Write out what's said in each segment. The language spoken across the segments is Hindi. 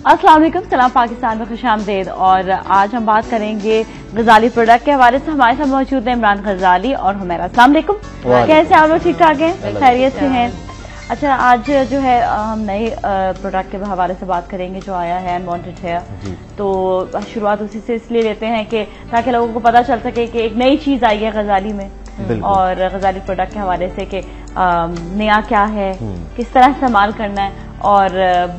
अस्सलाम वालेकुम, सलाम पाकिस्तान में खुशामदीद। और आज हम बात करेंगे गजाली प्रोडक्ट के हवाले से। हमारे साथ मौजूद है इमरान गजाली और हुमैरा। अस्सलाम वालेकुम, कैसे आप लोग? ठीक ठाक हैं, खैरियत से हैं? अच्छा, आज जो है हम नए प्रोडक्ट के हवाले से बात करेंगे जो आया है अनवांटेड हेयर। तो शुरुआत उसी से इसलिए लेते हैं कि ताकि लोगों को पता चल सके कि एक नई चीज आई है गजाली में और गजाली प्रोडक्ट के हवाले से कि नया क्या है, किस तरह इस्तेमाल करना है। और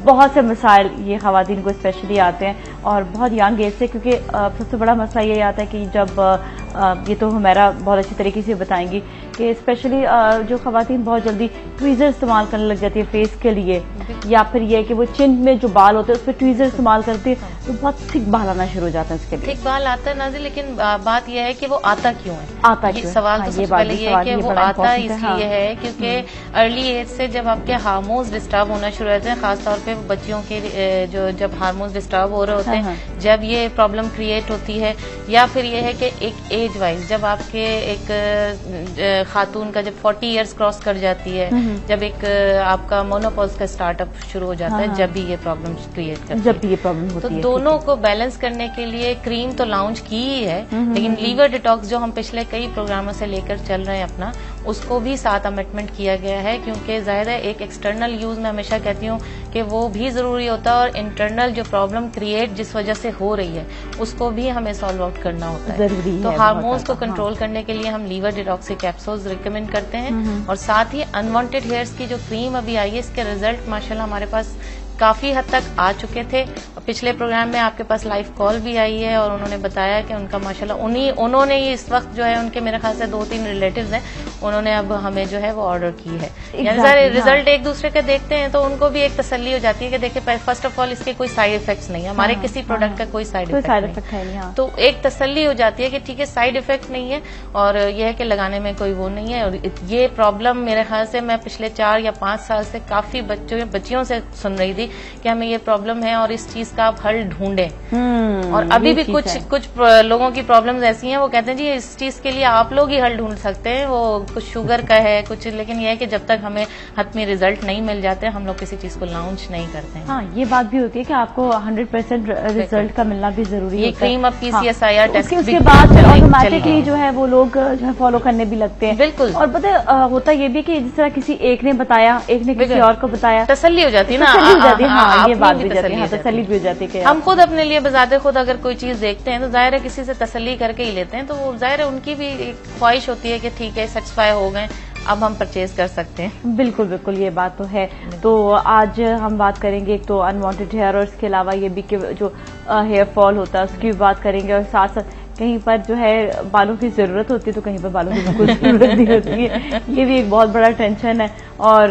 बहुत से मसाइल ये खवातीन को स्पेशली आते हैं और बहुत यंग एज से, क्योंकि सबसे बड़ा मसला ये आता है कि जब ये तो हुमैरा बहुत अच्छी तरीके से बताएंगी कि स्पेशली जो खवातीन बहुत जल्दी ट्वीजर इस्तेमाल करने लग जाती है फेस के लिए, या फिर ये कि वो चिन में जो बाल होते हैं उस पर ट्वीजर इस्तेमाल करती है तो बहुत थिक बाल आना शुरू हो जाता है उसके लिए। थिक बाल आता है नाज़िर, लेकिन बात यह है कि वो आता क्यों है? आता क्यों? सवाल तो सबसे पहले ये है कि वो आता इसलिए है क्योंकि अर्ली एज से जब आपके हार्मोन्स डिस्टर्ब होना शुरू होते हैं, खासतौर पे बच्चियों के जो जब हार्मोन्स डिस्टर्ब हो रहे होते हैं, जब ये प्रॉब्लम क्रिएट होती है। या फिर ये है कि एक एज वाइज जब आपके एक खातून का जब 40 इयर्स क्रॉस कर जाती है, जब एक आपका मोनोपॉज का स्टार्टअप शुरू हो जाता है, जब भी ये प्रॉब्लम क्रिएट करती है, जब भी ये प्रॉब्लम होती है। तो दोनों को बैलेंस करने के लिए क्रीम तो लॉन्च की ही है, लेकिन लीवर डिटॉक्स जो हम पिछले कई प्रोग्रामों से लेकर चल रहे हैं अपना, उसको भी साथ अमेंडमेंट किया गया है। क्योंकि जाहिर है एक एक्सटर्नल यूज में हमेशा कहती हूँ कि वो भी जरूरी होता है और इंटरनल जो प्रॉब्लम क्रिएट जिस वजह से हो रही है उसको भी हमें सॉल्व आउट करना होता है। तो हार्मोन्स को कंट्रोल करने के लिए हम लीवर डिटॉक्स के कैप्सूल्स रिकमेंड करते हैं। और साथ ही अनवांटेड हेयर्स की जो क्रीम अभी आई है, इसके रिजल्ट माशाल्लाह हमारे पास काफी हद तक आ चुके थे। पिछले प्रोग्राम में आपके पास लाइव कॉल भी आई है और उन्होंने बताया कि उनका माशाल्लाह उन्होंने ही इस वक्त जो है उनके मेरे ख्याल से 2-3 रिलेटिव्स हैं, उन्होंने अब हमें जो है वो ऑर्डर की है। यानी सारे रिजल्ट एक दूसरे के देखते हैं तो उनको भी एक तसल्ली हो जाती है कि देखिए फर्स्ट ऑफ ऑल इसके कोई साइड इफेक्ट्स नहीं है, हमारे किसी प्रोडक्ट का कोई साइड इफेक्ट नहीं, तो एक तसल्ली हो जाती है कि ठीक है साइड इफेक्ट नहीं है और यह है कि लगाने में कोई वो नहीं है। और ये प्रॉब्लम मेरे ख्याल से मैं पिछले 4 या 5 साल से काफी बच्चियों से सुन रही थी कि हमें ये प्रॉब्लम है और इस चीज का आप हल ढूंढें। और अभी भी कुछ लोगों की प्रॉब्लम्स ऐसी हैं, वो कहते हैं जी इस चीज के लिए आप लोग ही हल ढूंढ सकते हैं, वो कुछ शुगर का है कुछ, लेकिन ये है कि जब तक हमें हतमी रिजल्ट नहीं मिल जाते हम लोग किसी चीज को लॉन्च नहीं करते हैं। हाँ, ये बात भी होती है कि आपको 100% रिजल्ट का मिलना भी जरूरी है। ये क्रीम अब PCSIR टेस्ट उसके बाद ऑटोमेटिकली जो है वो लोग जो है फॉलो करने भी लगते हैं। बिल्कुल। और पता होता ये भी कि जिस तरह किसी एक ने बताया, एक ने किसी और को बताया, तसल्ली हो जाती है ना, तसल्ली हो जाती है। हाँ, ये बात भी जाती है, तसल्ली भी हो जाती है। हम खुद अपने लिए बजाते खुद अगर कोई चीज देखते हैं तो जाहिर है किसी से तसल्ली करके ही लेते हैं, तो वो जाहिर है उनकी भी एक ख्वाहिश होती है कि ठीक है सेटिस्फाई हो गए, अब हम परचेज कर सकते हैं। बिल्कुल बिल्कुल, ये बात तो है। तो आज हम बात करेंगे एक तो अनवांटेड हेयर और इसके अलावा ये भी कि जो हेयर फॉल होता है उसकी भी बात करेंगे। और साथ साथ कहीं पर जो है बालों की जरूरत होती है तो कहीं पर बालों की बिल्कुल जरूरत नहीं होती है, ये भी एक बहुत बड़ा टेंशन है। और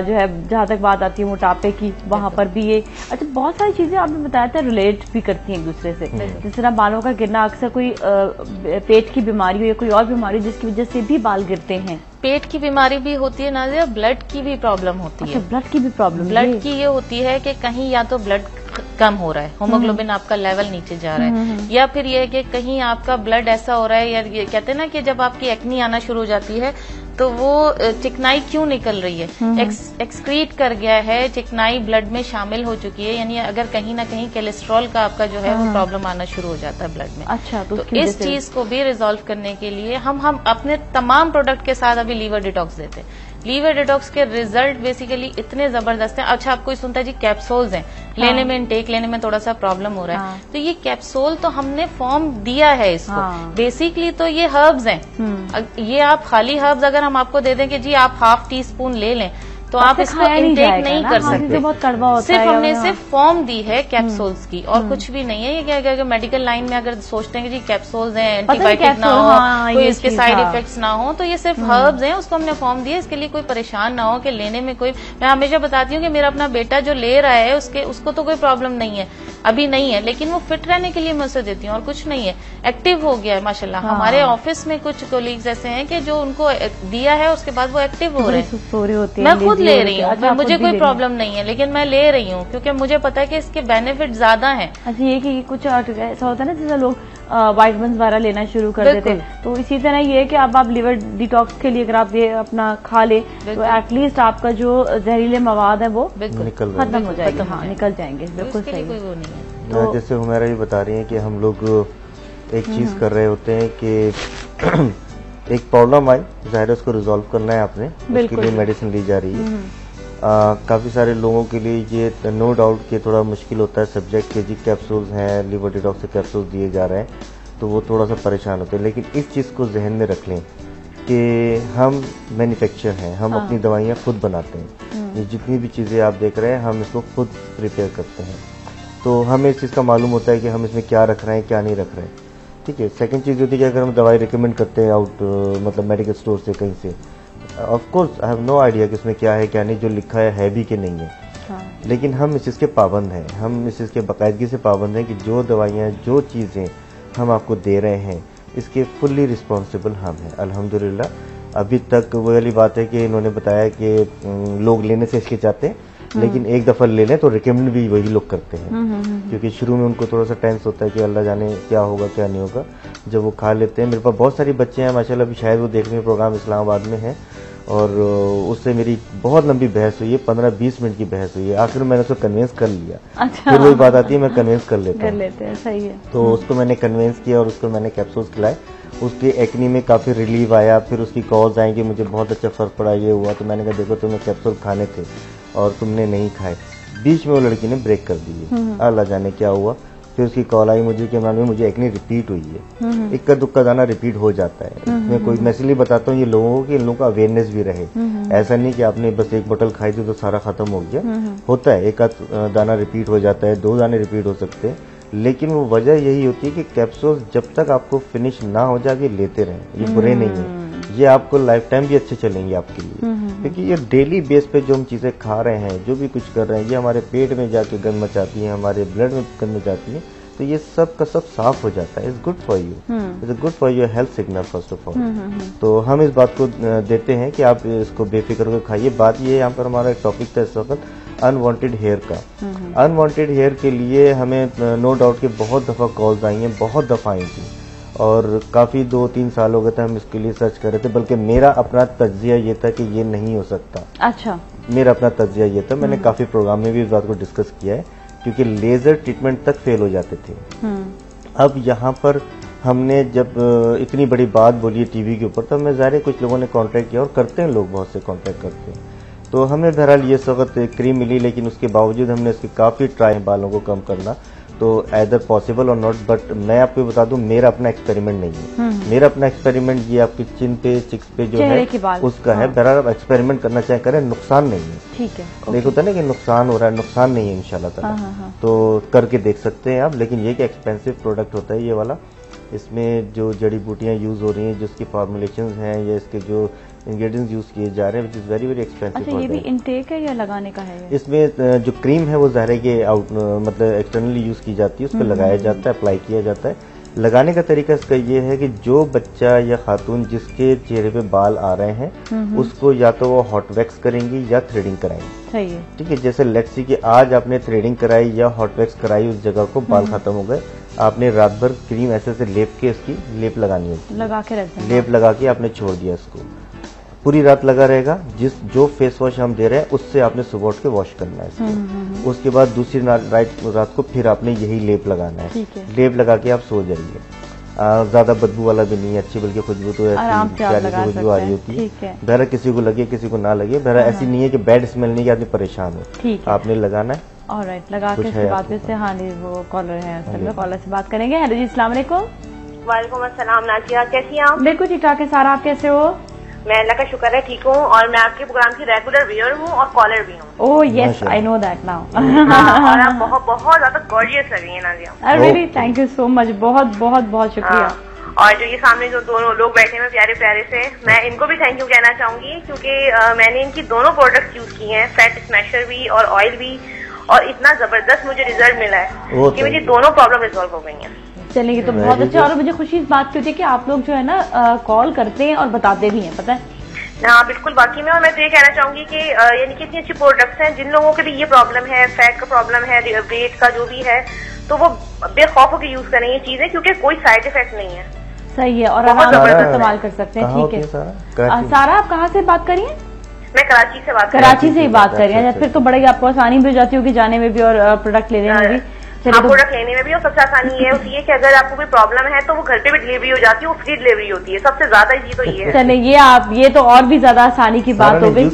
जो है जहां तक बात आती है मोटापे की, वहां पर भी ये अच्छा बहुत सारी चीजें आपने बताया था रिलेट भी करती हैं एक दूसरे से। जिस तरह बालों का गिरना, अक्सर कोई पेट की बीमारी हो या कोई और बीमारी जिसकी वजह से भी बाल गिरते हैं। पेट की बीमारी भी होती है नाज़िया, ब्लड की भी प्रॉब्लम होती है। ब्लड की भी प्रॉब्लम? ब्लड की ये होती है कि कहीं या तो ब्लड कम हो रहा है, होमोग्लोबिन आपका लेवल नीचे जा रहा है, या फिर ये है कि कहीं आपका ब्लड ऐसा हो रहा है, या ये कहते हैं ना कि जब आपकी एक्नी आना शुरू हो जाती है तो वो चिकनाई क्यों निकल रही है, एक्सक्रीट कर गया है, चिकनाई ब्लड में शामिल हो चुकी है, यानी अगर कहीं ना कहीं कोलेस्ट्रॉल का आपका जो है वो प्रॉब्लम आना शुरू हो जाता है ब्लड में। अच्छा, तो इस चीज को भी रिजॉल्व करने के लिए हम अपने तमाम प्रोडक्ट के साथ अभी लीवर डिटॉक्स देते हैं। लीवर डिटॉक्स के रिजल्ट बेसिकली इतने जबरदस्त हैं। अच्छा, आपको सुनता है जी कैप्सूल्स हैं, लेने में इनटेक लेने में थोड़ा सा प्रॉब्लम हो रहा है, तो ये कैप्सूल तो हमने फॉर्म दिया है इसको। बेसिकली तो ये हर्ब्स हैं, ये आप खाली हर्ब्स अगर हम आपको दे दें कि जी आप ½ टीस्पून ले लें तो आप इसको इंटेक नहीं कर सकते, बहुत कड़वा होता सिर्फ हमने सिर्फ फॉर्म दी है कैप्सूल्स की और कुछ भी नहीं है। ये क्या मेडिकल लाइन में अगर सोचते हैं कि जी कैप्सूल्स हैं, एंटीबायोटिक ना हो, कोई इसके साइड इफेक्ट्स ना हो, तो ये सिर्फ हर्ब्स हैं, उसको हमने फॉर्म दिया। इसके लिए कोई परेशान ना हो कि लेने में कोई, मैं हमेशा बताती हूँ कि मेरा अपना बेटा जो ले रहा है उसको तो कोई प्रॉब्लम नहीं है, अभी नहीं है, लेकिन वो फिट रहने के लिए मैं उसे देती हूँ और कुछ नहीं है, एक्टिव हो गया है माशाल्लाह। हमारे ऑफिस में कुछ कोलीग्स ऐसे हैं कि जो उनको दिया है उसके बाद वो एक्टिव हो रहे हैं। मैं खुद ले रही हूँ, मुझे कोई प्रॉब्लम नहीं है, लेकिन मैं ले रही हूँ क्योंकि मुझे पता है कि इसके बेनिफिट ज्यादा हैं। अच्छा, ये कि कुछ ऐसा होता है ना जैसे लोग वाइटमिन वगैरह लेना शुरू कर देते हैं। तो इसी तरह ये है कि अब आप लिवर डिटॉक्स के लिए अगर आप ये अपना खा ले तो एटलीस्ट आपका जो जहरीले मवाद है वो खत्म हो जाएगा। हाँ, निकल जाएंगे। बिल्कुल सही। तो जैसे हुमैरा भी बता रही है कि हम लोग एक चीज कर रहे होते हैं कि एक प्रॉब्लम आई, जाहिर है उसको रिजॉल्व करना है आपने, उसके लिए मेडिसिन ली जा रही है। काफी सारे लोगों के लिए ये नो डाउट कि थोड़ा मुश्किल होता है सब्जेक्ट के, जी कैप्सूल्स हैं, लिवर डिटॉक्स के कैप्सूल्स दिए जा रहे हैं, तो वो थोड़ा सा परेशान होते हैं। लेकिन इस चीज को जहन में रख लें कि हम मैन्युफैक्चर हैं, हम अपनी दवाइयाँ खुद बनाते हैं। ये जितनी भी चीजें आप देख रहे हैं हम इसको खुद प्रिपेयर करते हैं, तो हमें इस चीज का मालूम होता है कि हम इसमें क्या रख रहे हैं क्या नहीं रख रहे हैं। ठीक है। सेकंड चीज होती है कि अगर हम दवाई रिकमेंड करते हैं आउट मतलब मेडिकल स्टोर से कहीं से, of course I have no idea कि इसमें क्या है क्या नहीं, जो लिखा है भी कि नहीं है। हाँ। लेकिन हम इस चीज़ के पाबंद हैं, हम इस चीज़ के बाकायदगी से पाबंद हैं कि जो दवाइयाँ जो चीज़ें हम आपको दे रहे हैं इसके फुल्ली रिस्पॉन्सिबल हम हैं अल्हम्दुलिल्लाह। अभी तक वो वाली बात है कि इन्होंने बताया कि लोग लेने से हिचकिचाते हैं, लेकिन एक दफा ले लें तो रिकमेंड भी वही लोग करते हैं, क्योंकि शुरू में उनको थोड़ा सा टेंस होता है कि अल्लाह जाने क्या होगा क्या नहीं होगा। जब वो खा लेते हैं, मेरे पास बहुत सारी बच्चे हैं माशाल्लाह, अभी शायद वो देखने प्रोग्राम इस्लामाबाद में है, और उससे मेरी बहुत लंबी बहस हुई है, 15-20 मिनट की बहस हुई है। आखिर में मैंने उसको कन्विंस कर लिया। अच्छा। फिर वही बात आती है, मैं कन्विंस कर लेता हूँ। सही है। तो उसको मैंने कन्विंस किया और उसको मैंने कैप्सूल्स खिलाए, उसके एक्नी में काफी रिलीफ आया। फिर उसकी कॉल्स आई कि मुझे बहुत अच्छा फर्क पड़ा, ये हुआ। तो मैंने कहा देखो तुम्हें कैप्सूल खाने थे और तुमने नहीं खाए। बीच में वो लड़की ने ब्रेक कर दिए, अल्लाह जाने क्या हुआ। फिर उसकी कॉल आई मुझे कि इमरान भाई मुझे एक्ने रिपीट हुई है। इक्का दुक्का दाना रिपीट हो जाता है इसमें कोई, मैं इसलिए बताता हूँ ये लोगों को कि इन लोगों का अवेयरनेस भी रहे। ऐसा नहीं कि आपने बस एक बोतल खाई थी तो सारा खत्म हो गया। होता है एक आध दाना रिपीट हो जाता है, 2 दाने रिपीट हो सकते हैं, लेकिन वो वजह यही होती है कि कैप्सूल जब तक आपको फिनिश ना हो जाए लेते रहें। ये बुरे नहीं है, ये आपको लाइफ टाइम भी अच्छे चलेंगे आपके लिए, क्योंकि ये डेली बेस पे जो हम चीजें खा रहे हैं, जो भी कुछ कर रहे हैं, ये हमारे पेट में जाके गंद मचाती है, हमारे ब्लड में गंद मचाती है, तो ये सब का सब साफ हो जाता है। It's good for you, it's good for your health signal first of all. तो हम इस बात को देते हैं कि आप इसको बेफिक्र होकर खाइए। बात ये यहाँ पर हमारा एक टॉपिक था इस वक्त अनवांटेड हेयर का। अनवांटेड हेयर के लिए हमें नो डाउट कि बहुत दफा कॉल्स आई हैं, बहुत दफा आई थी, और काफी 2-3 साल हो गए थे हम इसके लिए सर्च कर रहे थे। बल्कि मेरा अपना तज्जिया ये था कि ये नहीं हो सकता। अच्छा। मेरा अपना तज्जिया ये था, मैंने काफी प्रोग्राम में भी इस बात को डिस्कस किया है, क्योंकि लेजर ट्रीटमेंट तक फेल हो जाते थे। अब यहाँ पर हमने जब इतनी बड़ी बात बोली है टीवी के ऊपर, तो हमें ज़ाहिर कुछ लोगों ने कॉन्टैक्ट किया, और करते हैं लोग, बहुत से कॉन्टैक्ट करते हैं। तो हमें बहरहाल ये इस वक्त क्रीम मिली, लेकिन उसके बावजूद हमने इसकी काफी ट्राई बालों को कम करना, तो एदर पॉसिबल और नॉट। बट मैं आपको बता दूं मेरा अपना एक्सपेरिमेंट नहीं है। मेरा अपना एक्सपेरिमेंट ये आपकी चिन पे, चिक्स पे जो है उसका है। बहरहाल आप एक्सपेरिमेंट करना चाहे करें, नुकसान नहीं है। ठीक है। देखो होता है ना कि नुकसान हो रहा है, नुकसान नहीं है इंशाल्लाह ताला। तो करके देख सकते हैं आप, लेकिन ये कि एक्सपेंसिव प्रोडक्ट होता है ये वाला। इसमें जो जड़ी बूटियां यूज हो रही हैं, जिसकी फॉर्मुलेशंस हैं, या इसके जो इंग्रेडिएंट्स यूज किए जा रहे हैं, which is very very expensive. अच्छा, ये भी इनटेक है या लगाने का है? इसमें जो क्रीम है वो ज़ाहिर है कि मतलब एक्सटर्नली यूज की जाती है, उस पर लगाया जाता है, अप्लाई किया जाता है। लगाने का तरीका इसका ये है कि जो बच्चा या खातून जिसके चेहरे पे बाल आ रहे हैं, उसको या तो वो हॉट वैक्स करेंगी या थ्रेडिंग कराएंगी। सही है। ठीक है। जैसे लेट्स सी कि आज आपने थ्रेडिंग कराई या हॉट वैक्स कराई, उस जगह को बाल खत्म हो गए, आपने रात भर क्रीम ऐसे से लेप के इसकी लेप लगानी होती है, लगा के रख, लेप लगा के आपने छोड़ दिया इसको, पूरी रात लगा रहेगा। जो फेस वॉश हम दे रहे हैं उससे आपने सुबह उठ के वॉश करना है इसको। उसके बाद दूसरी रात को फिर आपने यही लेप लगाना है। लेप लगा के आप सो जाइए। ज्यादा बदबू वाला भी नहीं है, अच्छी बल्कि खुशबू तो ऐसी प्यारी सी खुशबू आ रही होती है। बहरा किसी को लगे किसी को ना लगे, बहरा ऐसी नहीं है कि बैड स्मेल नहीं कि आदमी परेशान हो। आपने लगाना है। ऑलराइट, लगा के इसके बाद से हाँ जी वो कॉलर है, कॉलर से बात करेंगे। हेलो जी, अस्सलाम वालेकुम। वालेकुम अस्सलाम नाजिया, कैसी हैं आप? बिल्कुल ठीक ठाक है। सारा आप कैसे हो? मैं अल्लाह का शुक्र है ठीक हूँ, और मैं आपके प्रोग्राम की रेगुलर व्यूअर हूँ और कॉलर भी हूँ। Oh yes, I know that now. और आप बहुत बहुत ज्यादा गॉर्जियस लग रही हैं Nazia. Really thank you so much, बहुत बहुत बहुत शुक्रिया। और जो ये सामने जो दोनों लोग बैठे हैं प्यारे प्यारे से, मैं इनको भी थैंक यू कहना चाहूंगी, क्योंकि मैंने इनकी दोनों प्रोडक्ट्स यूज किए हैं, फैट स्मैशर भी और ऑयल भी, और इतना जबरदस्त मुझे रिजल्ट मिला है कि मेरी दोनों प्रॉब्लम रिजॉल्व हो गई हैं। चलिए तो बहुत अच्छा। और मुझे खुशी इस बात की होती है कि आप लोग जो है ना कॉल करते हैं और बताते भी हैं, पता है। हाँ बिल्कुल, बाकी में। और मैं तो ये कहना चाहूंगी कि यानी कि इतनी अच्छी प्रोडक्ट्स हैं, जिन लोगों के भी ये प्रॉब्लम है, फैट का प्रॉब्लम है, वेट का जो भी है, तो वो बेखौफ होकर यूज करें ये चीजें, क्योंकि कोई साइड इफेक्ट नहीं है। सही है, और आराम से इस्तेमाल कर सकते हैं। ठीक है सारा, आप कहाँ से बात करिए? मैं कराची से बात कराची से ही बात कर रही हैं। फिर तो बड़ी आपको आसानी भी हो जाती होगी जाने में भी और प्रोडक्ट लेने में भी। प्रोडक्ट लेने में भी, और सबसे आसानी ये होती है कि अगर आपको कोई प्रॉब्लम है तो वो घर पे भी डिलीवरी हो जाती है, वो फ्री डिलीवरी होती है। सबसे ज्यादा चीज तो ये है। चले ये तो और भी ज्यादा आसानी की बात हो गई।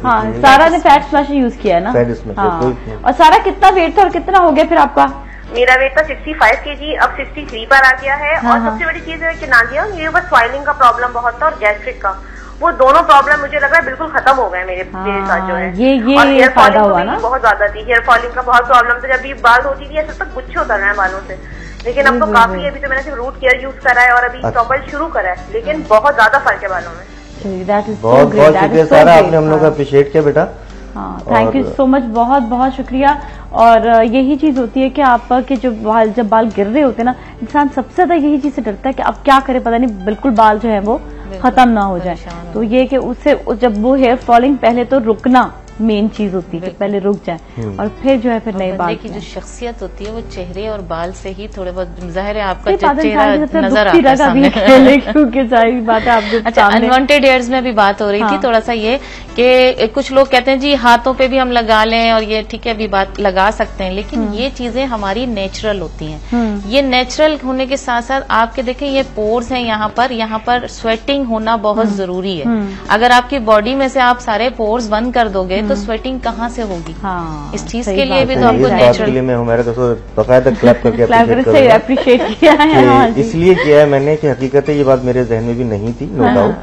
हाँ, सारा ने फैट स्मैशर यूज किया है ना? और सारा कितना वेट था और कितना हो गया फिर आपका? मेरा वेट था 65 kg, अब 63 पर आ गया है। और सबसे बड़ी चीज है कि नादिया, ये बस स्वाइलिंग का प्रॉब्लम बहुत था और गैस्ट्रिक का, वो दोनों प्रॉब्लम मुझे लग रहा है बिल्कुल खत्म हो गए मेरे साथ जो है। ये और हेयर फायदा फॉलिंग हुआ ना? बहुत ज्यादा थी, हेयर फॉलिंग का बहुत प्रॉब्लम था। जब भी बाल होती थी ऐसे तक गुच्छे उतर रहे हैं बालों से, लेकिन अब तो काफी है। अभी तो मैंने सिर्फ रूट केयर यूज करा है और अभी टॉपल शुरू करा है, लेकिन बहुत ज्यादा फर्क है बालों में। बहुत बहुत शुक्रिया सारा, आपने हम लोग का अप्रिशिएट किया बेटा। हाँ, थैंक यू सो मच, बहुत बहुत शुक्रिया। और यही चीज होती है कि आपके जब बाल गिर रहे होते हैं ना, इंसान सबसे ज्यादा यही चीज से डरता है कि अब क्या करे, पता नहीं बिल्कुल बाल जो है वो खत्म ना हो जाए। तो ये कि उससे जब वो हेयर फॉलिंग पहले तो रुकना मेन चीज होती है कि पहले रुक जाए और फिर जो है फिर नए बाल की जो शख्सियत होती है वो चेहरे और बाल से ही थोड़े बहुत ज़ाहिर है आपका चेहरा नजर आता है सामने। क्योंकि सारी बात है। अच्छा, अनवांटेड हेयर्स में भी बात हो रही थी थोड़ा सा ये कि कुछ लोग कहते हैं जी हाथों पे भी हम लगा लें और ये ठीक है अभी बात लगा सकते हैं, लेकिन ये चीजें हमारी नेचुरल होती हैं। ये नेचुरल होने के साथ साथ आपके देखें ये पोर्स हैं, यहाँ पर स्वेटिंग होना बहुत जरूरी है। अगर आपकी बॉडी में से आप सारे पोर्स बंद कर दोगे तो स्वेटिंग कहाँ से होगी? हाँ, इस चीज के लिए भी तो आपको नेचुरल मैं हमारे को बकायदा क्लैप करके अप्रिशिएट किया है। इसलिए किया है मैंने कि हकीकत है ये बात मेरे जहन में भी नहीं थी, नो डाउट।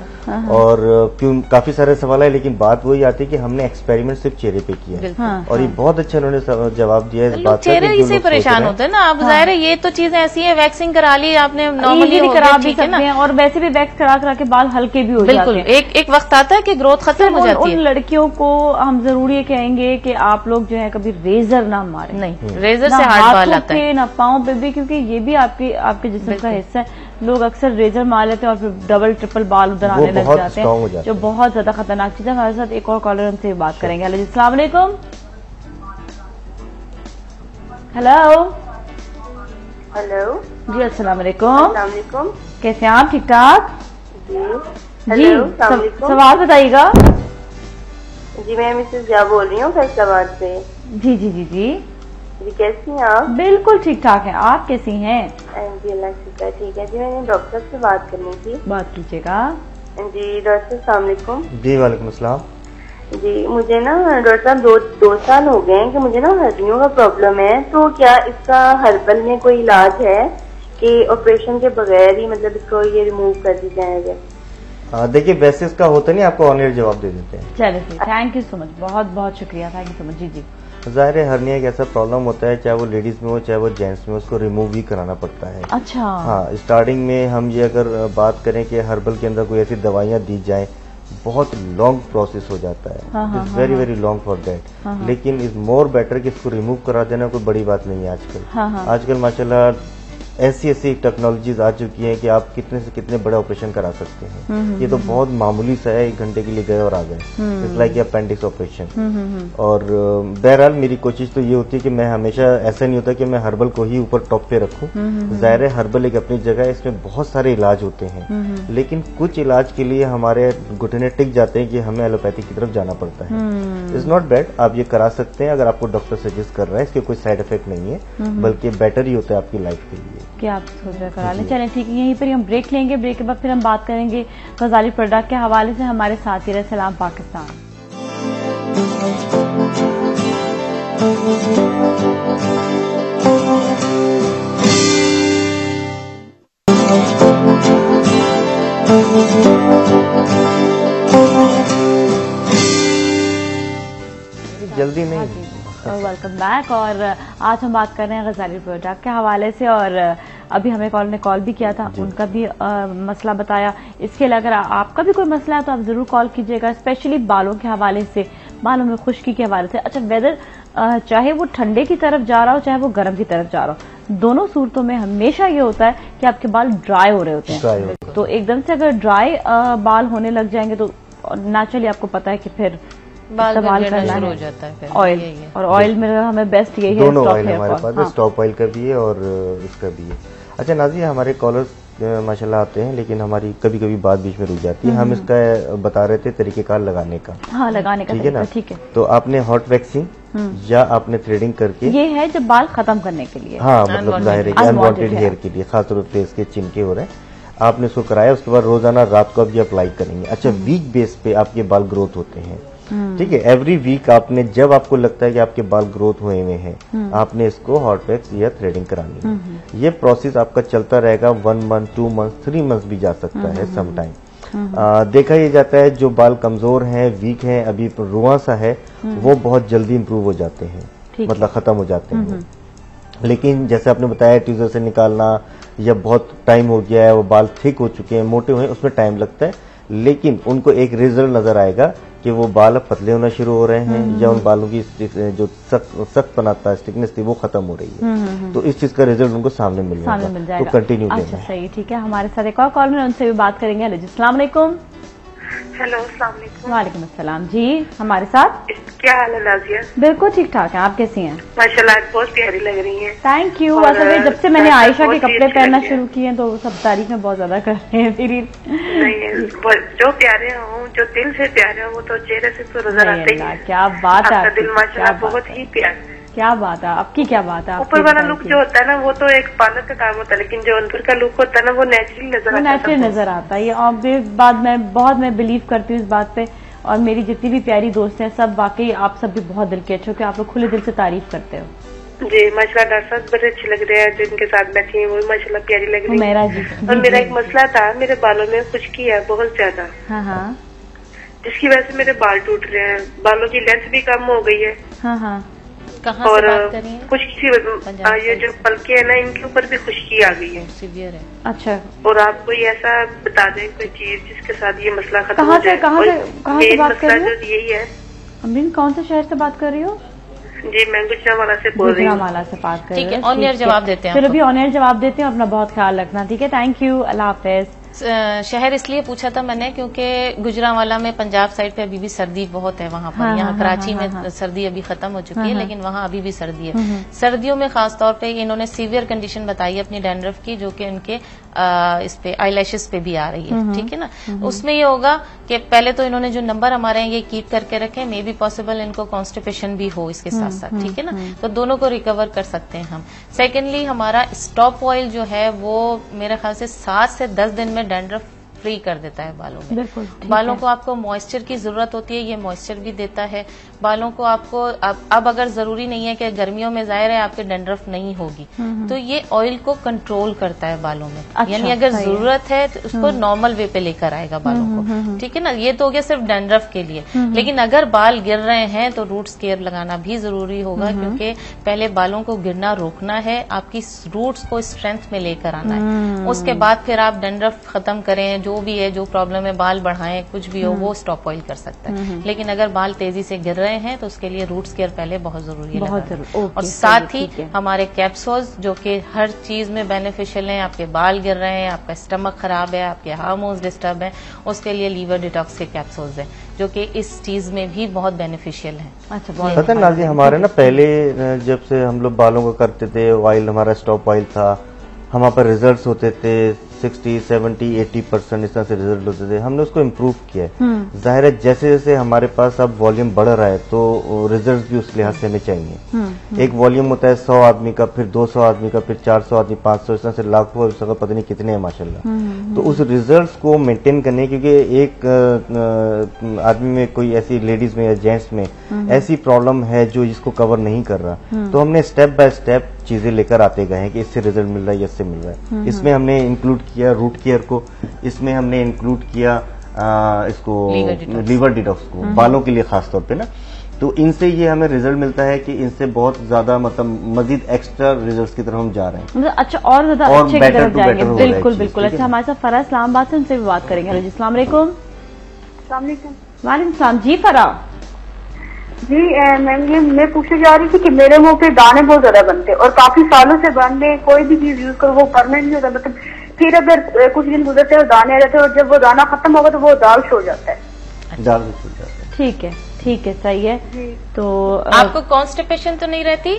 और क्यों काफी सारे सवाल है, लेकिन बात वही आती है कि हमने एक्सपेरिमेंट सिर्फ चेहरे पे किया है। और ये बहुत अच्छा उन्होंने जवाब दिया इस बात का। चेहरे से परेशान होते हैं ना आप, जाहिर है ये तो चीजें ऐसी है, वैक्सिंग करा ली आपने, नॉर्मली करा भी सकते हैं और वैसे भी वैक्स करा के बाल हल्के भी हो जाते हैं। बिल्कुल, एक वक्त आता है कि ग्रोथ खत्म हो जाती है। उन लड़कियों को हम जरूर ये कहेंगे कि आप लोग जो है कभी रेजर ना मारे। नहीं, रेजर से हार्ड बाल आता है ना पाँव पे भी, क्योंकि ये भी आपके जिस्म का हिस्सा है। लोग अक्सर रेजर मार लेते हैं और फिर डबल ट्रिपल बाल उधर आने लग जाते हैं, जो बहुत ज्यादा खतरनाक चीज है। हमारे साथ एक और कॉलर, उनसे बात करेंगे। हेलो जी, अस्सलाम वालेकुम। हेलो जी, अस्सलाम वालेकुम। कैसे हैं आप? ठीक ठाक जी। सवाल बताइएगा। जी मैं मिसेस जा बोल रही हूँ फैसलाबाद से। जी जी जी जी जी, कैसी हैं आप? बिल्कुल ठीक ठाक हैं, आप कैसी हैं? जी अल्लाह शुक्र, ठीक है। जी मैंने डॉक्टर से बात करनी थी। बात कीजिएगा। जी डॉक्टर अस्सलाम वालेकुम। जी वालेकुम अस्सलाम। जी मुझे ना डॉक्टर साहब दो साल हो गए हैं कि मुझे ना हड्डियों का प्रॉब्लम है, तो क्या इसका हर्बल में कोई इलाज है कि ऑपरेशन के बगैर ही मतलब इसको ये रिमूव कर दी जाएगा? देखिए वैसे इसका होता नहीं, आपको ऑन एयर जवाब दे देते हैं। चलिए, थैंक यू सो मच, बहुत बहुत शुक्रिया, थैंक यू सो मच। जी जी, जाहिर है हर्निया एक ऐसा प्रॉब्लम होता है, चाहे वो लेडीज में हो चाहे वो जेंट्स में, उसको रिमूव भी कराना पड़ता है। अच्छा। हाँ, स्टार्टिंग में हम ये अगर बात करें कि हर्बल के अंदर कोई ऐसी दवाइयाँ दी जाए, बहुत लॉन्ग प्रोसेस हो जाता है, it's very very long for that. लेकिन इज मोर बेटर कि इसको रिमूव करा देना कोई बड़ी बात नहीं है आजकल। आजकल माशाल्लाह ऐसी टेक्नोलॉजीज आ चुकी हैं कि आप कितने से कितने बड़े ऑपरेशन करा सकते हैं। ये तो बहुत मामूली सा है, 1 घंटे के लिए गए और आ गए, इट्स लाइक अपेंडिक्स ऑपरेशन। और बहरहाल मेरी कोशिश तो ये होती है कि मैं हमेशा, ऐसा नहीं होता कि मैं हर्बल को ही ऊपर टॉप पे रखूं। जाहिर है हर्बल एक अपनी जगह है, इसमें बहुत सारे इलाज होते हैं, लेकिन कुछ इलाज के लिए हमारे घुटने टिक जाते हैं कि हमें एलोपैथी की तरफ जाना पड़ता है। इट्स नॉट बैड, आप ये करा सकते हैं अगर आपको डॉक्टर सजेस्ट कर रहा है। इसके कोई साइड इफेक्ट नहीं है, बल्कि बेटर ही होता है आपकी लाइफ के लिए कि आप सोच रहे करा लें। चलें ठीक है, यहीं पर हम ब्रेक लेंगे। ब्रेक के बाद फिर हम बात करेंगे गजाली प्रोडक्ट के हवाले से। हमारे साथ ही रहे। सलाम पाकिस्तान। जल्दी नहीं। Welcome back. और आज हम बात कर रहे हैं गजाली प्रोडक्ट के हवाले से। और अभी हमें कॉल ने कॉल भी किया था, उनका भी मसला बताया। इसके लिए अगर आपका भी कोई मसला है तो आप जरूर कॉल कीजिएगा, स्पेशली बालों के हवाले से, बालों में खुश्की के हवाले से। अच्छा, वेदर चाहे वो ठंडे की तरफ जा रहा हो चाहे वो गर्म की तरफ जा रहा हो, दोनों सूरतों में हमेशा ये होता है कि आपके बाल ड्राई हो रहे होते हैं। तो एकदम से अगर ड्राई बाल होने लग जाएंगे तो नेचुरली आपको पता है कि फिर बाल इस्तेमाल गिरना करना शुरू हो है। जाता है फिर ऑयल यही है। और ऑयल में हमें बेस्ट यही है दोनों स्टॉप ऑयल हेयर हमारे फॉल। पास है, स्टॉप ऑयल का भी है और इसका भी है। अच्छा नाज़िया, हमारे कॉलर्स माशाल्लाह आते हैं, लेकिन हमारी कभी कभी बात बीच में रुक जाती है। हम इसका बता रहे थे तरीकेकार लगाने का। हाँ, लगाने का ठीक है ना? ठीक है। तो आपने हॉट वैक्सिंग या आपने थ्रेडिंग करके, ये है जब बाल खत्म करने के लिए। हाँ मतलब जाहिर है Unwanted अनवांटेड hair। हेयर के लिए, खासतौर पर फेस के चिनके हो रहे हैं, आपने उसको कराया। उसके बाद रोजाना रात को आप ये अप्लाई करेंगे। अच्छा, वीक बेस पे आपके बाल ग्रोथ होते हैं, ठीक है। एवरी वीक आपने, जब आपको लगता है कि आपके बाल ग्रोथ हुए हुए हैं, आपने इसको हॉट वैक्स या थ्रेडिंग करानी है। ये प्रोसेस आपका चलता रहेगा 1 मंथ, 2 मंथ, 3 मंथ भी जा सकता है सम टाइम। देखा ये जाता है जो बाल कमजोर हैं, वीक हैं, अभी रुआं सा है, वो बहुत जल्दी इंप्रूव हो जाते हैं, मतलब खत्म हो जाते हैं। लेकिन जैसे आपने बताया ट्यूजर से निकालना या बहुत टाइम हो गया है, वो बाल थिक हो चुके हैं, मोटे हुए हैं, उसमें टाइम लगता है, लेकिन उनको एक रिजल्ट नजर आएगा कि वो बाल अब पतले होना शुरू हो रहे हैं या उन बालों की जो सख्त बनाता है, स्टिकनेस थी, वो खत्म हो रही है। तो इस चीज का रिजल्ट उनको सामने मिल जाएगा। तो कंटिन्यू अच्छा लेना है। सही, ठीक है। हमारे साथ एक और कॉलर है, उनसे भी बात करेंगे। हेलो जी, अस्सलाम वालेकुम। हेलो, अस्सलाम वालेकुम। वालेकुम अस्सलाम जी, हमारे साथ। क्या हाल है नाज़िया? बिल्कुल ठीक ठाक है, आप कैसी हैं? माशाल्लाह आज बहुत प्यारी लग रही हैं। Thank you. और असल में जब से मैंने बहुत आयशा के ही कपड़े अच्छी पहनना लगी है। शुरू किए हैं तो सब तारीफें बहुत ज्यादा कर रहे हैं मेरी। नहीं, जो प्यारे हों, जो दिल से प्यारे हों, वो तो चेहरे से तो नजर आते ही अल्लाह, हैं। क्या बात है आपका आपकी, दिल क्या माशाल्लाह बात बहुत है। ही प्यारा है। क्या बात है आपकी, क्या बात है आपकी? ऊपर वाला लुक बताइए। जो होता है ना, वो तो एक पार्लर का काम होता है, लेकिन जो अंदर का लुक होता है ना, वो नेचुरल नजर वो आता है। नेचुरल नजर आता है। ये ऑब्वियस बात, मैं बिलीव करती हूँ इस बात पे, और मेरी जितनी भी प्यारी दोस्त हैं सब वाकई आप सब भी बहुत दिल के अच्छे हो कि आप लोग खुले दिल से तारीफ करते हो। जी माशाल्लाह, डॉक्टर साहब बड़े अच्छे लग रहे हैं, जिनके साथ बैठी हैं वो भी माशाल्लाह प्यारी लग रही है। मेरा जी, और मेरा एक मसला था, मेरे बालों में खुश्की है बहुत ज्यादा, हाँ हाँ जिसकी वजह से मेरे बाल टूट रहे हैं। बालों की लेंथ भी कम हो गई है हाँ हाँ। कहाँ से और बात कर रही हैं? खुश्की, पंजाब ये जो पलके है ना, इनके ऊपर भी खुश्की आ गई है। सीवियर है। अच्छा, और आप कोई ऐसा बता दें, कोई चीज जिसके साथ ये मसला खत्म कहाँ हो से जाए। कहाँ और से मेन बात कर मसला रही हो? जो यही है। अमीन, कौन से शहर से बात कर रही हो? जी मैं गुजरांवाला से बोल रही हूँ। गुजरांवाला से बात कर रही हो। ठीक है, ऑन एयर जवाब देते हैं चलो आपको। अभी ऑन एयर जवाब देते हैं, अपना बहुत ख्याल रखना, ठीक है। थैंक यू, अल्लाह हाफिज। शहर इसलिए पूछा था मैंने क्योंकि गुजरांवाला में पंजाब साइड पे अभी भी सर्दी बहुत है वहां पर। हाँ, यहाँ हाँ, कराची हाँ, में हाँ, सर्दी अभी खत्म हो चुकी हाँ, है, हाँ, लेकिन वहां अभी भी सर्दी है। सर्दियों में खास तौर पे इन्होंने सीवियर कंडीशन बताई है अपनी डैंड्रफ की, जो कि उनके इस पे आईलैशेस पे भी आ रही है, ठीक है ना। उसमें ये होगा कि पहले तो इन्होंने जो नंबर हमारे हैं ये कीप करके रखे, मे बी पॉसिबल इनको कॉन्स्टिपेशन भी हो इसके साथ साथ, ठीक है ना, तो दोनों को रिकवर कर सकते हैं हम। सेकेंडली हमारा स्टॉप ऑयल जो है वो मेरे ख्याल से 7 से 10 दिन में डैंड्रफ फ्री कर देता है बालों में। बिल्कुल, ठीक बालों है। को आपको मॉइस्चर की जरूरत होती है, ये मॉइस्चर भी देता है। बालों को आपको अब अगर जरूरी नहीं है कि गर्मियों में जाहिर है आपके डैंड्रफ नहीं होगी, तो ये ऑयल को कंट्रोल करता है बालों में। अच्छा, यानी अगर सही है। जरूरत है तो उसको नॉर्मल वे पे लेकर आएगा बालों को, ठीक है ना। ये तो हो गया सिर्फ डैंड्रफ के लिए, लेकिन अगर बाल गिर रहे हैं तो रूट्स केयर लगाना भी जरूरी होगा, क्योंकि पहले बालों को गिरना रोकना है, आपकी रूट्स को स्ट्रेंथ में लेकर आना है। उसके बाद फिर आप डैंड्रफ खत्म करें, जो भी है, जो प्रॉब्लम है, बाल बढ़ाएं, कुछ भी हो, वो स्टॉप ऑयल कर सकता है। लेकिन अगर बाल तेजी से गिर रहे हैं तो उसके लिए रूट्स केयर पहले बहुत जरूरी है बहुत लगाना। जरूरी। ओके, और साथ सही है, ही ठीक है। हमारे कैप्सूल्स जो कि हर चीज में बेनिफिशियल हैं, आपके बाल गिर रहे हैं, आपका स्टमक खराब है, आपके हार्मोन्स डिस्टर्ब हैं, उसके लिए लीवर डिटॉक्स के कैप्सूल्स हैं जो कि इस चीज में भी बहुत बेनिफिशियल हैं। अच्छा, बहुत पता है नाज़िया, हमारे ना पहले जब से हम लोग बालों को करते थे, ऑयल हमारा स्टॉप ऑयल था, हमारे पर रिजल्ट्स होते थे 60, 70, 80% इस तरह से रिजल्ट होते थे। हमने उसको इम्प्रूव किया है। जाहिर है जैसे जैसे हमारे पास अब वॉल्यूम बढ़ रहा है तो रिजल्ट भी उस लिहाज से हमें चाहिए। एक वॉल्यूम होता है 100 आदमी का, फिर 200 आदमी का, फिर 400 आदमी, 500, इस तरह से लाखों, इस तरह पता नहीं कितने हैं माशाल्लाह। तो उस रिजल्ट को मेंटेन करने, क्योंकि एक आदमी में कोई ऐसी, लेडीज में या जेंट्स में ऐसी प्रॉब्लम है जो इसको कवर नहीं कर रहा, तो हमने स्टेप बाय स्टेप चीजें लेकर आते गए हैं कि इससे रिजल्ट मिल रहा है या इससे मिल रहा है। इसमें हमने इंक्लूड किया रूट केयर को, इसमें हमने इंक्लूड किया इसको लीवर डिटॉक्स को, बालों के लिए खास तौर पे ना। तो इनसे ये हमें रिजल्ट मिलता है कि इनसे बहुत ज्यादा, मतलब मजीद एक्स्ट्रा रिजल्ट्स की तरफ हम जा रहे हैं। मतलब अच्छा, और ज्यादा और अच्छे की better तरफ to जाएंगे। better हो रहा है बिल्कुल चीज़, बिल्कुल। ठीक है अच्छा, हमारे साथ फरा इस्लामाबाद से, उनसे भी बात करेंगे। हेलो जी, अस्सलाम वालेकुम। वालेकुम सलाम जी। फरा जी मैम, ये मैं पूछने जा रही थी कि मेरे मुंह पे दाने बहुत ज्यादा बनते हैं और काफी सालों से बन रहे, कोई भी चीज यूज करो वो परमानेंट नहीं होता, मतलब फिर अगर कुछ दिन गुजरते हैं दाने आ जाते हैं और जब वो दाना खत्म होगा तो वो दाग छोड़ जाता है। दाग भी छूट जाता है। ठीक है, ठीक है, सही है। तो आपको कॉन्स्टिपेशन तो नहीं रहती?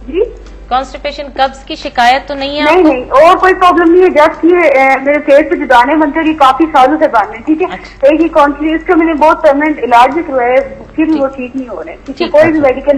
जी कॉन्स्टिपेशन, कब्ज की शिकायत तो नहीं है नहीं आपको? नहीं, और कोई प्रॉब्लम नहीं है। जस्ट ये मेरे फेस पे जो दाने बनते हैं ये काफी सालों से बन रहे हैं, ठीक है। एक ही कॉन्फ्लिक्ट, इसका मैंने बहुत परमानेंट इलाज भी करवाया, फिर भी वो ठीक नहीं हो रहे, ठीक है। कोई भी मेडिकल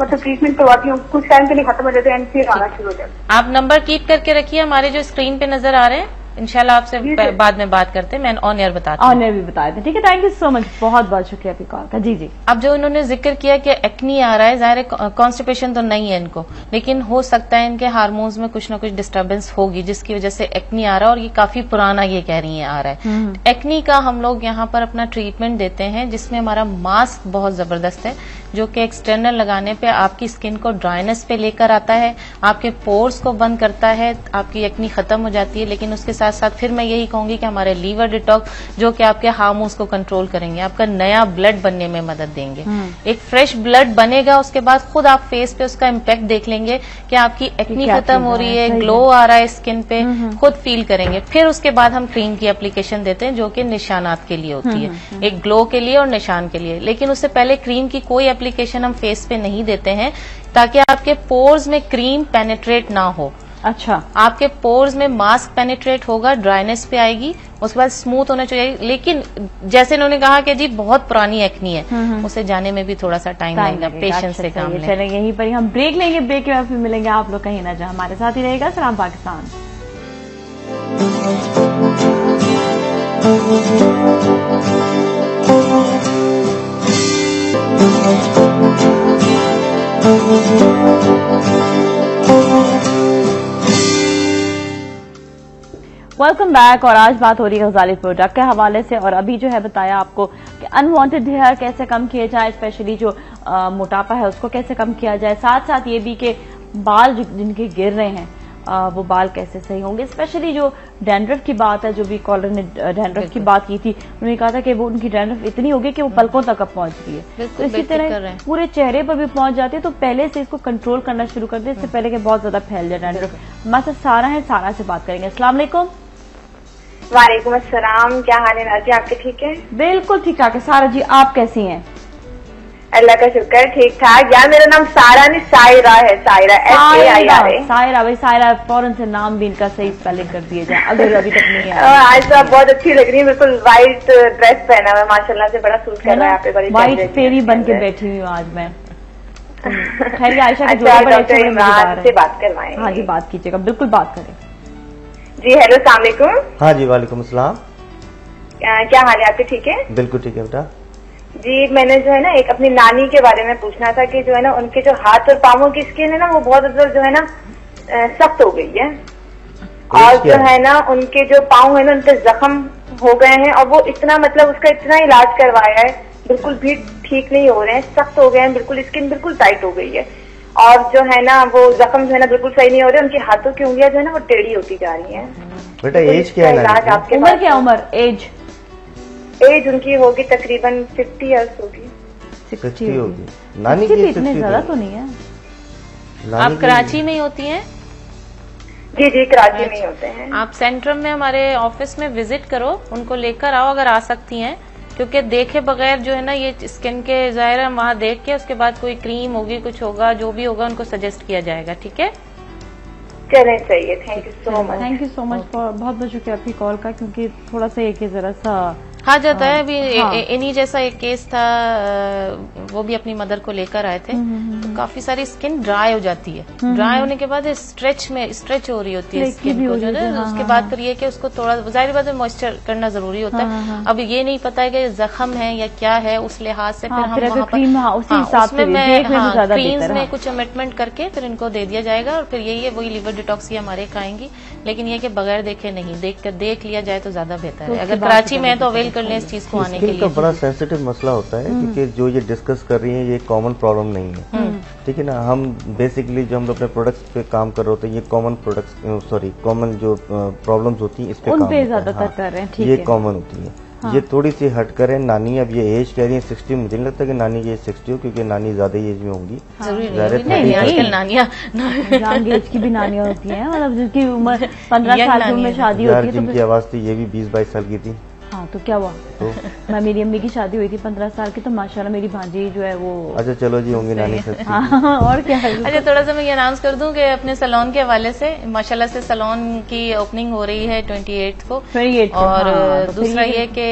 मतलब ट्रीटमेंट करवाती हूँ, कुछ टाइम के लिए खत्म हो जाते हैं, फिर आना शुरू हो जाता है। आप नंबर कीप करके रखिए, हमारे जो स्क्रीन पे नजर आ रहे हैं। इंशाल्लाह आपसे बाद में बात करते हैं, मैं ऑन एयर बताती हूँ। ऑन एयर भी बताए थे, ठीक है। थैंक यू सो मच, बहुत बहुत शुक्रिया आपकी कॉल का। जी जी। अब जो इन्होंने जिक्र किया कि एक्नी आ रहा है, जाहिर है कॉन्स्टिपेशन तो नहीं है इनको, लेकिन हो सकता है इनके हार्मोन्स में कुछ ना कुछ डिस्टर्बेंस होगी जिसकी वजह से एक्नी आ रहा है, और ये काफी पुराना ये कह रही है आ रहा है। एक्नी का हम लोग यहाँ पर अपना ट्रीटमेंट देते हैं जिसमें हमारा मास्क बहुत जबरदस्त है, जो कि एक्सटर्नल लगाने पे आपकी स्किन को ड्राइनेस पे लेकर आता है, आपके पोर्स को बंद करता है, आपकी एक्नी खत्म हो जाती है। लेकिन उसके साथ साथ फिर मैं यही कहूंगी कि हमारे लीवर डिटॉक्स जो कि आपके हार्मोन्स को कंट्रोल करेंगे, आपका नया ब्लड बनने में मदद देंगे। एक फ्रेश ब्लड बनेगा, उसके बाद खुद आप फेस पे उसका इम्पैक्ट देख लेंगे कि आपकी एक्नी खत्म हो रही है, ग्लो आ रहा है स्किन पे, खुद फील करेंगे। फिर उसके बाद हम क्रीम की एप्लीकेशन देते हैं जो कि निशानात के लिए होती है, एक ग्लो के लिए और निशान के लिए। लेकिन उससे पहले क्रीम की कोई एप्लीकेशन हम फेस पे नहीं देते हैं ताकि आपके पोर्स में क्रीम पेनिट्रेट ना हो। अच्छा, आपके पोर्स में मास्क पेनिट्रेट होगा, ड्राइनेस पे आएगी, उसके बाद स्मूथ होना चाहिए। लेकिन जैसे इन्होंने कहा कि जी बहुत पुरानी एक्नी है, उसे जाने में भी थोड़ा सा टाइम लगेगा, पेशेंस से काम लें। चलें, यहीं पर ही हम ब्रेक लेंगे, ब्रेक के बाद फिर मिलेंगे। आप लोग कहीं ना जाए, हमारे साथ ही रहेगा सलाम पाकिस्तान। Welcome back. और आज बात हो रही है गजाली प्रोडक्ट के हवाले से, और अभी जो है बताया आपको कि अनवांटेड हेयर कैसे कम किए जाए, स्पेशली जो मोटापा है उसको कैसे कम किया जाए, साथ साथ ये भी कि बाल जिनके गिर रहे हैं वो बाल कैसे सही होंगे। स्पेशली जो डैंड्रफ की बात है, जो भी कॉलर ने डैंड्रफ की बात की थी, उन्होंने कहा था कि वो उनकी डैंड्रफ इतनी होगी कि वो पलकों तक अब पहुंच रही है, तो इसी तरह पूरे चेहरे पर भी पहुंच जाती है। तो पहले से इसको कंट्रोल करना शुरू कर दे, इससे पहले कि बहुत ज्यादा फैल जाए डैंड्रफ। हमारे साथ सारा है, सारा से बात करेंगे। अस्सलाम वालेकुम। वालेकुम अस्सलाम, क्या हाल है नाजी, आपके ठीक है? बिल्कुल ठीक ठाक है। सारा जी, आप कैसी हैं? अल्लाह का शुक्र, ठीक ठाक। यार मेरा नाम सारा नहीं सायरा है, सायरा SAIRA। सायरा भाई, सायरा फौरन से नाम भी इनका सही स्पेलिंग कर दिया जाए अगर अभी तक नहीं है। आज तो आप बहुत अच्छी लग रही है, बिल्कुल व्हाइट ड्रेस पहना हुआ है, माशाल्लाह से बड़ा सूट कर रहा है आप पे। बड़ी व्हाइट फेरी बन के बैठी हुई हूँ आज मैं। खैर, आयशा के डॉक्टर इमरान से बात करवाएं। हाँ जी, बात कीजिएगा, बिल्कुल बात करें जी। हेलो, अस्सलाम वालेकुम। हाँ जी, वालेकुम अस्सलाम। क्या हाल है आपके, ठीक है? बिल्कुल ठीक है बेटा जी। मैंने जो है ना एक अपनी नानी के बारे में पूछना था कि जो है ना उनके जो हाथ और पांवों की स्किन है ना वो बहुत जो है ना सख्त हो गई है, और जो है ना उनके जो पांव है ना उनके जख्म हो गए हैं, और वो इतना मतलब उसका इतना इलाज करवाया है, बिल्कुल भी ठीक नहीं हो रहे हैं, सख्त हो गए हैं, बिल्कुल स्किन बिल्कुल टाइट हो गई है, और जो है ना वो जख्म जो है ना बिल्कुल सही नहीं हो रहे, उनके हाथों की उंगलियां जो है ना वो टेढ़ी होती जा रही है। बेटा एज क्या है? इलाज आपके उम्र क्या? उम्र एज उनकी होगी तकरीबन 50 ईयर्स होगी। 60 होगी। नानी की इतने ज्यादा तो नहीं है। आप कराची में ही होती हैं? जी जी, कराची में ही होते हैं। आप सेंट्रम में हमारे ऑफिस में विजिट करो, उनको लेकर आओ अगर आ सकती हैं, क्योंकि देखे बगैर जो है ना ये स्किन के जाहिर है वहां देख के उसके बाद कोई क्रीम होगी, कुछ होगा, जो भी होगा उनको सजेस्ट किया जाएगा। ठीक है, चलें, चाहिए। Thank you so much. Thank you so much, बहुत बहुत शुक्रिया आपकी कॉल का, क्योंकि थोड़ा सा एक जरा सा हाँ जाता है। अभी इन्हीं जैसा एक केस था, वो भी अपनी मदर को लेकर आए थे, तो काफी सारी स्किन ड्राई हो जाती है। ड्राई होने के बाद स्ट्रेच हो रही होती है स्किन को, जो है उसके बाद फिर ये कि उसको थोड़ा जाहिर बात है मॉइस्चर करना जरूरी होता है। अब ये नहीं पता है कि जख्म है या क्या है, उस लिहाज से फिर हम वहाँ पर क्रीम्स में कुछ अमेटमेंट करके फिर इनको दे दिया जाएगा, और फिर यही है वही लीवर डिटॉक्स हमारे खाएंगी। लेकिन ये कि बगैर देखे नहीं, देख लिया जाए तो ज्यादा बेहतर है। अगर कराची में है तो अवेल कर लें इस चीज को आने के लिए। तो बड़ा सेंसिटिव मसला होता है, क्योंकि जो ये डिस्कस कर रही है ये कॉमन प्रॉब्लम नहीं है, ठीक है ना। हम बेसिकली जो हम अपने प्रोडक्ट्स पे काम कर रहे होते हैं, ये कॉमन जो प्रॉब्लम्स होती है इस पे काम ज्यादातर कर रहे हैं, ये कॉमन होती है। ये थोड़ी सी हट कर है। नानी अब ये एज कह रही है 60, मुझे नहीं लगता कि नानी की एज 60 हो, क्योंकि नानी ज्यादा एज में होंगी। आजकल नानियां एज की भी नानियां होती हैं, मतलब जिनकी उम्र 15 साल की उम्र शादी होती है। जिनकी आवाज थी ये भी 20-22 साल की थी। हाँ तो क्या हुआ? तो मैं मेरी अम्मी की शादी हुई थी 15 साल की, तो माशाल्लाह मेरी भांजी जो है वो। अच्छा चलो जी, होंगी नानी से। हाँ, और क्या है? अच्छा, थोड़ा सा मैं ये अनाउंस कर दूं कि अपने सैलून के हवाले से माशाल्लाह से सैलून की ओपनिंग हो रही है 28 को। 28 को, और हाँ, तो दूसरा ये कि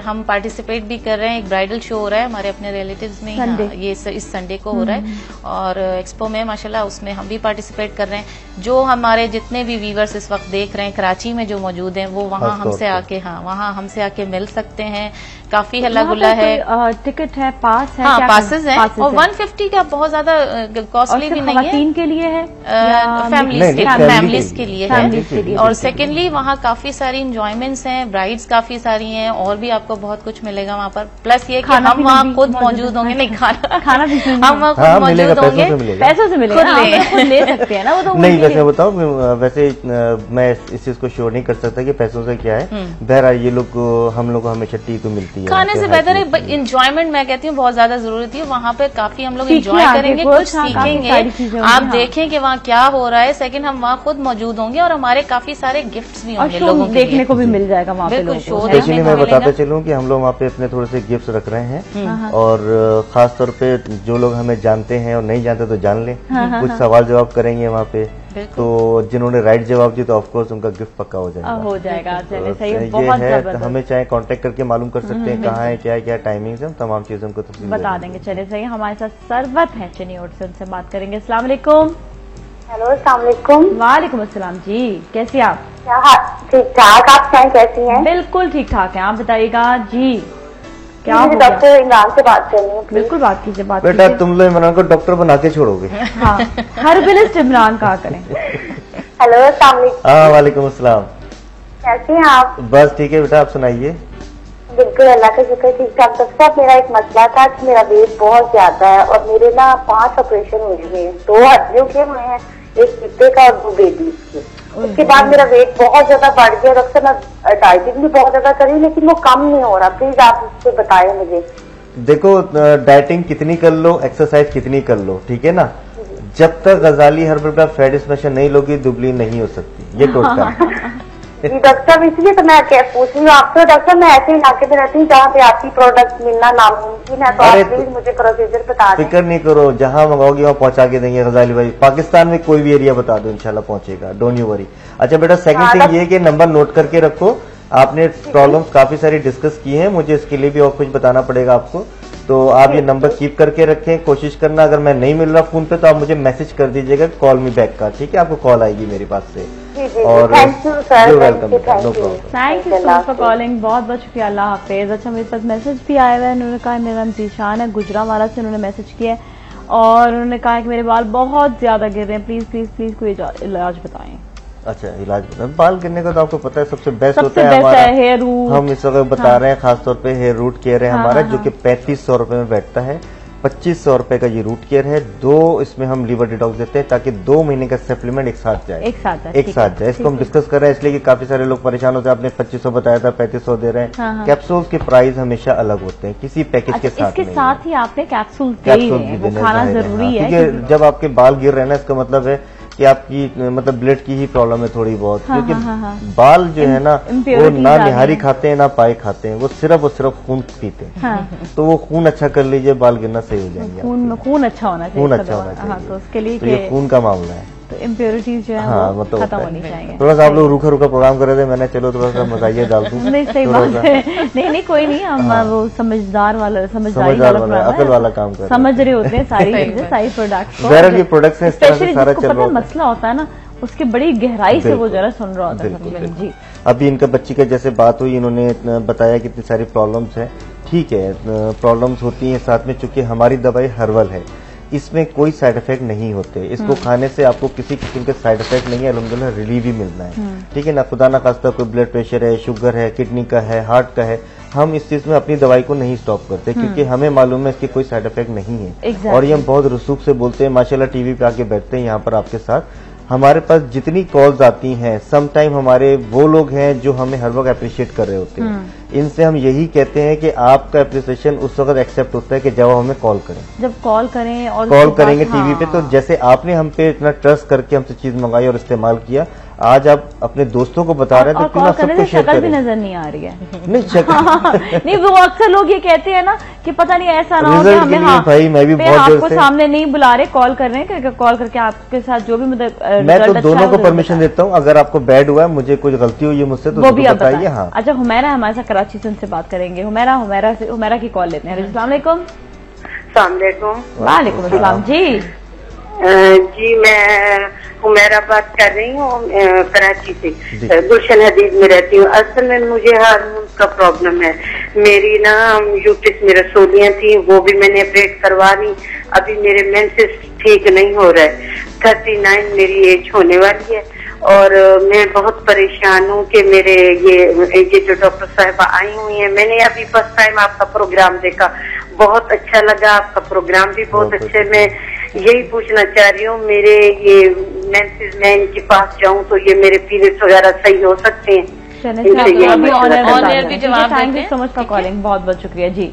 हम पार्टिसिपेट भी कर रहे हैं, एक ब्राइडल शो हो रहा है हमारे अपने रिलेटिव्स में। हाँ, ये इस संडे को हो रहा है और एक्सपो में माशाल्लाह उसमें हम भी पार्टिसिपेट कर रहे हैं। जो हमारे जितने भी व्यूवर्स इस वक्त देख रहे हैं कराची में जो मौजूद हैं, वो वहाँ हमसे आके, हाँ वहाँ हमसे आके मिल सकते हैं। काफी हल्ला गुल्ला है। टिकट है, पास है? हाँ, पासेस हैं और 150 का बहुत ज्यादा कॉस्टली भी नहीं है। टीम के लिए है, फैमिलीज के लिए है। और सेकेंडली वहाँ काफी सारी इंजॉयमेंट्स हैं, ब्राइड्स काफी सारी हैं, और भी आपको बहुत कुछ मिलेगा वहाँ पर। प्लस ये कि हम वहाँ खुद मौजूद होंगे। नहीं, खाना भी हम वहाँ खुद मौजूद होंगे, पैसों से मिलेगा, खुद ले सकते हैं ना वो तो। नहीं वैसे बताओ, वैसे मैं इस चीज को श्योर नहीं कर सकता कि पैसों से क्या है। बहरहाल ये लोग हम लोग को हमेशा टी तो मिलती है। खाने से बेहतर है इंजॉयमेंट, मैं कहती हूँ बहुत ज्यादा जरूरत है। वहाँ पे काफी हम लोग इंजॉय करेंगे, कुछ सीखेंगे, आप देखें कि वहाँ क्या हो रहा है। सेकंड, हम वहाँ खुद मौजूद होंगे और हमारे काफी सारे गिफ्ट्स भी होंगे, लोगों देखने को भी मिल जाएगा वहाँ पे। स्पेशली मैं बताते चलूँ कि हम लोग वहाँ पे अपने थोड़े से गिफ्ट रख रहे हैं, और खास तौर पे जो लोग हमें जानते हैं और नहीं जानते तो जान लें। कुछ सवाल जवाब करेंगे वहाँ पे, तो जिन्होंने राइट जवाब दिया तो ऑफकोर्स उनका गिफ्ट पक्का हो जाएगा। हो जाएगा। चलिए सही है, ये बहुत है, जबरदस्त। हमें चाहे कांटेक्ट करके मालूम कर सकते हैं कहाँ है, क्या है, क्या टाइमिंग है, हम तमाम चीजों को बता देंगे। चलिए सही, हमारे साथ सरवत है चिनियोट से, उनसे बात करेंगे। अस्सलाम वालेकुम। हेलो, अस्सलाम वालेकुम। वालेकुम अस्सलाम जी, कैसी आप? ठीक ठाक, आप कैसी हैं? बिल्कुल ठीक ठाक है, आप बताइएगा जी क्या हो? डॉक्टर इमरान से बात करनी है। बिल्कुल बात कीजिए, बात बेटा तुम लोग इमरान को डॉक्टर बना के छोड़ोगे। हाँ, हर्बलिस्ट इमरान कहा करें। हेलो, अस्सलाम वालेकुम। हाँ वालेकुम अस्सलाम। कैसे हैं आप? बस ठीक है बेटा, आप सुनाइए। बिल्कुल अल्लाह का शुक्र, ठीक ठाक। डॉक्टर साहब, मेरा एक मसला था कि मेरा वेट बहुत ज्यादा है और मेरे ना 5 ऑपरेशन हुए हैं, 2 हड्डियों के हुए हैं, एक पित्ते का और 2 बेबीज के। उसके बाद मेरा वेट बहुत ज्यादा बढ़ गया। डॉक्टर, मैं डाइटिंग भी बहुत ज्यादा करी लेकिन वो कम नहीं हो रहा, प्लीज आप उससे बताएं मुझे। देखो, डाइटिंग कितनी कर लो, एक्सरसाइज कितनी कर लो, ठीक है ना, जब तक गजाली हर्बल का फैट स्मैशर नहीं लोगी दुबली नहीं हो सकती, ये टोटका है। जी डॉक्टर साहब, इसलिए तो मैं क्या पूछ रही हूँ आपसे। डॉक्टर साहब, मैं ऐसे इलाके में रहती हूँ जहाँ पे आपकी प्रोडक्ट मिलना नामुमकिन है, तो आप प्लीज मुझे प्रोसीजर बता दें। फिक्र नहीं करो, जहाँ मंगाओगी वहाँ पहुँचा के देंगे गजाली भाई। पाकिस्तान में कोई भी एरिया बता दो, इंशाल्लाह पहुँचेगा, डोंट यू वरी। अच्छा बेटा, सेकंड थिंग ये कि नंबर नोट करके रखो। आपने प्रॉब्लम्स काफी सारी डिस्कस की हैं, मुझे इसके लिए भी और कुछ बताना पड़ेगा आपको, तो आप ये नंबर कीप करके रखें। कोशिश करना, अगर मैं नहीं मिल रहा फोन पे तो आप मुझे मैसेज कर दीजिएगा, कॉल मी बैक का, ठीक है? आपको कॉल आएगी मेरे पास से। और thank you sir, welcome, no problem. Thank you so much for calling, बहुत बहुत शुक्रिया, अल्लाह हाफिज। अच्छा, मेरे पास मैसेज भी आया हुआ है, उन्होंने कहा मेरा नाम जीशान है, गुजरावाला से उन्होंने मैसेज किया है और उन्होंने कहा कि मेरे बाल बहुत ज्यादा गिर रहे हैं, प्लीज प्लीज प्लीज कोई इलाज बताएं। अच्छा, इलाज बाल गिरने का तो आपको पता है सबसे बेस्ट होता है हमारा हेयर रूट। हम इस वक्त बता रहे हैं, खासतौर पे हेयर रूट केयर है हमारा, जो कि 3500 रुपए में बैठता है। 2500 रुपए का ये रूट केयर है, 2 इसमें हम लीवर डिटॉक्स देते हैं ताकि 2 महीने का सप्लीमेंट एक साथ जाए, एक साथ जाए। इसको हम डिस्कस कर रहे हैं इसलिए कि काफी सारे लोग परेशान होते हैं। आपने 2500 बताया था, 3500 दे रहे हैं। कैप्सूल्स के प्राइस हमेशा अलग होते हैं, किसी पैकेज के साथ इसके साथ ही आपने कैप्सूल भी खाना जरूरी है, क्योंकि जब आपके बाल गिर रहे हैं ना, इसका मतलब है कि आपकी मतलब ब्लड की ही प्रॉब्लम है थोड़ी बहुत, क्योंकि बाल जो है ना वो ना निहारी खाते हैं ना पाए खाते हैं, वो सिर्फ खून पीते हैं। तो वो खून अच्छा कर लीजिए, बाल गिरना सही हो जाएंगे। खून अच्छा होना चाहिए, खून अच्छा होना चाहिए, तो उसके लिए ये खून का मामला है, तो इम्प्योरिटीज जो है वो खत्म होनी चाहिए। थोड़ा सा आप लोग रूखा रूखा प्रोग्राम कर रहे थे, मैंने चलो थोड़ा सा मजाइया डाल दूं। नहीं सही बात है, नहीं कोई नहीं, हम वो समझदार वाला, समझदारी वाला, अकल वाला काम कर समझ रहे होते हैं सारी चीजें, सारी प्रोडक्ट्स को। ये प्रोडक्ट्स हैं, इस तरह से सारा चल रहा है। मसला होता है ना, उसकी बड़ी गहराई से वो जरा सुन रहा होता है जी। अभी इनका बच्ची का जैसे बात हुई, इन्होंने बताया कि इतनी सारी प्रॉब्लम्स है, ठीक है, प्रॉब्लम्स होती हैं, साथ में चूंकि हमारी दवाई हर्बल है, इसमें कोई साइड इफेक्ट नहीं होते। इसको खाने से आपको किसी किस्म के साइड इफेक्ट नहीं है, अल्हम्दुलिल्लाह रिलीफ भी मिलना है, ठीक है ना। खुदा ना खास्ता कोई ब्लड प्रेशर है, शुगर है, किडनी का है, हार्ट का है, हम इस चीज में अपनी दवाई को नहीं स्टॉप करते, क्योंकि हमें मालूम है इसके कोई साइड इफेक्ट नहीं है। और ये हम बहुत रसूख से बोलते हैं, माशाल्लाह टीवी पे आके बैठते हैं यहाँ पर आपके साथ। हमारे पास जितनी कॉल्स आती हैं, सम टाइम हमारे वो लोग हैं जो हमें हर वक्त अप्रिशिएट कर रहे होते हैं। इनसे हम यही कहते हैं कि आपका एप्रिसिएशन उस वक्त एक्सेप्ट होता है कि जब आप हमें कॉल करें, जब कॉल करें और कॉल करेंगे टीवी हाँ। पे, तो जैसे आपने हम पे इतना ट्रस्ट करके हमसे चीज मंगाई और इस्तेमाल किया, आज आप अपने दोस्तों को बता रहे हैं तो क्यों ना सबको शेयर शक्ल भी करें। नजर नहीं आ रही है। नहीं शक्ल नहीं, वो अक्सर लोग ये कहते हैं ना कि पता नहीं ऐसा ना हो कि रिजल्ट हमें के लिए भाई मैं भी बहुत आपको जोर से सामने नहीं बुला रहे, कॉल कर रहे हैं, कॉल करके आपके साथ जो भी मतलब मैं तो दोनों को परमिशन देता हूँ। अगर आपको बैड हुआ है, मुझे कुछ गलती हुई है मुझसे, तो वो भी आप बताइए। हाँ, अच्छा, हुमैरा हमारे साथ कराची से, उनसे बात करेंगे। हुमैरा की कॉल लेते हैं। अस्सलाम वालेकुम। वालेकुम अस्सलाम जी। जी मैं हुमैरा बात कर रही हूँ कराची से, गुलशन हदीद में रहती हूँ। असल में मुझे हार्मोन का प्रॉब्लम है। मेरी ना यूट्रस में रसोलियाँ थी, वो भी मैंने ऑपरेट करवा ली। अभी मेरे मेंसेस ठीक नहीं हो रहे। 39 मेरी एज होने वाली है और मैं बहुत परेशान हूँ कि मेरे ये जो डॉक्टर साहिबा आई हुई हैं, मैंने अभी फर्स्ट टाइम आपका प्रोग्राम देखा, बहुत अच्छा लगा। आपका प्रोग्राम भी बहुत अच्छा। मैं यही पूछना चाह रही हूँ, मेरे ये मेंसेस, मैं इनके पास जाऊँ तो ये मेरे पीरियड्स वगैरह सही हो सकते हैं? ऑनर भी जवाब thank you so much for calling, बहुत बहुत शुक्रिया जी।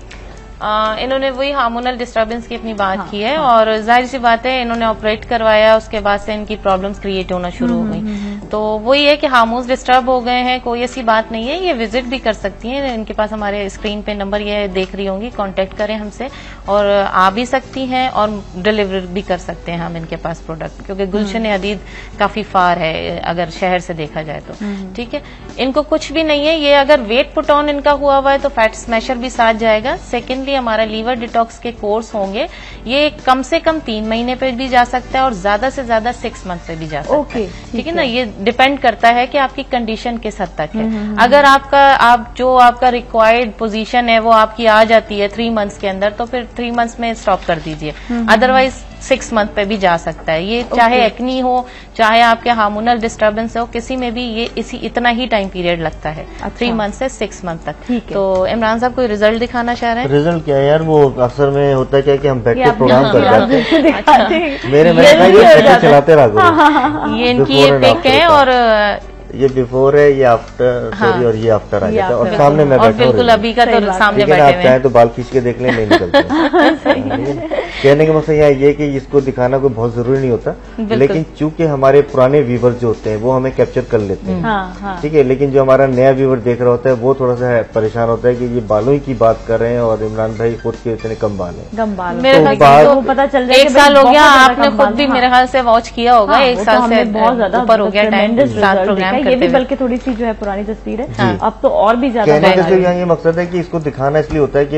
इन्होंने वही हार्मोनल डिस्टर्बेंस की अपनी बात की है और जाहिर सी बात है इन्होंने ऑपरेट करवाया, उसके बाद से इनकी प्रॉब्लम्स क्रिएट होना शुरू हो गई। तो वही है कि हार्मोन्स डिस्टर्ब हो गए हैं, कोई ऐसी बात नहीं है। ये विजिट भी कर सकती हैं, इनके पास हमारे स्क्रीन पे नंबर ये देख रही होंगी, कांटेक्ट करें हमसे और आ भी सकती हैं और डिलीवर भी कर सकते हैं हम इनके पास प्रोडक्ट, क्योंकि गुलशन हदीद काफी फार है अगर शहर से देखा जाए तो। ठीक है, इनको कुछ भी नहीं है। ये अगर वेट पुट ऑन इनका हुआ है तो फैट स्मैशर भी साथ जाएगा। सेकेंडली हमारा लीवर डिटॉक्स के कोर्स होंगे, ये कम से कम 3 महीने पे भी जा सकता है और ज्यादा से ज्यादा 6 मंथ पे भी जा सकता है। ठीक है ना, ये डिपेंड करता है कि आपकी कंडीशन किस हद तक है। अगर आपका रिक्वायर्ड पोजीशन है वो आपकी आ जाती है 3 मंथ्स के अंदर, तो फिर 3 मंथ्स में स्टॉप कर दीजिए। अदरवाइज 6 मंथ पे भी जा सकता है। ये चाहे एक्नी हो, चाहे आपके हार्मोनल डिस्टर्बेंस हो, किसी में भी ये इतना ही टाइम पीरियड लगता है। 3 मंथ से 6 मंथ तक। तो इमरान साहब कोई रिजल्ट दिखाना चाह रहे हैं? रिजल्ट क्या है यार, वो अक्सर में होता है क्या कि हम बैठ के प्रोग्राम कर जाते हैं। मैंने चलाते रहा। ये इनकी ये पिक है और ये बिफोर है, ये आफ्टर, सॉरी, और ये आफ्टर आ जाता है और सामने मैं बैठा हूँ। बिल्कुल अभी का तो सामने बैठे आप चाहें तो बाल खींच के देख लें, नहीं निकलते। कहने का मतलब ये कि इसको दिखाना कोई बहुत जरूरी नहीं होता, लेकिन चूंकि हमारे पुराने व्यूवर जो होते हैं वो हमें कैप्चर कर लेते हैं। ठीक है, लेकिन जो हमारा नया व्यूवर देख रहा होता है वो थोड़ा सा परेशान होता है कि ये बालों की बात कर रहे हैं और इमरान भाई खुद के इतने कम बाल हैं। मेरे पता चल रहा है 1 साल हो गया, आपने खुद भी मेरे ख्याल से वॉच किया होगा। 1 साल से बहुत ज्यादा ऊपर हो गया टाइम साथ प्रोग्राम। ये भी बल्कि थोड़ी सी जो है पुरानी तस्वीर है, अब तो और भी ज्यादा। कहने का सिर्फ ये मकसद है कि इसको दिखाना इसलिए होता है कि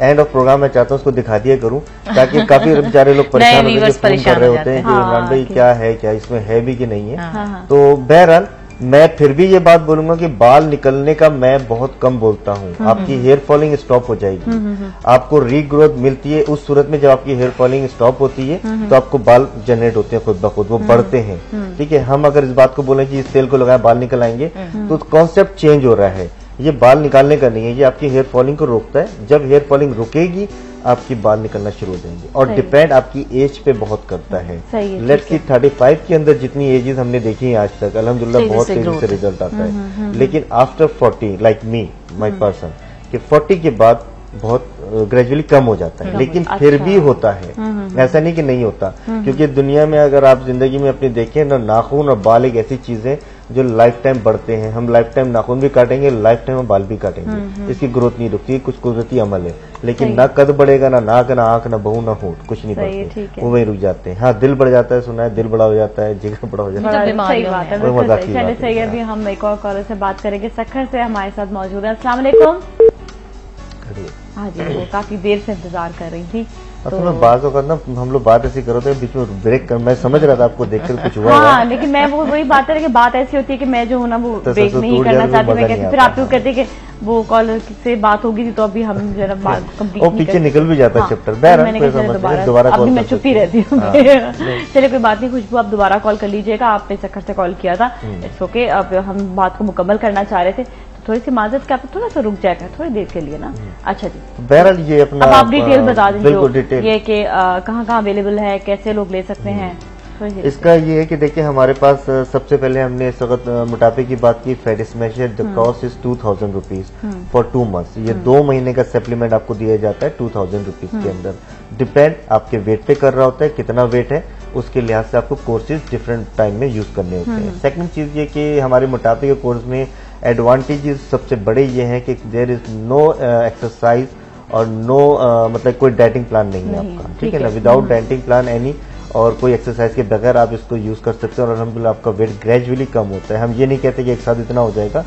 एंड ऑफ प्रोग्राम मैं चाहता हूँ उसको दिखा दिया करूँ, ताकि काफी बेचारे लोग परेशान होते हैं, फोन कर रहे होते हैं कि इमरान भाई क्या है, क्या इसमें है भी कि नहीं है। तो बहरहाल मैं फिर भी ये बात बोलूंगा कि बाल निकलने का मैं बहुत कम बोलता हूँ। आपकी हेयर फॉलिंग स्टॉप हो जाएगी, आपको रीग्रोथ मिलती है उस सूरत में जब आपकी हेयर फॉलिंग स्टॉप होती है तो आपको बाल जनरेट होते हैं खुद ब खुद, वो बढ़ते हैं। ठीक है, हम अगर इस बात को बोलें कि इस तेल को लगाए बाल निकल आएंगे तो कॉन्सेप्ट चेंज हो रहा है। ये बाल निकालने का नहीं है, ये आपकी हेयर फॉलिंग को रोकता है। जब हेयर फॉलिंग रुकेगी आपकी बाल निकलना शुरू हो जाएंगे और डिपेंड आपकी एज पे बहुत करता है। लेट्स सी 35 के अंदर जितनी एजेस हमने देखी है आज तक, अल्हम्दुलिल्लाह बहुत तेजी से रिजल्ट आता है। लेकिन after 40 like me my person कि 40 के बाद बहुत ग्रेजुअली कम हो जाता है, लेकिन फिर भी होता है। ऐसा नहीं कि नहीं होता, क्योंकि दुनिया में अगर आप जिंदगी में अपनी देखें ना, नाखून और बाल एक ऐसी चीज है जो लाइफ टाइम बढ़ते हैं। हम लाइफ टाइम नाखून भी काटेंगे, लाइफ टाइम हम बाल भी काटेंगे, इसकी ग्रोथ नहीं रुकती। कुछ कुदरती अमल है, लेकिन ना कद बढ़ेगा, ना नाक, ना आंख, ना बहू, ना होंठ, कुछ नहीं बढ़ते, वो वही रुक जाते हैं। हाँ, दिल बढ़ जाता है, सुना है दिल बड़ा हो जाता है, जिगर बड़ा हो जाता है। सही बात है, चलिए सही है। अभी हम एक और कॉलर से बात करेंगे, सखर से हमारे साथ मौजूद है। अस्सलाम वालेकुम। हाँ जी, वो काफी देर से इंतजार कर रही थी। तो मैं बात करना, हम लोग बात ऐसी करो तो बीच में ब्रेक कर, मैं समझ रहा था आपको देखकर कुछ हुआ। हाँ, लेकिन मैं वो वही बात है कि बात ऐसी होती है कि मैं जो हूँ ना वो ब्रेक नहीं करना चाहती। मैं कहती फिर आप लोग कहते कि वो कॉलर से बात होगी थी तो अभी हम जरा बात कंप्लीट नहीं पीछे निकल भी जाता है चैप्टर। दोबारा अभी मैं चुपी रहती हूँ। चलिए कोई बात नहीं खुशबू, आप दोबारा कॉल कर लीजिएगा। आपने सखर से कॉल किया था, इट्स ओके। अब हम बात को मुकम्मल करना चाह रहे थे, थोड़ी सी माजरत के आप थोड़ा सा रुक जाएगा थोड़ी देर के लिए ना। अच्छा जी, बहरहाल ये अपना अब आप डिटेल बता दीजिए, बिल्कुल डिटेल ये कि कहाँ कहाँ अवेलेबल है, कैसे लोग ले सकते हैं, इसका ये है कि देखिए हमारे पास सबसे पहले हमने इस वक्त मोटापे की बात की, fat smasher, the cost is 2000 rupees for 2 months. ये 2 महीने का सप्लीमेंट आपको दिया जाता है 2000 रुपीज के अंदर। डिपेंड आपके वेट पे कर रहा होता है, कितना वेट है उसके लिहाज से आपको कोर्सेज डिफरेंट टाइम में यूज करने होते हैं। सेकंड चीज ये कि हमारे मोटापे के कोर्स में एडवांटेजेस सबसे बड़े ये हैं कि देयर इज नो एक्सरसाइज और नो मतलब कोई डाइटिंग प्लान नहीं है आपका, ठीक है ना, विदाउट डाइटिंग प्लान एनी, और कोई एक्सरसाइज के बगैर आप इसको यूज कर सकते हैं और अल्हम्दुलिल्लाह आपका वेट ग्रेजुअली कम होता है। हम ये नहीं कहते कि एक साथ इतना हो जाएगा,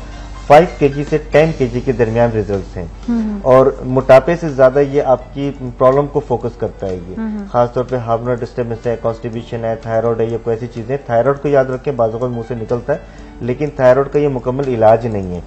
5 kg से 10 kg के दरमियान रिजल्ट्स हैं। और मोटापे से ज्यादा ये आपकी प्रॉब्लम को फोकस करता है, ये खासतौर पे हार्मोनल डिस्टर्बेंस है, कॉन्स्टिपेशन है, थायराइड है, ये कोई ऐसी चीजें। थायराइड को याद रखें, बाज़ औक़ात मुंह से निकलता है, लेकिन थायराइड का ये मुकम्मल इलाज नहीं है।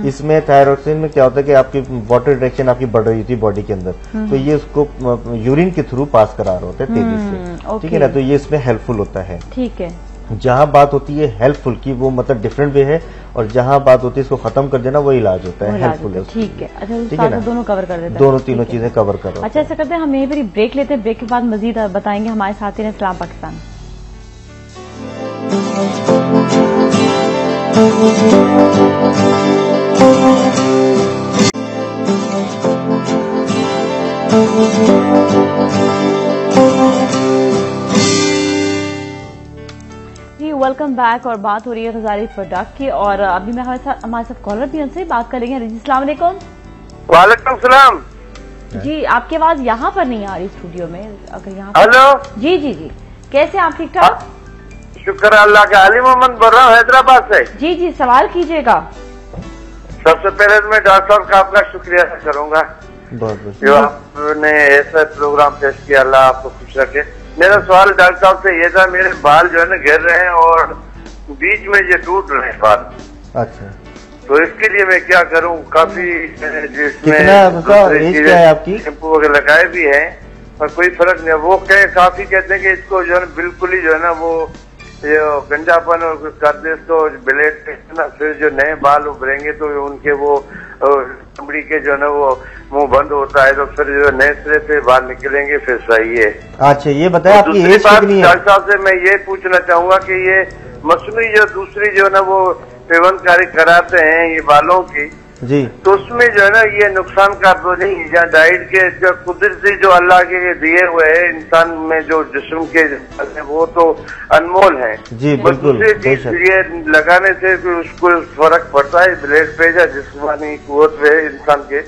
इसमें थायराइड में क्या होता है कि आपकी वाटर रिडक्शन आपकी बढ़ रही थी बॉडी के अंदर, तो ये उसको यूरिन के थ्रू पास करा रहा होता है तेजी से, ठीक है ना, तो ये इसमें हेल्पफुल होता है। ठीक है, जहां बात होती है हेल्पफुल की, वो मतलब डिफरेंट वे है, और जहां बात होती है इसको खत्म कर देना, वो इलाज होता है, हेल्पफुल है। ठीक है, अच्छा, ठीक है ना, दोनों कवर कर देते हैं, दोनों तीनों चीजें कवर करो। अच्छा, ऐसा करते हैं हम यहीं पर ब्रेक लेते हैं, ब्रेक के बाद मजीद बताएंगे हमारे साथी ने इस्लाम पाकिस्तान। जी वेलकम बैक, और बात हो रही है ग़ज़ाली प्रोडक्ट की, और अभी मैं हमारे साथ कॉलर भी उनसे बात करेंगे। अस्सलाम वालेकुम। वालेकुम सलाम। जी, आपकी आवाज यहाँ पर नहीं आ रही स्टूडियो में, अगर यहाँ हेलो। जी जी जी, कैसे आप? ठीक ठाक, शुक्र अल्लाह का। अली मोहम्मद बोल रहा हूँ हैदराबाद से। जी जी, सवाल कीजिएगा। सबसे पहले मैं डॉक्टर साहब का आपका शुक्रिया करूंगा जो आपने ऐसा प्रोग्राम पेश किया, अल्लाह आपको खुश रखे। मेरा सवाल डॉक्टर साहब से ये था, मेरे बाल जो है ना गिर रहे हैं और बीच में ये टूट रहे हैं बाल। अच्छा, तो इसके लिए मैं क्या करूं? काफी जिसमें आपकी शैम्पू वगैरह लगाए भी है और कोई फर्क नहीं है। वो काफी कहते हैं कि इसको जो है बिल्कुल ही जो है ना वो ये गंजापन कर दे इसको ब्लेड पे ना, फिर जो नए बाल उभरेंगे तो उनके वो चमड़ी के जो है ना वो मुंह बंद होता है, तो फिर जो नए सिरे से बाल निकलेंगे, फिर सही है। अच्छा, ये बताया आपकी एज कितनी है? डॉक्टर साहब से मैं ये पूछना चाहूंगा कि ये मसनूई जो दूसरी जो है ना वो पेवनकारी कराते हैं ये बालों की जी, तो उसमें जो है ना ये नुकसान का तो नहीं, या डाइट के जो कुदरती जो अल्लाह के दिए हुए है इंसान में जो जिस्म के वो तो अनमोल है जी, बिल्कुल। दूसरी चीज ये लगाने से उसको फर्क पड़ता है ब्लड पे या जिस्मानी कुव्वत पे इंसान के,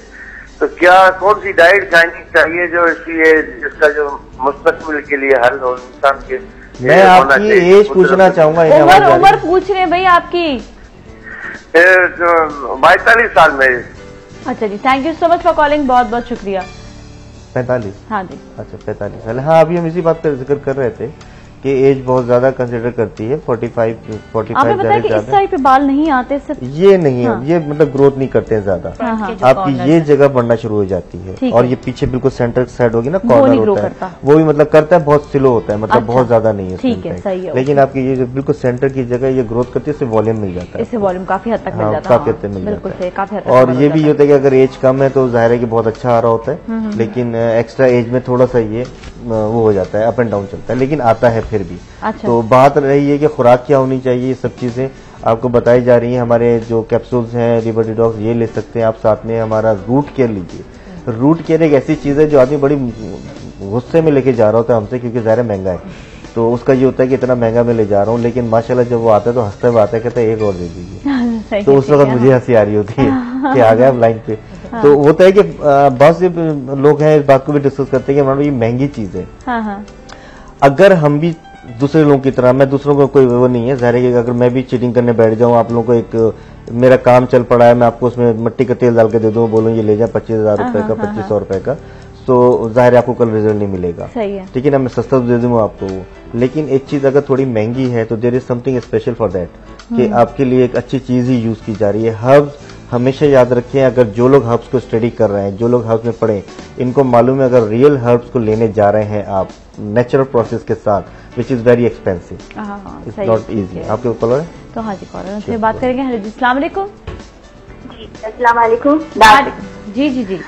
तो क्या कौन सी डाइट खानी चाहिए जो इसका जो मुस्तकबिल के लिए हल हो इंसान के? मैं आपकी एज पूछना चाहूंगा। उम्र पूछ रहे हैं भाई आपकी? 42 साल में। अच्छा जी, thank you so much for calling, बहुत बहुत शुक्रिया। 45? हाँ जी। अच्छा, 45 साल। हाँ, अभी हम इसी बात का जिक्र कर रहे थे कि एज बहुत ज्यादा कंसिडर करती है, 45 आपने बताया कि इस साइड पे बाल नहीं आते सिर्फ ये नहीं है, ये मतलब ग्रोथ नहीं करते हैं ज्यादा, आपकी ये जगह बढ़ना शुरू हो जाती है, और ये पीछे बिल्कुल सेंटर साइड होगी ना, कॉर्नर होता है वो भी मतलब करता है, बहुत स्लो होता है, मतलब बहुत ज्यादा नहीं है, ठीक है, सही है। लेकिन आपकी ये जो बिल्कुल सेंटर की जगह ये ग्रोथ करती है, इससे वॉल्यूम मिल जाता है, इससे वॉल्यूम काफी हद तक मिल जाता है, काफी हद तक मिल जाता है। काफी। और ये भी होता है कि अगर एज कम है तो जाहिर है कि बहुत अच्छा आ रहा होता है, लेकिन एक्स्ट्रा एज में थोड़ा सा ये वो हो जाता है, अप एंड डाउन चलता है, लेकिन आता है फिर भी। अच्छा। तो बात रही है कि खुराक क्या होनी चाहिए, ये सब चीजें आपको बताई जा रही हैं। हमारे जो कैप्सूल्स हैं लिवर डिटॉक्स ये ले सकते हैं आप, साथ में हमारा रूट केयर लीजिए। रूट केयर एक ऐसी चीज है जो आदमी बड़ी गुस्से में लेके जा रहा होता है हमसे, क्योंकि ज़ाहिर महंगा है, तो उसका ये होता है कि इतना महंगा मैं ले जा रहा हूँ, लेकिन माशाल्लाह जब वो आता है तो हंसते हुए आता है, कहता है एक और दे दीजिए। तो उस वक्त मुझे हंसी आ रही होती है कि आ गया लाइन पे। तो होता है कि बहुत से लोग हैं इस बात को भी डिस्कस करते हैं कि ये महंगी चीज है। अगर हम भी दूसरे लोगों की तरह, मैं दूसरों को कोई वो नहीं है, ज़ाहिर है कि अगर मैं भी चीटिंग करने बैठ जाऊं, आप लोगों को एक मेरा काम चल पड़ा है, मैं आपको उसमें मिट्टी का तेल डाल के दे दूं, बोलूं ये ले जाए 25,000 रुपए का, 2,500 रुपए का, तो जाहिर है आपको कल रिजल्ट नहीं मिलेगा। सही है, ठीक है ना, मैं सस्ता दे दूंगा आपको, लेकिन एक चीज अगर थोड़ी महंगी है तो there is something special for that, कि आपके लिए एक अच्छी चीज ही यूज की जा रही है। हर्ब्स हमेशा याद रखें, अगर जो लोग हर्ब्स को स्टडी कर रहे हैं, जो लोग हर्ब्स में पढ़े, इनको मालूम है अगर रियल हर्ब्स को लेने जा रहे हैं आप नेचुरल प्रोसेस के साथ, which is very expensive, it's not easy. आपके कॉलर है तो? हाँ जी, कॉलर से बात करेंगे। हेलो जी, अस्सलाम वालेकुम। जी अस्सलाम वालेकुम। जी जी जी,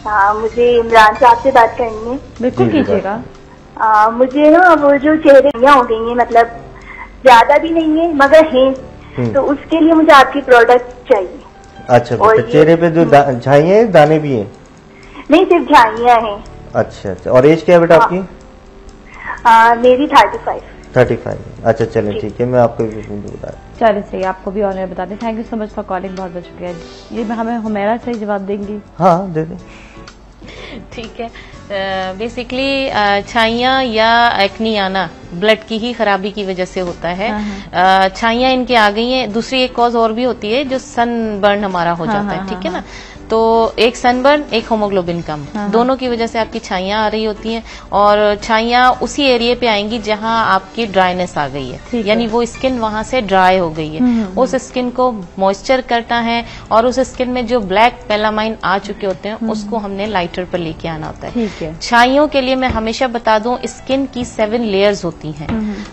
हाँ, मुझे इमरान साहब से बात करनी है। बिल्कुल कीजिएगा। मुझे ना वो जो चेहरे हो गई है, मतलब ज्यादा भी नहीं है मगर है, तो उसके लिए मुझे आपकी प्रोडक्ट चाहिए। अच्छा, तो चेहरे पे जो झाइयाँ हैं, दाने भी हैं? नहीं, सिर्फ झाइयाँ हैं। अच्छा अच्छा, और एज क्या है बेटा आपकी? मेरी 35। अच्छा चलें ठीक है, मैं आपको बता। चलिए सही, आपको भी ऑनर बता दें। Thank you so much for calling, बहुत बहुत शुक्रिया। ये हमें हुमैरा से जवाब देंगी? हाँ दे दें। ठीक है, बेसिकली छाइयाँ या एक्नी आना ब्लड की ही खराबी की वजह से होता है। छाइयाँ इनके आ गई हैं। दूसरी एक कॉज और भी होती है जो सनबर्न हमारा हो जाता है, ठीक है ना। तो एक सनबर्न, एक होमोग्लोबिन कम, दोनों की वजह से आपकी छाइयाँ आ रही होती हैं, और छाइयाँ उसी एरिया पे आएंगी जहां आपकी ड्राइनेस आ गई है, यानी वो स्किन वहां से ड्राई हो गई है। उस स्किन को मॉइस्चर करता है, और उस स्किन में जो ब्लैक मेलामाइन आ चुके होते हैं उसको हमने लाइटर पर लेके आना होता है। छाइयों के लिए मैं हमेशा बता दूं, स्किन की 7 लेयर्स होती हैं।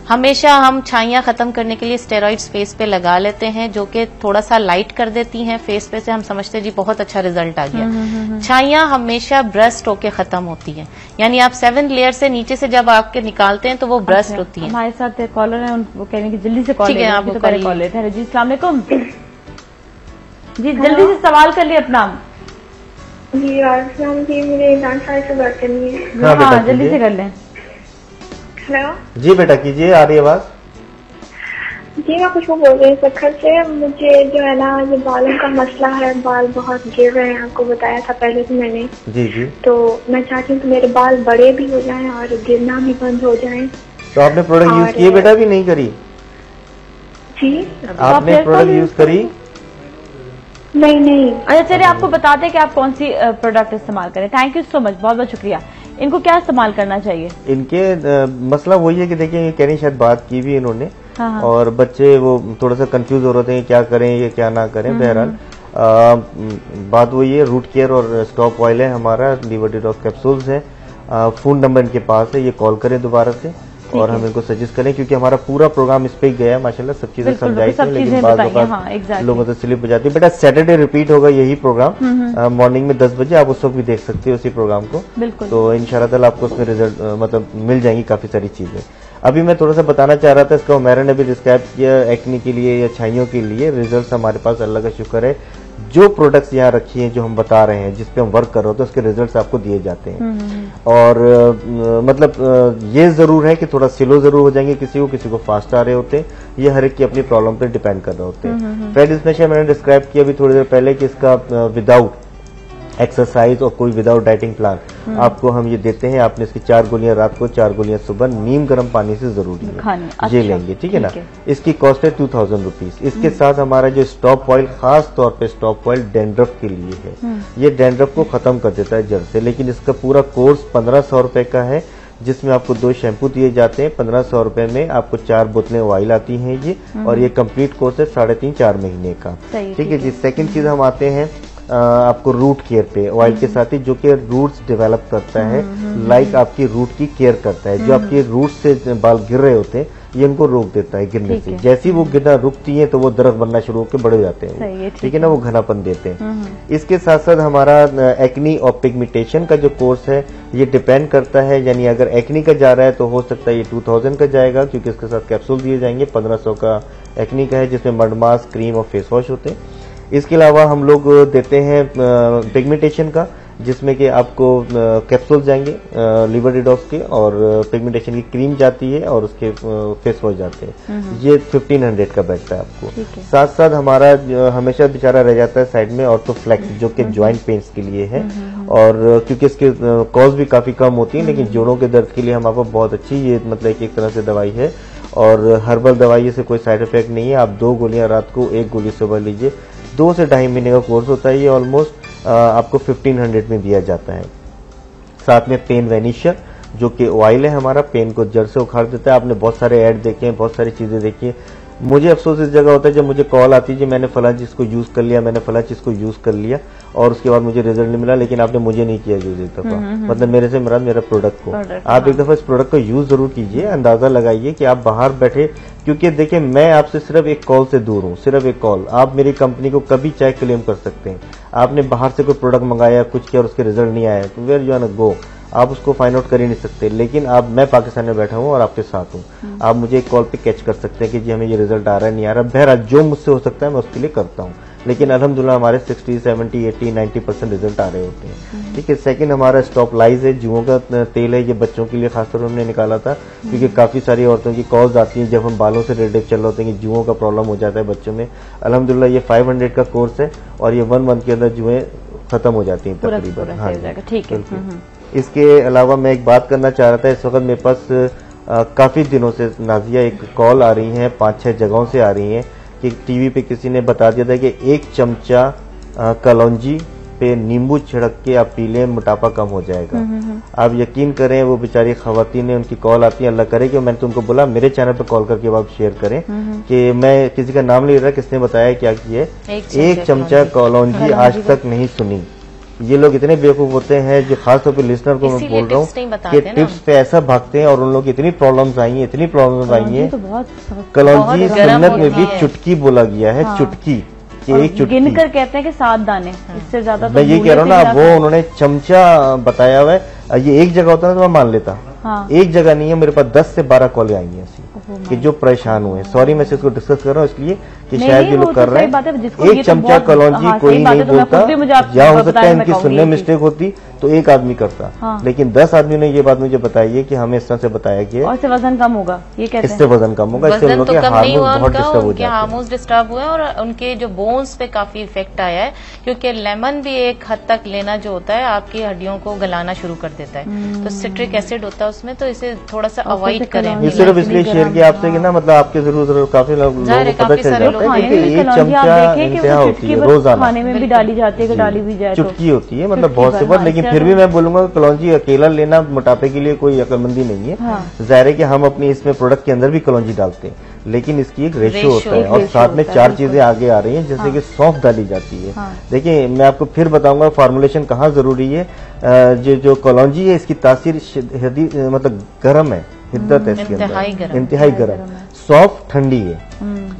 हमेशा हम छाइयाँ खत्म करने के लिए स्टेरॉइड्स फेस पे लगा लेते हैं, जो कि थोड़ा सा लाइट कर देती हैं फेस पे, से हम समझते हैं जी बहुत अच्छा रिजल्ट आ गया। छाइयाँ हमेशा ब्रस्ट होके खत्म होती हैं, यानी आप 7 लेयर से नीचे से जब आपके निकालते हैं तो वो ब्रस्ट होती है। हमारे साथ एक कॉलर है, वो कह रहे हैं कि जल्दी से कॉल, ठीक है, आप तो पहले कॉल लेते हैं। जी अस्सलाम वालेकुम जी, जल्दी से सवाल कर लिए अपना। जी जी, मुझे इमरान साहब से बात करनी है। हाँ जल्दी से कर लें। हेलो जी बेटा कीजिए, आ रही है आवाज? जी मैं खुशबू बोल रही हूँ सखर से। मुझे जो है ना ये बालों का मसला है, बाल बहुत गिर रहे हैं, आपको बताया था पहले से मैंने। जी जी। तो मैं चाहती हूँ कि मेरे बाल बड़े भी हो जाएं और गिरना भी बंद हो जाए। तो आपने प्रोडक्ट यूज किए बेटा भी नहीं करी? जी आपने प्रोडक्ट यूज करी? नहीं। अच्छा चलिए, आपको बताते हैं कि आप कौन सी प्रोडक्ट इस्तेमाल करें। थैंक यू सो मच, बहुत बहुत शुक्रिया। इनको क्या इस्तेमाल करना चाहिए? इनके मसला वही है कि देखिए, ये कह रही शायद बात की भी इन्होंने, हाँ। और बच्चे वो थोड़ा सा कंफ्यूज हो रहे हैं क्या करें ये क्या ना करें। बहरहाल बात वही है, रूट केयर और स्टॉप ऑयल है हमारा, लीवर डिटॉक्स कैप्सूल्स है। फोन नंबर इनके पास है, ये कॉल करें दोबारा से और हम इनको सजेस्ट करें, क्योंकि हमारा पूरा प्रोग्राम इस पे ही गया है माशाल्लाह, सब चीजें समझाई थी, लेकिन बाद लोगों से स्लिप हो जाती है। बेटा सैटरडे रिपीट होगा यही प्रोग्राम, मॉर्निंग में 10 बजे, आप उस वक्त भी देख सकते हो उसी प्रोग्राम को। तो इंशाल्लाह आपको उसमें रिजल्ट मतलब मिल जाएंगी काफी सारी चीजें। अभी मैं थोड़ा सा बताना चाह रहा था, इसका हुमैरा ने भी डिस्क्राइब किया, एक्ने के लिए या छाइयों के लिए रिजल्ट हमारे पास अल्लाह का शुक्र है। जो प्रोडक्ट्स यहाँ रखी हैं, जो हम बता रहे हैं, जिस पे हम वर्क कर रहे होते हैं, उसके रिजल्ट्स आपको दिए जाते हैं। और मतलब ये जरूर है कि थोड़ा स्लो जरूर हो जाएंगे, किसी को फास्ट आ रहे होते हैं, ये हर एक की अपनी प्रॉब्लम पे डिपेंड कर रहे होते हैं। फेड स्मैशर मैंने डिस्क्राइब किया अभी थोड़ी देर पहले कि इसका विदाउट एक्सरसाइज और कोई विदाउट डाइटिंग प्लान आपको हम ये देते हैं। आपने इसकी 4 गोलियां रात को, 4 गोलियां सुबह, नीम गर्म पानी से जरूरी है ये लेंगे, ठीक है ना। इसकी कॉस्ट है 2000 रुपीज। इसके साथ हमारा जो स्टॉप ऑयल, खास तौर पे स्टॉप ऑयल डैंड्रफ के लिए है, ये डैंड्रफ को खत्म कर देता है जड़ से। लेकिन इसका पूरा कोर्स 1500 रुपए का है, जिसमें आपको 2 शैम्पू दिए जाते हैं। 1500 रुपए में आपको 4 बोतलें ऑयल आती हैं ये, और ये कंप्लीट कोर्स है 3.5-4 महीने का, ठीक है जी। सेकंड चीज हम आते हैं आपको रूट केयर पे, ऑयल के साथ ही, जो कि रूट्स डेवलप करता है, लाइक आपकी रूट की केयर करता है। जो आपके रूट से बाल गिर रहे होते हैं, ये इनको रोक देता है गिरने से। जैसे ही वो गिरना रुकती है तो वो दरख्त बनना शुरू होकर बड़े जाते हैं, ठीक है ना, वो घनापन देते हैं। इसके साथ साथ हमारा एक्नी और पिगमेंटेशन का जो कोर्स है, ये डिपेंड करता है, यानी अगर एक्नी का जा रहा है तो हो सकता है ये 2000 का जाएगा, क्योंकि इसके साथ कैप्सूल दिए जाएंगे। 1500 का एक्नी का है, जिसमें मड मास्क, क्रीम और फेस वॉश होते हैं। इसके अलावा हम लोग देते हैं पिगमेंटेशन का, जिसमें कि आपको कैप्सूल जाएंगे लीवर डिटॉक्स के, और पिगमेंटेशन की क्रीम जाती है, और उसके फेस वॉश जाते हैं। ये 1500 का बैठता है आपको। साथ साथ हमारा हमेशा बेचारा रह जाता है साइड में ऑर्थोफ्लेक्स, जो कि ज्वाइंट पेन्स के लिए है, और क्योंकि इसके कॉस्ट भी काफी कम होती है, लेकिन जोड़ों के दर्द के लिए हम आपको बहुत अच्छी, ये मतलब एक तरह से दवाई है, और हर्बल दवाई से कोई साइड इफेक्ट नहीं है। आप 2 गोलियां रात को, 1 गोली सुबह लीजिए। 2 से 2.5 महीने का कोर्स होता है ये, ऑलमोस्ट आपको 1500 में दिया जाता है। साथ में पेन वेनिशर, जो कि ऑयल है हमारा, पेन को जड़ से उखाड़ देता है। आपने बहुत सारे ऐड देखे हैं, बहुत सारी चीजें देखी हैं। मुझे अफसोस इस जगह होता है जब मुझे कॉल आती है कि मैंने फला चीज को यूज कर लिया, मैंने फला चीज को यूज कर लिया, और उसके बाद मुझे रिजल्ट नहीं मिला, लेकिन आपने मुझे नहीं किया यूज एक दफा। मतलब मेरे से मेरा प्रोडक्ट को आप एक दफा इस प्रोडक्ट को यूज जरूर कीजिए, अंदाजा लगाइए कि आप बाहर बैठे, क्योंकि देखिए मैं आपसे सिर्फ एक कॉल से दूर हूँ, सिर्फ एक कॉल। आप मेरी कंपनी को कभी चाहे क्लेम कर सकते हैं। आपने बाहर से कोई प्रोडक्ट मंगाया, कुछ किया और उसके रिजल्ट नहीं आया, तो वेयर यू आर गो। आप उसको फाइंड आउट कर ही नहीं सकते। लेकिन अब मैं पाकिस्तान में बैठा हूँ और आपके साथ हूँ, आप मुझे एक कॉल पे कैच कर सकते हैं कि जी हमें ये रिजल्ट आ रहा है, नहीं आ रहा। बहरहाल जो मुझसे हो सकता है मैं उसके लिए करता हूँ, लेकिन अल्हम्दुलिल्लाह हमारे 60, 70, 80, 90% रिजल्ट आ रहे होते हैं। ठीक है। सेकंड हमारा स्टॉप लाइज है, जुओं का तेल है, ये बच्चों के लिए खासतौर पर हमने निकाला था, क्योंकि काफी सारी औरतों की कॉल्स आती हैं जब हम बालों से रिलेटेड चल रहे होते हैं कि जुओं का प्रॉब्लम हो जाता है बच्चों में। अल्हम्दुलिल्लाह ये 500 का कोर्स है और ये 1 मंथ के अंदर जुएं खत्म हो जाती हैं तकरीबन। हाँ, ठीक है। इसके अलावा मैं एक बात करना चाह रहा था, इस वक्त मेरे पास काफी दिनों से नाजिया एक कॉल आ रही है, 5-6 जगहों से आ रही है कि टीवी पे किसी ने बता दिया था कि 1 चमचा कलौंजी पे नींबू छिड़क के आप पी लें, मोटापा कम हो जाएगा। आप यकीन करें वो बेचारी खवातीन ने, उनकी कॉल आती है, अल्लाह करे कि मैंने तुमको बोला मेरे चैनल पे कॉल करके आप शेयर करें कि मैं किसी का नाम नहीं ले रहा, किसने बताया क्या किए। 1 चमचा कलौंजी आज तक नहीं सुनी। ये लोग इतने बेवकूफ होते हैं, जो खासतौर पे लिसनर को मैं बोल रहा हूँ कि टिप्स पे ऐसा भागते हैं और उन लोग इतनी प्रॉब्लम्स आई हैं, इतनी प्रॉब्लम्स आई हैं। कलौंजी सुन्नत में भी चुटकी बोला गया है, चुटकी कि एक चुटकी गिनकर कहते हैं कि 7 दाने, इससे ज्यादा मैं ये कह रहा हूँ ना, वो उन्होंने चमचा बताया हुआ है। ये एक जगह होता है तो मैं मान लेता, एक जगह नहीं है। मेरे पास 10 से 12 कॉलें आई हैं ऐसी कि जो परेशान हुए। सॉरी मैं इसको डिस्कस कर रहा हूँ इसलिए कि शायद ये लोग कर रहे हैं। 1 चमचा कलौंजी कोई नहीं बोलता, या हो सकता है इनकी सुनने मिस्टेक होती तो एक आदमी करता, लेकिन 10 आदमियों ने ये बात मुझे बताई है कि हमें इस तरह से बताया गया और इससे वजन कम होगा, ये कहते हैं इससे वजन कम होगा, इससे उनके हार्मोन बहुत डिस्टर्ब हो जाते हैं, हार्मोन्स डिस्टर्ब हुए और उनके जो बोन्स पे काफी इफेक्ट आया है, क्योंकि लेमन भी एक हद तक लेना जो होता है आपकी हड्डियों को गलाना शुरू कर देता है, तो सिट्रिक एसिड होता है उसमें, तो इसे थोड़ा सा अवॉइड करें। ये सिर्फ इसलिए शेयर किया आपसे कि ना, मतलब आपके जरूर काफी लोगों को पता चल जाता है कि 1 चमचा इंतहा होती है रोजाना, खाने में भी डाली जाती है, डाली भी जाए चुटकी होती है, मतलब बहुत से बार। लेकिन फिर भी मैं बोलूंगा कलौंजी अकेला लेना मोटापे के लिए कोई अक्लमंदी नहीं है। जाहिर है कि हम अपनी इसमें प्रोडक्ट के अंदर भी कलौंजी डालते हैं, लेकिन इसकी एक रेशियो होता है और साथ में 4 चीजें आगे आ रही हैं, जैसे कि सौंफ डाली जाती है। देखिए मैं आपको फिर बताऊंगा फार्मूलेशन कहाँ जरूरी है। जो कलौंजी है इसकी तासीर मतलब गर्म है, हिद्दत है इसके अंदर, इंतहाई गर्म। सौंफ ठंडी है,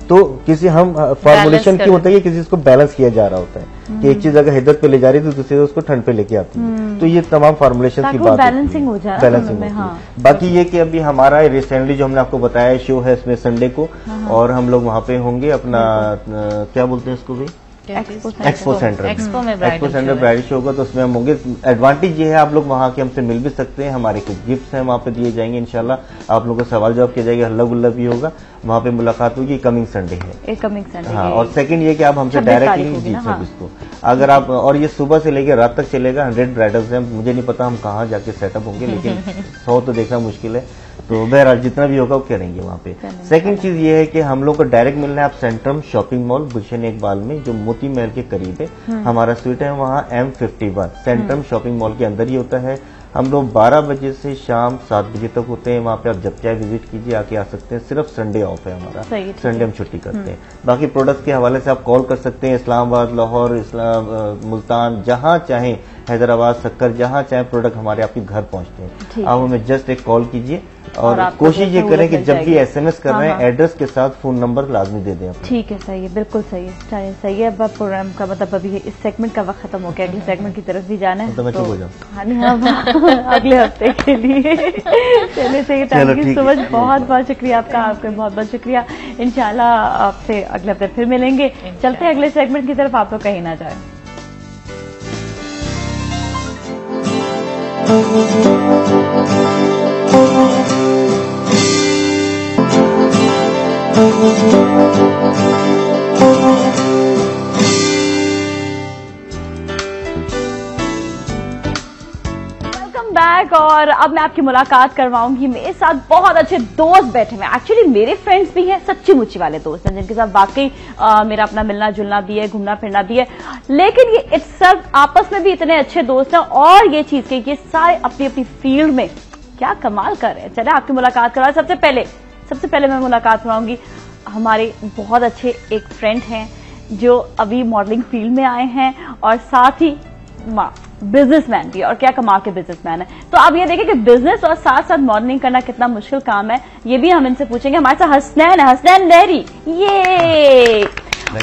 तो किसी हम फार्मूलेशन क्यों होता है कि किसी इसको बैलेंस किया जा रहा होता है कि एक चीज अगर हिद्दत पे ले जा रही है तो दूसरी उसको ठंड पे लेके आती है। तो ये तमाम फार्मूलेशन की बात बैलेंसिंग हो जाए, बैलेंसिंग होती है। बाकी ये कि अभी हमारा रिसेंटली जो हमने आपको बताया शो है इसमें संडे को, और हम लोग वहाँ पे होंगे अपना क्या बोलते हैं इसको भी, एक्सपो सेंटर ब्राइडल शो होगा, तो उसमें हम होंगे। एडवांटेज ये है आप लोग वहाँ के हमसे मिल भी सकते हैं, हमारे कुछ गिफ्ट्स हैं वहाँ पे दिए जाएंगे इंशाल्लाह, आप लोगों को सवाल जवाब किया जाएगा, हल्ला गुल्ला भी होगा, वहाँ पे मुलाकात होगी। कमिंग संडे है, कमिंग संडे। हाँ, और सेकंड ये कि आप हमसे डायरेक्टली जी इसको अगर आप, और ये सुबह से लेकर रात तक चलेगा। 100 ब्राइडल्स हैं, मुझे नहीं पता हम कहाँ जाके सेटअप होंगे, लेकिन 100 तो देखना मुश्किल है, तो बहरहाल जितना भी होगा वो करेंगे वहाँ पे। सेकंड चीज ये है कि हम लोग को डायरेक्ट मिलना है आप सेंट्रम शॉपिंग मॉल गुलशन इकबाल में, जो मोती महल के करीब है हमारा स्वीट है, वहाँ M51 सेंट्रम शॉपिंग मॉल के अंदर ही होता है। हम लोग 12 बजे से शाम 7 बजे तक होते हैं वहाँ पे, आप जब चाहे विजिट कीजिए, आके आ सकते हैं। सिर्फ संडे ऑफ है हमारा, संडे हम छुट्टी करते हैं। बाकी प्रोडक्ट के हवाले से आप कॉल कर सकते हैं, इस्लामाबाद, लाहौर, मुल्तान, जहाँ चाहें, हैदराबाद, सक्कर, जहाँ चाहे प्रोडक्ट हमारे आपके घर पहुँचते हैं। आप हमें जस्ट एक कॉल कीजिए और कोशिश ये करें कि जब भी SMS कर रहे हैं एड्रेस के साथ फोन नंबर लाजमी दे दें। ठीक है, सही है, बिल्कुल सही है, सही है। अब प्रोग्राम का मतलब अभी इस सेगमेंट का वक्त खत्म हो गया, अगले सेगमेंट की तरफ भी जाना है, तो मैं चुप हो जाऊँ अगले हफ्ते के लिए। चलिए सही, थैंक यू सो मच, बहुत बहुत शुक्रिया आपका, आपका बहुत बहुत शुक्रिया। इंशाल्लाह आपसे अगले हफ्ते फिर मिलेंगे। चलते हैं अगले सेगमेंट की तरफ, आप लोग कहीं ना जाए। बैक, और अब मैं आपकी मुलाकात करवाऊंगी। मेरे साथ बहुत अच्छे दोस्त बैठे हुए हैं, एक्चुअली मेरे फ्रेंड्स भी हैं, सच्ची मुच्ची वाले दोस्त हैं, जिनके साथ वाकई मेरा अपना मिलना जुलना भी है, घूमना फिरना भी है। लेकिन ये इट्सल्फ आपस में भी इतने अच्छे दोस्त हैं, और ये चीज के ये सारे अपनी अपनी फील्ड में क्या कमाल कर रहे हैं। चले आपकी मुलाकात करवा। सबसे पहले मैं मुलाकात करवाऊंगी, हमारे बहुत अच्छे एक फ्रेंड हैं जो अभी मॉडलिंग फील्ड में आए हैं, और साथ ही बिजनेसमैन भी, और क्या कमाल के बिजनेसमैन है। तो आप ये देखिए कि बिजनेस और साथ साथ मॉडलिंग करना कितना मुश्किल काम है, ये भी हम इनसे पूछेंगे। हमारे साथ हसनैन लहरी, ये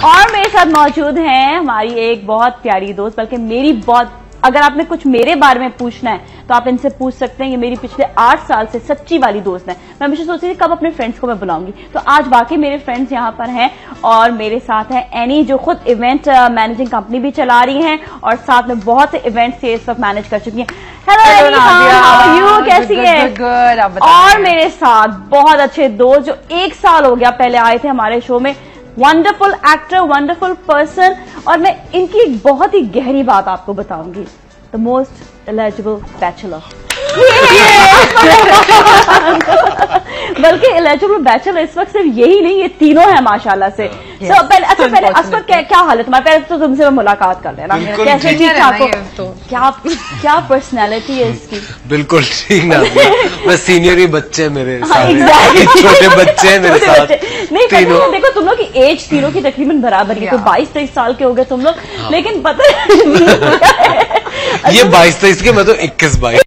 और मेरे साथ मौजूद हैं हमारी एक बहुत प्यारी दोस्त, बल्कि मेरी बहुत अगर आपने कुछ मेरे बारे में पूछना है तो आप इनसे पूछ सकते हैं। ये मेरी पिछले 8 साल से सच्ची वाली दोस्त है। मैं हमेशा सोचती थी कब अपने फ्रेंड्स को मैं बुलाऊंगी, तो आज वाकई मेरे फ्रेंड्स यहाँ पर हैं और मेरे साथ है एनी जो खुद इवेंट मैनेजिंग कंपनी भी चला रही हैं और साथ में बहुत से इवेंट्स इस वक्त मैनेज कर चुकी हैं। Hello Annie, how are you, कैसी है? और मेरे साथ बहुत अच्छे दोस्त जो 1 साल हो गया पहले आए थे हमारे शो में, वंडरफुल एक्टर, वंडरफुल पर्सन, और मैं इनकी एक बहुत ही गहरी बात आपको बताऊंगी। द मोस्ट एलिजिबल बैचलर बल्कि एलिजिबल बैचलर इस वक्त सिर्फ यही नहीं, ये तीनों है माशाल्लाह से। तो पहले असफर क्या हाल है तुम्हारा? पहले तो तुमसे मैं मुलाकात कर लेना, कैसे ठीक ठाक हो? क्या पर्सनैलिटी है इसकी? बिल्कुल ठीक ना, मैं सीनियर ही बच्चे मेरे छोटे बच्चे हैं मेरे साथ नहीं तीनों। देखो तुम लोग की एज तीनों की तकरीबन बराबर है, तो 22-23 साल के हो गए तुम लोग, लेकिन पता ये 22-23 के, मैं तो 21-22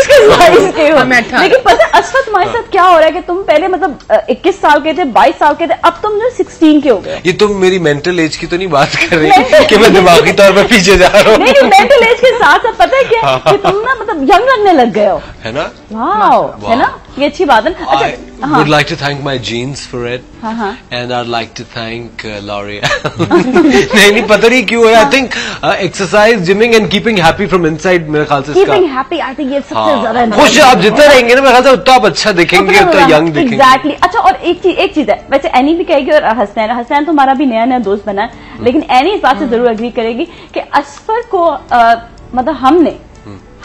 के हो। लेकिन पता असफर तुम्हारे साथ क्या हो रहा है कि तुम पहले मतलब 21 साल के थे, 22 साल के थे, अब तुम जो 16 के हो गए। ये तुम मेरी मेंटल एज की तो नहीं बात कर रही कि मैं दिमागी तौर पर पीछे जा रहा हूँ? नहीं, मेंटल एज के साथ साथ पता है क्या कि तुम ना मतलब यंग लगने लग गए हो, है ना? वाह, है ना, ये अच्छी बात है। अच्छा, would like to thank my genes for it, and I'd like to thank L'Oreal. नहीं पता नहीं क्यों है। I think exercise, gymming and keeping happy from inside मेरे ख्याल से keeping happy, I think ये सबसे ज्यादा खुश आप जितना रहेंगे ना मेरे ख्याल से उतना आप अच्छा दिखेंगे, उतना यंग दिखेंगे। Exactly। अच्छा, और एक चीज है, वैसे एनी भी कहेगी और हसनैन तो हमारा भी नया दोस्त बना है, लेकिन एनी इस बात से जरूर एग्री करेगी कि असफर को मतलब हमने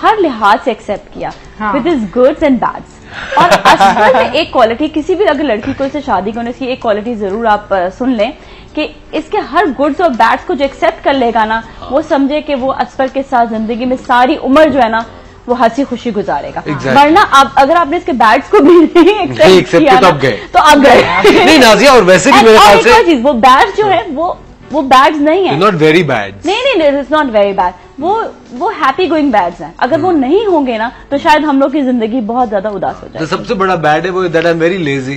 हर लिहाज से एक्सेप्ट किया with his goods and bads. और असफर में एक क्वालिटी, किसी भी अगर लड़की को इससे शादी करने की एक क्वालिटी जरूर आप सुन लें कि इसके हर गुड्स और बैड्स को जो एक्सेप्ट कर लेगा ना, वो समझे कि वो असफर के साथ जिंदगी में सारी उम्र जो है ना वो हंसी खुशी गुजारेगा। वरना आप अगर आपने इसके बैड्स को भी नहीं एक्सेप्ट किया ना, तो आप गए नहीं नाजिया। और वैसे भी मेरे ख्याल से चीज वो बैड्स जो है वो बैड्स नहीं है, नॉट वेरी बैड। नहीं, इट्स नॉट वेरी बैड। वो हैप्पी गोइंग बैड्स हैं। अगर वो नहीं होंगे ना तो शायद हम लोग की जिंदगी बहुत ज्यादा उदास हो जाए। सबसे बड़ा बैड है वो that I am very lazy,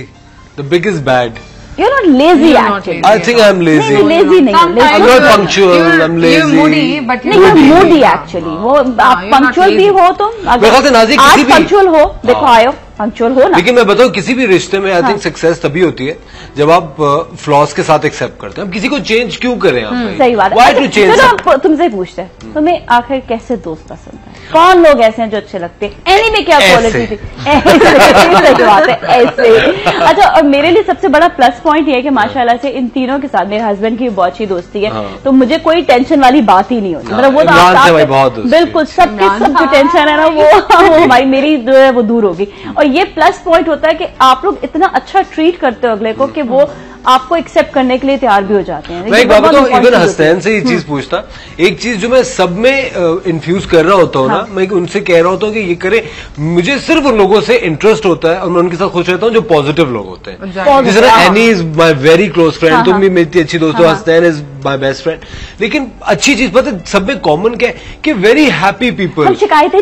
the biggest bad. You're not lazy actually. I think I'm lazy. नहीं, lazy नहीं। I'm not punctual. I'm lazy. You're moody, but you're moody actually. वो आप punctual भी हो तुम, अगर आज punctual हो, देखो आयो पंक्चुअल हो ना। लेकिन मैं बताऊं किसी भी रिश्ते में आई थिंक सक्सेस तभी होती है जब आप फ्लॉज के साथ एक्सेप्ट करते हैं। हम किसी को चेंज क्यों करें? आप सही बात है। चलो तुमसे पूछते हैं, तुम्हें आखिर कैसे दोस्त पसंद है? कौन लोग ऐसे हैं जो अच्छे लगते हैं? एनी में क्या क्वालिटी थी? सही बात है, ऐसे। अच्छा, और मेरे लिए सबसे बड़ा प्लस पॉइंट ये है कि माशाल्लाह से इन तीनों के साथ मेरे हस्बैंड की बहुत अच्छी दोस्ती है, तो मुझे कोई टेंशन वाली बात ही नहीं होती। मतलब वो तो बिल्कुल सबकी सब जो टेंशन है ना वो भाई मेरी जो है वो दूर होगी। और ये प्लस पॉइंट होता है कि आप लोग इतना अच्छा ट्रीट करते हो अगले को कि वो आपको एक्सेप्ट करने के लिए तैयार भी हो जाते हैं। मैं एक बात बताऊं, इवन हसनैन से ये चीज पूछता, एक चीज जो मैं सब में इन्फ्यूज कर रहा होता हूँ ना, मैं उनसे कह रहा होता हूँ कि ये करे। मुझे सिर्फ उन लोगों से इंटरेस्ट होता है और मैं उनके साथ खुश रहता हूँ जो पॉजिटिव लोग होते हैं। जिस तरह any is my very close friend, तुम भी मेरी अच्छी दोस्त हो, Hasnain is my best friend. लेकिन अच्छी चीज पता है सब में कॉमन क्या है कि वेरी हैप्पी पीपल। शिकायतें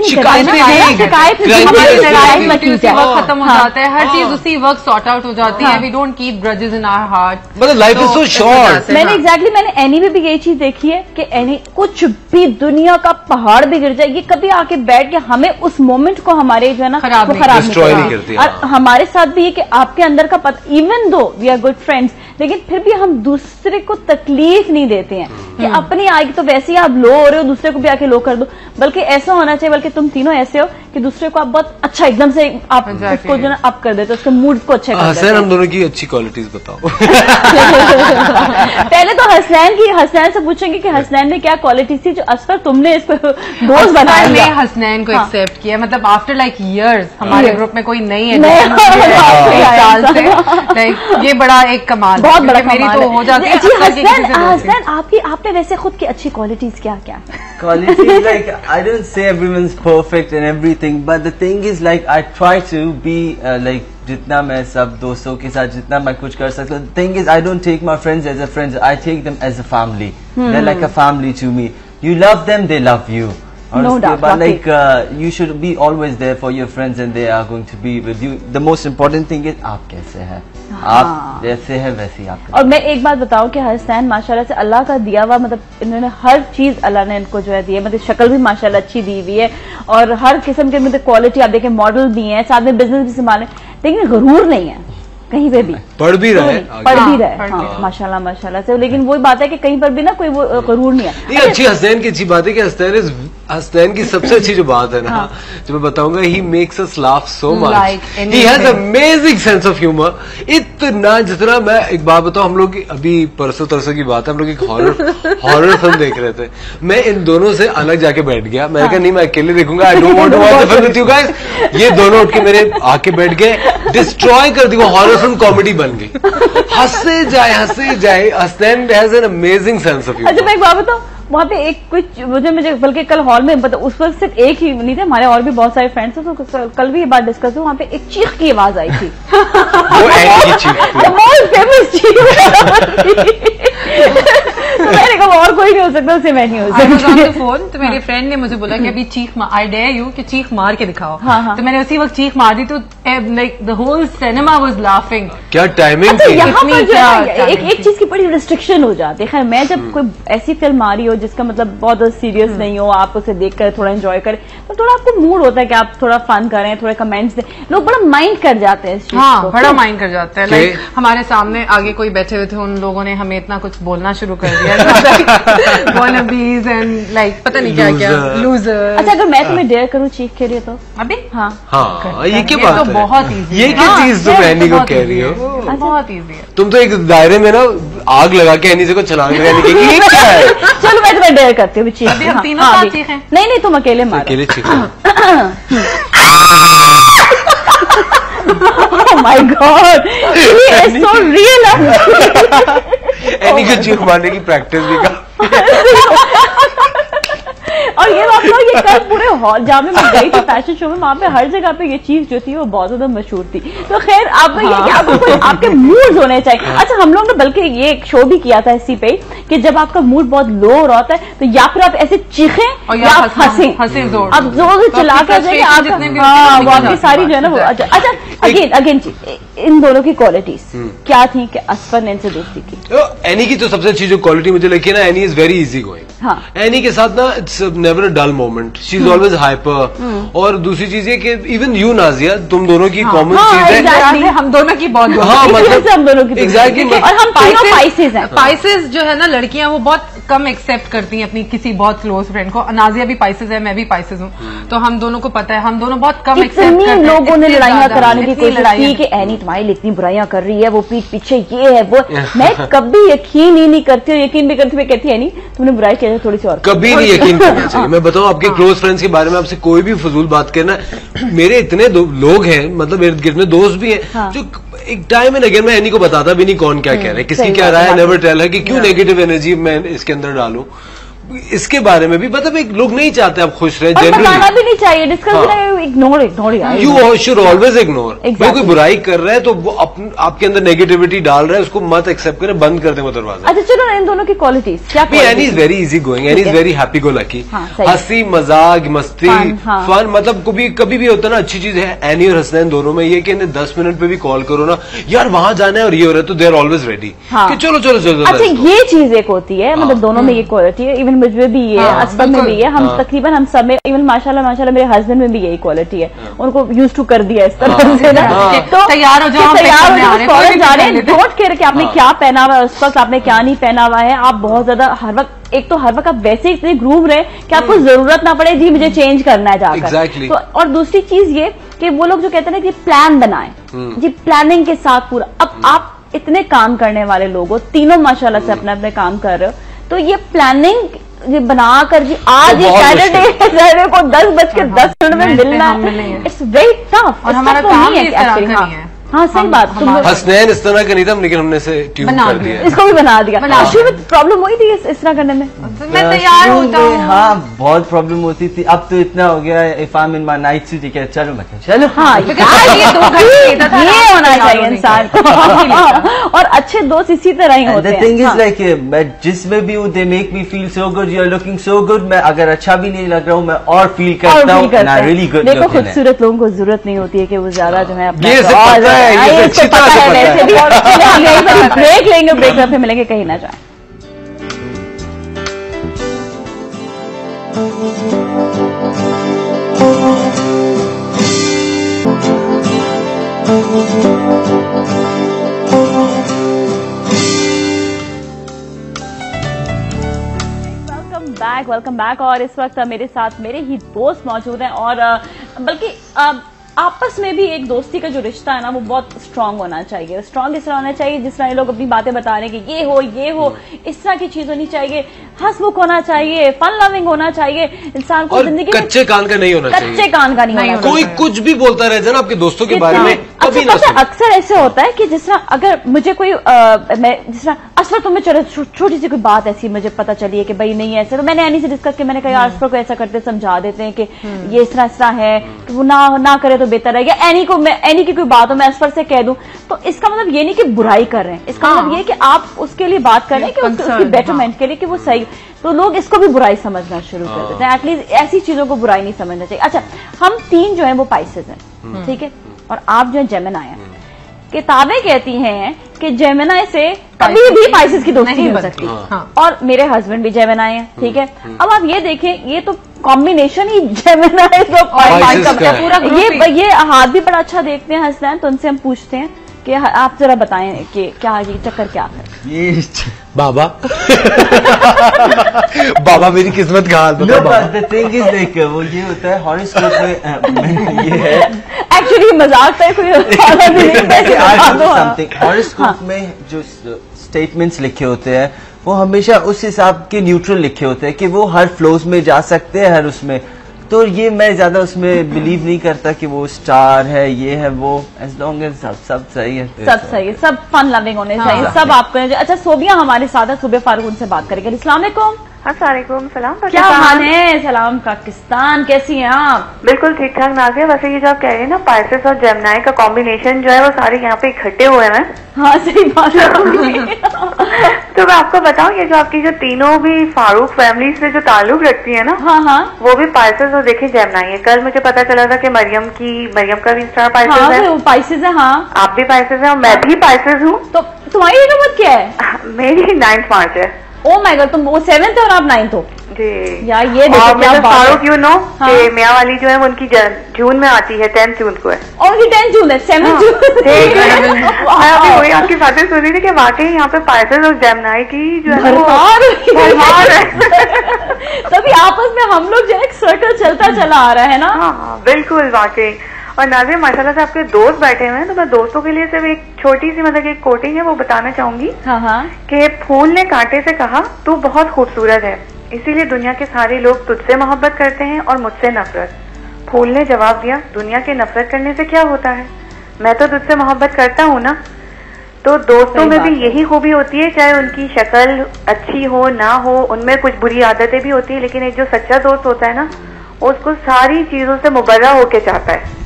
खत्म हो जाता है, हर चीज उसी वक्त सॉर्ट आउट हो जाती है। We don't keep grudges in our heart. मतलब लाइफ इज सो शॉर्ट। मैंने मैंने एनी में भी यही चीज देखी है कि एनी कुछ भी दुनिया का पहाड़ भी गिर जाए, ये कभी आके बैठ के हमें उस मोमेंट को हमारे जो है ना खराब नहीं करती। और हमारे साथ भी है कि आपके अंदर का पता, even though we are good friends, लेकिन फिर भी हम दूसरे को तकलीफ नहीं देते हैं कि अपनी आएगी तो वैसे ही आप लो हो रहे हो, दूसरे को भी आके लो कर दो। बल्कि ऐसा होना चाहिए, बल्कि तुम तीनों ऐसे हो कि दूसरे को आप बहुत अच्छा एकदम से आप उसको जो ना अप कर देते हो, उसके मूड को अच्छा कर देते हो। हम दोनों की अच्छी क्वालिटीज बताओ। पहले तो हसनैन से पूछेंगे कि हसनैन में क्या क्वालिटी थी जो असफर तुमने इसको दोस्त बनाया? मैं हसनैन को एक्सेप्ट किया, मतलब आफ्टर लाइक इयर्स हमारे ग्रुप में कोई नहीं है साल से, लाइक ये बड़ा एक कमाल, बहुत बड़ा मेरी तो हो जाती है। हसनैन आप पे वैसे खुद की अच्छी क्वालिटीज क्या क्या? Qualities like I don't say everyone's perfect and everything, but the thing is like I try to be like जितना मैं सब दोस्तों के साथ जितना मैं कुछ कर सकता हूँ। The thing is I don't take my friends as a friends, I take them as a family. They're like a family to me. You love them, they love you. और उसके बाद like you should be always there for your friends and they are going to be with you. The most important thing is आप कैसे हैं, आप जैसे है वैसे ही आप। और मैं एक बात बताऊं कि हसनैन माशाल्लाह से अल्लाह का दिया हुआ, मतलब इन्होंने हर चीज अल्लाह ने इनको जो है दी है, मतलब शक्ल भी माशाल्लाह अच्छी दी हुई है और हर किस्म के मतलब क्वालिटी आप देखें, मॉडल भी हैं, साथ में बिजनेस भी संभाले, लेकिन गरूर नहीं है कहीं पे भी, पढ़ भी रहे, हाँ, माशाल्लाह माशाल्लाह से। लेकिन वही बात है कि कहीं पर भी ना कोई वो गरूर नहीं है। ये अच्छी हसनैन की अच्छी बात है कि हसनैन की सबसे अच्छी जो बात है ना, जो मैं बताऊंगा, he makes us laugh so much, he has amazing sense of humour. इतना जितना मैं एक बात बताऊं, हम लोग अभी परसों तरसों की बात है, हम लोग एक हॉरर फिल्म देख रहे थे, मैं इन दोनों से अलग जाके बैठ गया, मैंने कहा नहीं मैं अकेले देखूंगा, I don't want to watch the film with you guys. ये दोनों उठ के मेरे आके बैठ गए, डिस्ट्रॉय कर दी वो हॉरर फिल्म, कॉमेडी बन गई, हंसे जाए। Hasnain has an amazing sense of humour. अच्छा मैं एक बात बताऊं, वहाँ पे एक कुछ मुझे बल्कि कल हॉल में उस वक्त सिर्फ एक ही नहीं थे, हमारे और भी बहुत सारे फ्रेंड्स थे, तो कल भी ये बात डिस्कस हुई, वहाँ पे एक चीख की आवाज आई थी। वो एनी की चीख, मोस्ट फेमस चीख। तो मैंने कहा और कोई नहीं हो सकता, उससे मैं नहीं हो सकती। फोन तो मेरे फ्रेंड ने मुझे बोला कि अभी चीख आई डेयर यू कि चीख मार के दिखाओ। तो मैंने उसी वक्त चीख मार दी, तो like the whole cinema was laughing. क्या टाइमिंग थी। यहाँ पर जो है एक चीज की बड़ी रिस्ट्रिक्शन हो जाती है। खैर मैं जब कोई ऐसी फिल्म आ रही हो जिसका मतलब बहुत सीरियस नहीं हो, आप उसे देख कर थोड़ा एंजॉय करें, तो थोड़ा आपको मूड होता है कि आप थोड़ा फन करें, थोड़े कमेंट्स दें, लोग बड़ा माइंड कर जाते हैं इस चीज को। बड़ा माइंड कर जाते हैं। लाइक हमारे सामने आगे कोई बैठे हुए थे, उन लोगों ने हमें इतना कुछ बोलना शुरू कर दिया, wannabes and like पता नहीं क्या क्या लूजर। अच्छा अगर मैं तुम्हें डेयर करूँ चीख के लिए तो अभी हाँ ये क्या बात तो है, बहुत इजी, ये क्या चीज तुम एनी को कह रही हो, बहुत इजी है। तुम तो एक दायरे में ना आग लगा के एनी से को छलांग लगाने की, ये क्या है। चलो मैं तुम्हें डेयर करती हूँ चीख। अभी हम तीनों साथ चीखें। नहीं तुम अकेले मारो, अकेले चीखो। Oh my God, ये is so real। एनी को चीख मारने की प्रैक्टिस भी कर। और ये बात ये कल पूरे हॉल जहाँ में मैं गई थी फैशन शो में, वहाँ पे हर जगह पे ये चीज जो थी वो बहुत ज्यादा मशहूर थी। तो खैर आपको ये कि आपको कोई आपके मूड होने चाहिए। अच्छा हम लोग ने बल्कि ये एक शो भी किया था इसी पे कि जब आपका मूड बहुत लो हो रहा है तो या फिर आप ऐसे चीखें या आप हंसें, आप जोर से चिल्ला कर वो आपकी सारी जो है ना वो। अच्छा अगेन इन दोनों की क्वालिटीज क्या थी कि असफर ने इनसे दोस्ती की। एनी की तो सबसे अच्छी जो क्वालिटी मुझे लगी ना, Annie is very easy going. Annie के साथ ना it's never a dull moment, she is always hyper. और दूसरी चीज ये कि इवन यू नाजिया, तुम दोनों की कॉमन चीज है, हम दोनों की बहुत, हाँ मतलब हम दोनों की एग्जैक्टली। और हम तीनों स्पाइसेस हैं। स्पाइसेस जो है ना लड़कियां वो बहुत कम एक्सेप्ट करती हैं अपनी किसी बहुत क्लोज फ्रेंड को। नाजिया भी पाइसेस है, मैं भी पाइसेस हूँ, तो हम दोनों को पता है, हम दोनों बहुत कम एक्सेप्ट करते हैं। लोगों ने लड़ाइयां कराने की कोशिश की कि एनी तुम्हारी लिए इतनी बुराइयां कर रही है, वो पीठ पीछे ये है वो। मैं कभी यकीन ही नहीं करती हूँ, यकीन भी करती मैं कहती है नहीं तुमने बुराई किया थोड़ी सी और, कभी नहीं यकीन करना चाहिए। मैं बताऊं आपके क्लोज फ्रेंड्स के बारे में आपसे कोई भी फजूल बात करना, मेरे इतने लोग हैं, मतलब मेरे इतने दोस्त भी हैं जो एक टाइम में अगेन मैं एनी को बताता भी नहीं कौन क्या कह रहा है, किसकी क्या राय है, नेवर टेल है कि क्यों नेगेटिव एनर्जी मैं इसके अंदर डालूं। इसके बारे में भी मतलब एक लोग नहीं चाहते आप खुश रहे, जनरली बताना भी नहीं चाहिए, discuss ignore you should always ignore. कोई बुराई कर रहा है तो वो आपके अंदर नेगेटिविटी डाल रहा है, उसको मत एक्सेप्ट करें, बंद कर दें वो दरवाजा। अच्छा चलो इन दोनों की क्वालिटीज क्या? Any is very easy going, any is very happy go lucky, हंसी मजाक मस्ती फन, मतलब कभी भी होता है ना अच्छी चीज है एनी और हसनैन दोनों में ये कि 10 मिनट पे भी कॉल करो ना यार वहां जाना है और ये हो रहा है, तो दे आर ऑलवेज रेडी कि चलो चलो चलो। अच्छा ये चीज एक होती है, मतलब दोनों में ये क्वालिटी है, इवन मुझे भी ये असफर में भी है, हम तकरीबन हम सब में, इवन माशाल्लाह मेरे हस्बैंड में भी यही क्वालिटी है, उनको यूज टू कर दिया इस तरह से ना। तो तैयार हो जाओ, जा रहे हैं, डोंट केयर कि आपने क्या पहना हुआ है, उस वक्त आपने क्या नहीं पहना हुआ है। आप बहुत ज्यादा हर वक्त, एक तो हर वक्त आप वैसे ही इतने ग्रूम रहे कि आपको जरूरत ना पड़े जी मुझे चेंज करना है जाकर। तो और दूसरी चीज ये कि वो लोग जो कहते हैं ना कि प्लान बनाए जी, प्लानिंग के साथ पूरा। अब आप इतने काम करने वाले लोग हो, तीनों माशाल्लाह से अपने अपने काम कर रहे हो, तो ये प्लानिंग ये बनाकर जी आज ये सैटरडे को 10:10 में मिलना, इट्स वेरी टफ। और हमारा काम ही इस तरह का नहीं है। हाँ सही बात। हसनैन इस तरह का नहीं था, लेकिन हमने इसे ट्यून कर दिया, इसको भी बना दिया। प्रॉब्लम हुई थी इस तरह करने में? मैं तैयार होता हूँ। हाँ बहुत प्रॉब्लम होती थी, अब तो इतना हो गया है, if I am in my night suit ठीक है चलो मैं चलो। हाँ ये होना चाहिए इंसान को। और अच्छे दोस्त इसी तरह ही होते हैं। The thing is like मैं जिसमें भी हूँ they make me feel so good, you are looking so good। मैं अगर अच्छा भी नहीं लग रहा हूँ मैं और फील करता हूँ and I really good देखो looking है। खूबसूरत लोगों को जरूरत नहीं होती है कि वो ज्यादा जो है अपना ये सब पता है, ये सब अच्छी तरह से पता है। ब्रेक लेंगे, ब्रेक में फिर मिलेंगे, कहीं ना जाए। Welcome back. और इस वक्त मेरे साथ मेरे ही दोस्त मौजूद हैं और बल्कि आपस में भी एक दोस्ती का जो रिश्ता है ना वो बहुत स्ट्रांग होना चाहिए। स्ट्रांग इस तरह होना चाहिए जिस तरह ये लोग अपनी बातें बता रहे हैं कि ये हो इस तरह की चीज होनी चाहिए, हंसमुख होना चाहिए, फन लविंग होना चाहिए, इंसान को जिंदगी में कच्चे कान का नहीं होना चाहिए। कच्चे कान का नहीं होना चाहिए। कोई कुछ भी बोलता रहे जाए ना आपके दोस्तों के बारे में, कभी ना सुनो। अक्सर ऐसे होता है कि जिस तरह अगर मुझे कोई मैं जिस तरह असफर तुम्हें चलो छोटी सी कोई बात ऐसी मुझे पता चली है कि भाई नहीं ऐसे, तो मैंने एनी से डिस्कस किया, मैंने कहा असफर को ऐसा करते समझा देते हैं कि ये इस तरह है कि वो ना करे तो बेहतर है, या एनी की कोई बात हो मैं असफर से कह दूं, तो इसका मतलब ये नहीं कि बुराई कर रहे हैं, इसका मतलब ये कि आप उसके लिए बात कर रहे हैं कि उसकी बेटरमेंट के लिए कि वो सही, तो लोग इसको भी बुराई समझना शुरू कर देते हैं। एटलीस्ट ऐसी चीजों को बुराई नहीं समझना चाहिए। अच्छा, हम तीन जो है वो पाइसेस हैं, ठीक है, और आप जो है जेमिनाई हैं। किताबें कहती हैं कि जेमिनाई से कभी भी पाइसेस की दोस्ती नहीं हो सकती। और मेरे हस्बैंड भी जेमिनाई हैं, ठीक है। अब आप ये देखें, ये तो कॉम्बिनेशन ही जेमिनाई तो पूरा ये हाथ भी बड़ा अच्छा देखते हैं हसनैन, तो उनसे हम पूछते हैं कि आप जरा बताएं कि क्या ये चक्कर क्या है। ये बाबा बाबा मेरी किस्मत का हाल बता। The thing is like वो ये होता है हॉरोस्कोप में ये है एक्चुअली मजाक है कोई हॉरोस्कोप में जो स्टेटमेंट्स लिखे होते हैं वो हमेशा उस हिसाब के न्यूट्रल लिखे होते हैं कि वो हर फ्लोज में जा सकते हैं हर उसमें, तो ये मैं ज्यादा उसमें बिलीव नहीं करता कि वो स्टार है ये है वो, एज लॉन्ग एज सब सही है, सब सही है, सब फन लविंग होने चाहिए, सब आपको। अच्छा, सोबिया हमारे साथ है, सोबिया फारूक, उनसे बात करेंगे। अस्सलाम वालेकुम। अस्सलाम सलाम। क्या हाल है? सलाम पाकिस्तान, कैसी हैं आप? बिल्कुल ठीक ठाक नाज़िया। वैसे ये जो आप कह रहे हैं ना पाइसेस और जेमिनाई का कॉम्बिनेशन जो है वो सारे यहाँ पे इकट्ठे हुए हैं। हाँ सही बात है। तो मैं आपको बताऊं, ये जो आपकी जो तीनों भी फारूक फैमिली से जो ताल्लुक रखती है ना, हाँ वो भी पाइसेस और देखिए जेमिनाई है। कल मुझे पता चला था कि मरियम का भी स्टार पाइसेस है। वो पाइसेस है। हाँ, आप भी पाइसेस है और मैं भी पाइसेस हूँ। तो तुम्हारी डेट ऑफ बर्थ क्या है? मेरी 9 मार्च है। ओ माय गॉड, तुम वो 7th और आप 9th हो जी यार। ये देखो क्या फारूक यू नो कि मियाँ वाली जो है उनकी जून में आती है, 10 जून को है। और उनकी 10 जून है, 7 जून। मैं अभी वही आपकी बातें सुन रही थी कि वाकई यहाँ पे पाइसेस और जेमिनाई की जो है तभी आपस में हम लोग जो है एक सर्कल चलता चला आ रहा है ना। हाँ बिल्कुल वाकई। और नाज़िया माशाल्लाह से आपके दोस्त बैठे हुए हैं, तो मैं दोस्तों के लिए सिर्फ एक छोटी सी मतलब एक कोटिंग है वो बताना चाहूंगी कि फूल ने कांटे से कहा तू बहुत खूबसूरत है, इसीलिए दुनिया के सारे लोग तुझसे मोहब्बत करते हैं और मुझसे नफरत। फूल ने जवाब दिया, दुनिया के नफरत करने से क्या होता है, मैं तो तुझसे मोहब्बत करता हूँ ना। तो दोस्तों में भी यही खूबी होती है, चाहे उनकी शक्ल अच्छी हो ना हो, उनमें कुछ बुरी आदतें भी होती है, लेकिन एक जो सच्चा दोस्त होता है ना उसको सारी चीजों से मुबर्रा होके चाहता है,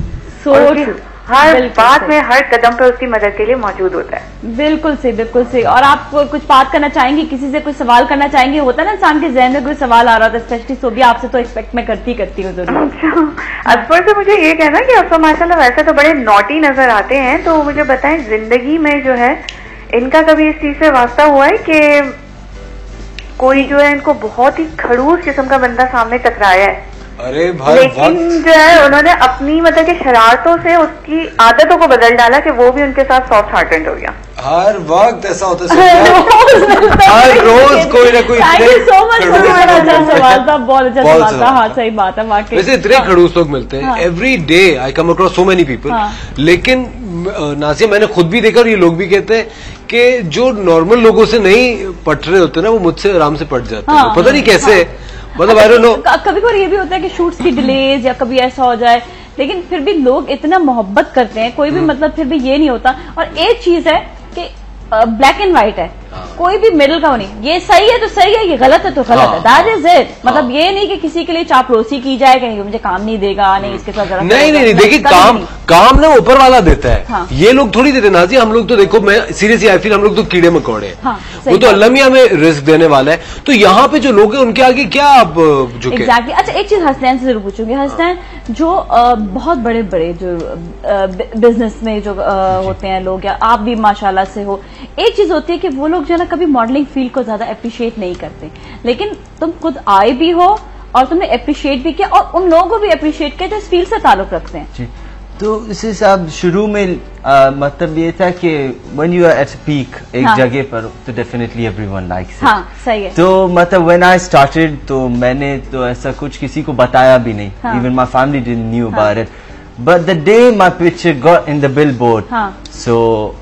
हर बात में हर कदम पे उसकी मदद के लिए मौजूद होता है। बिल्कुल सही, बिल्कुल सही। और आप कुछ बात करना चाहेंगी, किसी से कुछ सवाल करना चाहेंगे? होता है ना इंसान के जहन में कोई सवाल आ रहा था, स्पेशली सोबिया आपसे तो एक्सपेक्ट मैं करती हूँ जरूर। अकबर से मुझे ये कहना कि अफसर माशाल्लाह वैसे तो बड़े नॉटी नजर आते हैं, तो मुझे बताएं जिंदगी में जो है इनका कभी इस चीज से वास्ता हुआ है कि कोई जो है इनको बहुत ही खड़ूस किस्म का बंदा सामने टकराया है? अरे भाई, लेकिन जो है उन्होंने अपनी मतलब कि शरारतों से उसकी आदतों को बदल डाला कि वो भी उनके साथ सॉफ्ट हार्टेड हो गया। हर वक्त ऐसा होता है, हर रोज कोई ना कोई। थैंक यू सो मच, सवाल था, बहुत अच्छा सवाल था। हाँ सही बात है वाकई। वैसे इतने खड़ूस लोग मिलते हैं, every day I come across so many people. लेकिन नाज़िया मैंने खुद भी देखा और ये लोग भी कहते हैं कि जो नॉर्मल लोगों से नहीं पट रहे होते ना वो मुझसे आराम से पट जाते हैं, पता नहीं कैसे। मतलब आई डोंट नो, कभी कभी ये भी होता है कि शूट्स की डिलेज या कभी ऐसा हो जाए, लेकिन फिर भी लोग इतना मोहब्बत करते हैं, कोई भी मतलब फिर भी ये नहीं होता। और एक चीज है कि ब्लैक एंड व्हाइट है, कोई भी मिडिल का नहीं, ये सही है तो सही है, ये गलत है तो गलत है, दैट इज इट। मतलब ये नहीं कि किसी के लिए चापलूसी की जाए कि मुझे काम नहीं देगा, नहीं इसके साथ नहीं, देखिए काम ना ऊपर वाला देता है, ये लोग थोड़ी देते नाजी। हम लोग तो देखो, मैं सीरियसली आई फील हम लोग तो कीड़े मकोड़े हैं, वो तो अल्लाह मियां हमें रिस्क देने वाला है। तो यहाँ पे जो लोग हैं उनके आगे क्या आप झुके? एग्जैक्टली। अच्छा, एक चीज हसनैन से जरूर पूछूंगी। हसनैन, जो बहुत बड़े बड़े जो बिजनेस में जो होते हैं लोग, या आप भी माशाल्लाह से हो, एक चीज होती है कि वो लोग जो है ना कभी मॉडलिंग फील्ड को ज्यादा अप्रिशिएट नहीं करते, लेकिन तुम खुद आए भी हो और तुमने अप्रिशिएट भी किया और उन लोगों को भी अप्रिशिएट किया जो इस फील्ड से ताल्लुक रखते हैं। जी, तो इस हिसाब शुरू में मतलब ये था कि when you are at peak एक जगह पर, तो डेफिनेटली एवरीवन लाइक्स इट। हाँ, सही है। तो मतलब व्हेन आई स्टार्टेड, तो मैंने तो ऐसा कुछ किसी को बताया भी नहीं, even my family didn't knew about it. But the day my picture got in the billboard, so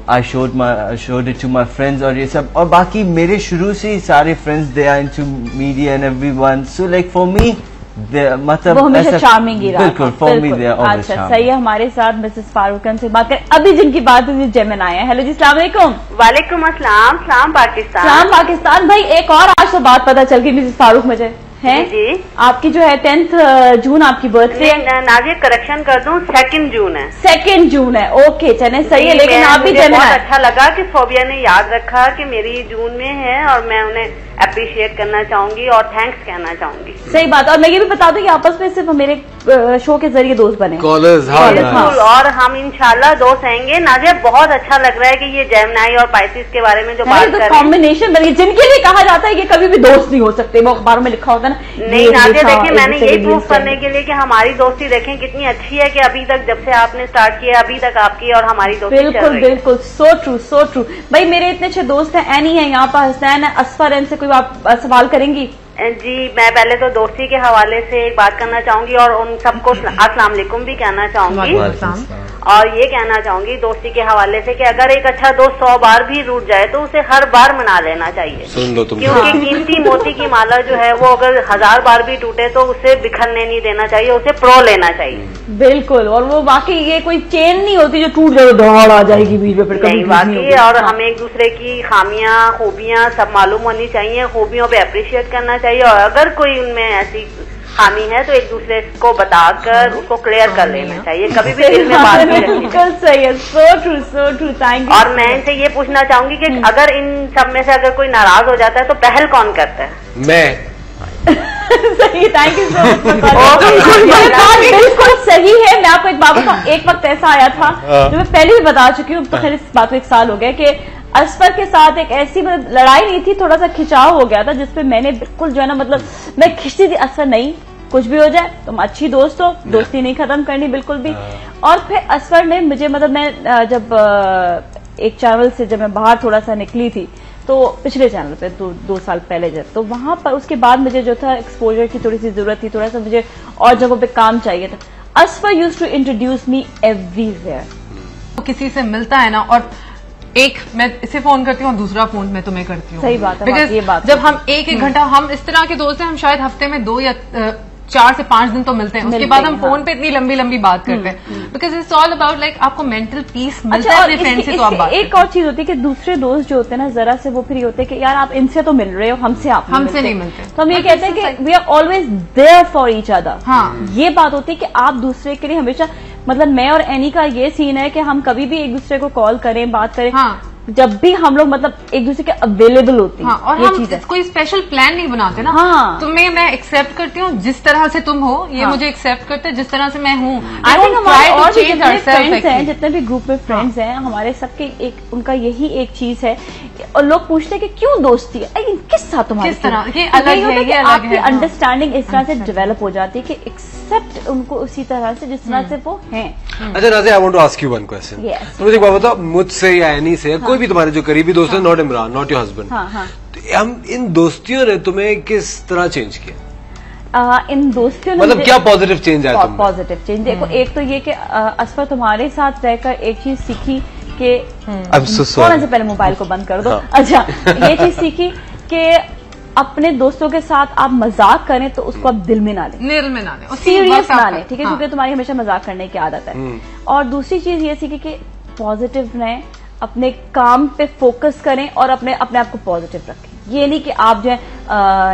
I showed it to my friends और ये सब, और बाकी मेरे शुरू से ही सारे friends they are into media and everyone, so like for me मतलब वो हमेशा चार्मिंग ही रहा। बिल्कुल, for me they are always अच्छा, सही है। हमारे साथ मिसेस फारूकन से बात करें अभी, जिनकी बात हुई जेमिन आए हैं। हेलो जी, अस्सलाम वालेकुम। वालेकुम अस्सलाम। सलाम पाकिस्तान। सलाम पाकिस्तान। भाई एक और आज तो बात पता चल गई मिसेस फारूक मुझे है जी, आपकी जो है 10 जून आपकी बर्थडे। नाजिया करेक्शन कर दूं, 2 जून है। 2 जून है, ओके चले सही है, लेकिन आप भी बहुत अच्छा लगा कि फोबिया ने याद रखा कि मेरी जून में है, और मैं उन्हें अप्रिशिएट करना चाहूंगी और थैंक्स कहना चाहूंगी। सही बात। और मैं ये भी बता दूं कि आपस में सिर्फ मेरे शो के जरिए दोस्त बने, कॉलर्स। और हम इंशाल्लाह दोस्त रहेंगे। नाजिया बहुत अच्छा लग रहा है कि ये जेमिनी और पाइसिस के बारे में जो बात कर रहे हैं, कॉम्बिनेशन बनी, जिनके लिए कहा जाता है कि कभी भी दोस्त नहीं हो सकते, वो अखबारों में लिखा होता है ना। नहीं नाजिया, देखिए मैंने यही प्रूफ करने के लिए कि हमारी दोस्ती देखें कितनी अच्छी है, कि अभी तक जब से आपने स्टार्ट किया अभी तक आपकी और हमारी दोस्ती चल रही है। बिल्कुल, सो ट्रू, सो ट्रू। भाई मेरे इतने अच्छे दोस्त हैं, एनी है यहाँ पर, हसनैन है, असफर है, इनसे कोई आप सवाल करेंगी? जी, मैं पहले तो दोस्ती के हवाले से एक बात करना चाहूंगी और उन सबको अस्सलाम वालेकुम भी कहना चाहूंगी, और ये कहना चाहूंगी दोस्ती के हवाले से कि अगर एक अच्छा दोस्त 100 बार भी रूठ जाए तो उसे हर बार मना लेना चाहिए। सुन लो तुम, क्योंकि कीमती मोती की माला जो है वो अगर 1000 बार भी टूटे तो उसे बिखरने नहीं देना चाहिए, उसे प्रो लेना चाहिए। बिल्कुल, और वो बाकी ये कोई चेन नहीं होती जो टूट जाए दौड़ आ जाएगी बीच में, फिर कभी बाकी। और हमें एक दूसरे की खामियां खूबियां सब मालूम होनी चाहिए, खूबियों पे अप्रिशिएट करना चाहिए, और अगर कोई उनमें ऐसी खामी है तो एक दूसरे को बताकर उसको क्लियर कर लेना चाहिए, कभी भी दिल में बात नहीं रखनी चाहिए। सही है, so true, so true, thank you. और मैं इनसे ये पूछना चाहूंगी कि अगर इन सब में से अगर कोई नाराज हो जाता है तो पहल कौन करता है? मैं। सही, थैंक यू सो मच। बिल्कुल सही है। मैं आपको एक बात बताऊं, एक वक्त ऐसा आया था जो मैं पहले भी बता चुकी हूँ, तो खैर इस बात को 1 साल हो गया, कि असफर के साथ एक ऐसी मतलब लड़ाई नहीं थी, थोड़ा सा खिंचाव हो गया था, जिसपे मैंने बिल्कुल जो है ना मतलब मैं खिंचती थी, असफर नहीं, कुछ भी हो जाए तुम अच्छी दोस्त हो, दोस्ती नहीं खत्म करनी बिल्कुल भी। और फिर असफर ने मुझे मतलब मैं जब एक चैनल से जब मैं बाहर थोड़ा सा निकली थी, तो पिछले चैनल पे 2 साल पहले जब, तो वहां पर उसके बाद मुझे जो था एक्सपोजर की थोड़ी सी जरूरत थी, थोड़ा सा मुझे और जगहों पे काम चाहिए था। Asfar used to introduce me everywhere. किसी से मिलता है ना, और एक मैं इसे फोन करती हूँ और दूसरा फोन मैं तुम्हें करती हूँ। सही बात है, बिकॉज ये बात जब हम एक घंटा, हम इस तरह के दोस्त हैं, हम शायद हफ्ते में 2 या 4 से 5 दिन तो मिलते हैं, उसके बाद हम फोन पे इतनी लंबी लंबी बात करते हैं, because it's all about like आपको मेंटल पीस मिलता है अपने फ्रेंड से, तो आप बात। एक और चीज होती है कि दूसरे दोस्त जो होते हैं ना, जरा से वो फिर होते हैं कि यार आप इनसे तो मिल रहे हो, हमसे नहीं मिलते, तो हम ये कहते हैं कि we are always there for each other. हाँ, ये बात होती है कि आप दूसरे के लिए हमेशा, मतलब मैं और एनी का ये सीन है कि हम कभी भी एक दूसरे को कॉल करें, बात करें, जब भी हम लोग मतलब एक दूसरे के अवेलेबल होती हैं। हाँ, और हम कोई स्पेशल प्लान नहीं बनाते ना। हाँ, तुम्हें मैं एक्सेप्ट करती हूँ जिस तरह से तुम हो, ये मुझे एक्सेप्ट करते जिस तरह से मैं हूँ। आई थिंक हमारे और जितने फ्रेंड्स हैं, जितने भी ग्रुप में फ्रेंड्स हैं, हमारे सबके एक उनका यही एक चीज है, और लोग पूछते हैं कि क्यों दोस्ती है, किस साथ तुम्हारी, किस तरह ये अलग है, ये अलग आपकी अंडरस्टैंडिंग इस तरह से डेवलप हो जाती है कि एक्सेप्ट उनको उसी तरह से जिस तरह से वो हैं। अच्छा Nazia, I want to ask you one question. तो मुझे एक बात बताओ, मुझसे या एनी से, कोई भी तुम्हारे जो करीबी दोस्त है, not Imran, not your husband, हम इन दोस्तियों ने तुम्हें किस तरह चेंज किया? इन दोस्तियों ने मतलब क्या पॉजिटिव चेंज आया? पॉजिटिव चेंज देखो, एक तो ये कि असफर तुम्हारे साथ रहकर एक चीज सीखी कि थोड़ा से पहले मोबाइल को बंद कर दो। अच्छा, ये चीज सीखी कि अपने दोस्तों के साथ आप मजाक करें तो उसको आप दिल में ना लें, सीरियस ना लें, ठीक है, क्योंकि तुम्हारी हमेशा मजाक करने की आदत है। और दूसरी चीज ये सीखी कि पॉजिटिव रहें, अपने काम पे फोकस करें और अपने आप को पॉजिटिव रखें। ये नहीं कि आप जो है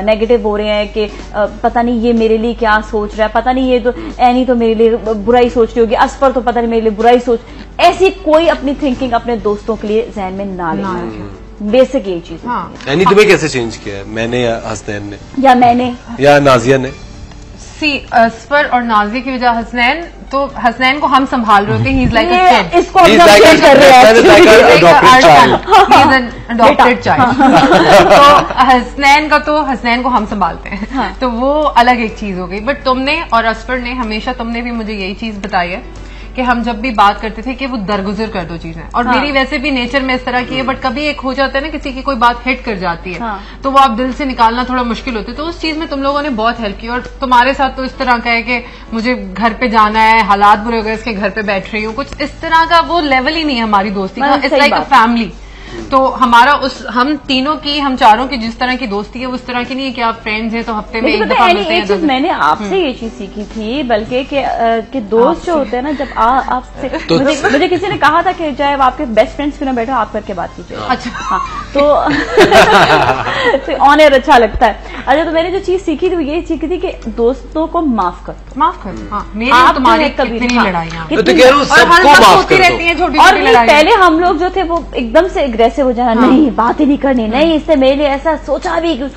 नेगेटिव हो रहे हैं कि पता नहीं ये मेरे लिए क्या सोच रहा है, पता नहीं ये तो एनी तो मेरे लिए बुरा ही सोच रही होगी, असफर तो पता नहीं मेरे लिए बुरा ही सोच, ऐसी कोई अपनी थिंकिंग अपने दोस्तों के लिए जहन में ना लेना। बेसिक ये चीज। एनी तुम्हें कैसे चेंज किया है? मैंने या हसनैन ने या मैंने या नाजिया ने? असफर और नाजिया की वजह हसनैन, तो हसनैन को हम संभाल रहे होते हैं, he is like a kid, इसको कर रहे हैं, अडॉप्टेड चाइल्ड। तो हसनैन को हम संभालते हैं। हाँ। तो वो अलग एक चीज हो गई। बट तुमने और असफर ने हमेशा, तुमने भी मुझे यही चीज बताई है कि हम जब भी बात करते थे कि वो दरगुजर कर दो चीजें, और हाँ। मेरी वैसे भी नेचर में इस तरह की है, बट कभी एक हो जाता है ना किसी की कोई बात हिट कर जाती है, हाँ। तो वो आप दिल से निकालना थोड़ा मुश्किल होता है। तो उस चीज में तुम लोगों ने बहुत हेल्प की। और तुम्हारे साथ तो इस तरह का है कि मुझे घर पे जाना है, हालात बुरे हो गए, इसके घर पे बैठ रही हूँ, कुछ इस तरह का वो लेवल ही नहीं है हमारी दोस्ती का। It's like a family. तो हमारा हम तीनों की, हम चारों की जिस तरह की दोस्ती है वो उस तरह की नहीं है कि आप फ्रेंड्स हैं तो हफ्ते में एक दफा मिलते हैं। चीज मैंने आपसे ये चीज सीखी थी, बल्कि कि दोस्त जो होते हैं ना, जब आपसे मुझे किसी ने कहा था कि चाहे आपके बेस्ट फ्रेंड्स क्यों ना बैठो, आप करके बात कीजिए। अच्छा। हाँ, तो ऑन एयर अच्छा लगता है। अच्छा, तो मैंने जो चीज सीखी थी वो ये सीखी थी कि दोस्तों को माफ कर दो। माफ कर दो। मेरी तुम्हारी कभी लड़ाइयाँ और पहले हम लोग जो थे वो एकदम से एग्रेसिव हो जाना, नहीं बात ही नहीं करनी, नहीं इससे मेरे लिए ऐसा सोचा भी हूँ,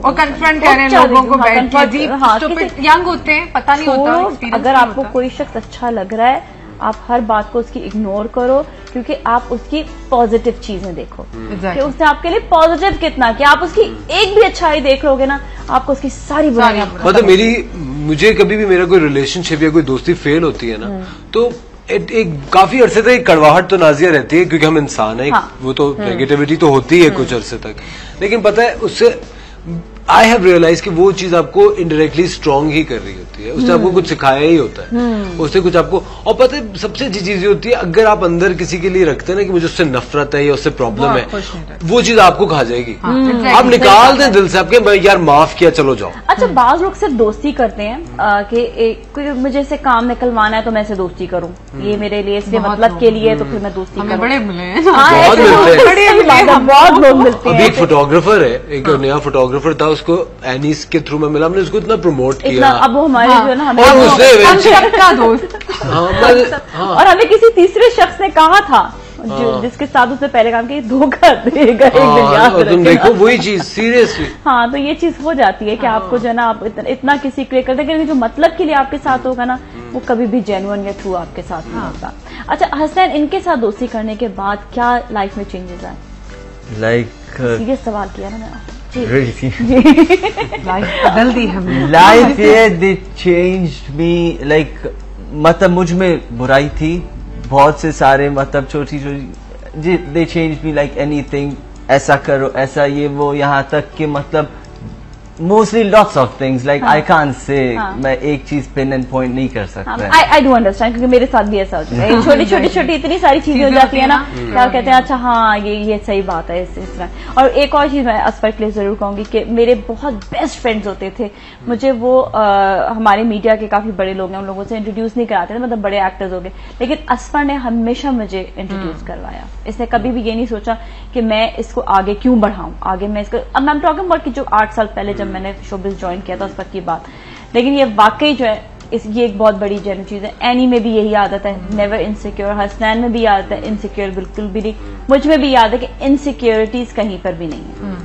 और कन्फ्रंट करने लोगों को बैठ के, यंग होते हैं, पता नहीं होता। अगर आपको कोई शख्स अच्छा लग रहा है, आप हर बात को उसकी इग्नोर करो, क्योंकि आप उसकी पॉजिटिव चीजें देखो कि उसने आपके लिए पॉजिटिव कितना किया। आप उसकी एक भी अच्छाई देख लोगे ना, आपको उसकी सारी बुराइयां। मतलब मुझे कभी भी मेरा कोई रिलेशनशिप या कोई दोस्ती फेल होती है ना, तो एक काफी अरसे तक एक कड़वाहट तो नाजिया रहती है, क्योंकि हम इंसान हैं। हाँ। वो तो नेगेटिविटी तो होती है कुछ अरसे तक, लेकिन पता है उससे आई हैव रियलाइज कि वो चीज आपको इनडायरेक्टली स्ट्रांग ही कर रही होती है, उससे आपको कुछ सिखाया ही होता है, उससे कुछ आपको। और पता है सबसे अच्छी चीज ये होती है, अगर आप अंदर किसी के लिए रखते हैं ना कि मुझे उससे नफरत है या उससे प्रॉब्लम है, वो चीज आपको खा जाएगी। आप निकाल दें दिल से, आपके यार माफ किया, चलो जाओ। अच्छा, बाज लोग सिर्फ दोस्ती करते हैं कि मुझे से काम निकलवाना है तो मैं से दोस्ती करूं, ये मेरे लिए इसलिए मतलब के लिए, तो फिर मैं दोस्ती करूं। बड़े मिले हैं, बहुत लोग मिलते हैं। अभी एक फोटोग्राफर है, एक नया फोटोग्राफर था, उसको एनीस के थ्रू में मिला, हमने उसको इतना प्रमोट किया। अब वो हमारे जो है ना, और हमें किसी तीसरे शख्स ने कहा था जिसके साथ उसने पहले काम किया, धोखा देगा एक दिन, याद तुम देखो वही चीज सीरियसली। हाँ, तो ये चीज हो जाती है कि आपको जो है ना, आप इतना किसी के करते हैं, जो मतलब के लिए आपके साथ होगा ना, वो कभी भी जेन्युइन या ट्रू आपके साथ नहीं होता। अच्छा हसनैन, इनके साथ दोस्ती करने के बाद क्या लाइफ में चेंजेस आए? सीरियस सवाल किया ना मैंने। बदल दी हमने life. They changed me, like मतलब मुझ में बुराई थी बहुत से सारे, मतलब छोटी छोटी, दे चेंज मी लाइक एनीथिंग, ऐसा करो, ऐसा ये वो, यहाँ तक कि मतलब mostly lots of things, like I can't say मैं एक चीज पिन एंड पॉइंट नहीं कर सकता। आई डू अंडरस्टैंड, क्योंकि मेरे साथ भी ऐसा होता है, छोटी छोटी इतनी सारी चीजें हो जाती है ना, क्या कहते हैं, अच्छा हाँ ये सही बात है, इस तरह। और एक और चीज मैं असफर के लिए जरूर कहूंगी कि मेरे बहुत बेस्ट फ्रेंड्स होते थे, मुझे वो हमारे मीडिया के काफी बड़े लोग हैं, उन लोगों से इंट्रोड्यूस नहीं कराते थे, मतलब बड़े एक्टर्स हो गए, लेकिन असफर ने हमेशा मुझे इंट्रोड्यूस करवाया। इसने कभी भी ये नहीं सोचा कि मैं इसको आगे क्यों बढ़ाऊं, आगे मैं इसको, अब मैं टॉकिंग अबाउट कि जो 8 साल पहले मैंने शोबिज़ ज्वाइन किया था उस वक्त की बात, लेकिन ये वाकई जो है ये एक बहुत बड़ी जेन्युइन चीज है। एनी में भी यही आदत है, नेवर इनसिक्योर। हसनैन में भी आदत है, इनसिक्योर बिल्कुल भी नहीं। मुझ में भी याद है कि इनसिक्योरिटीज कहीं पर भी नहीं है।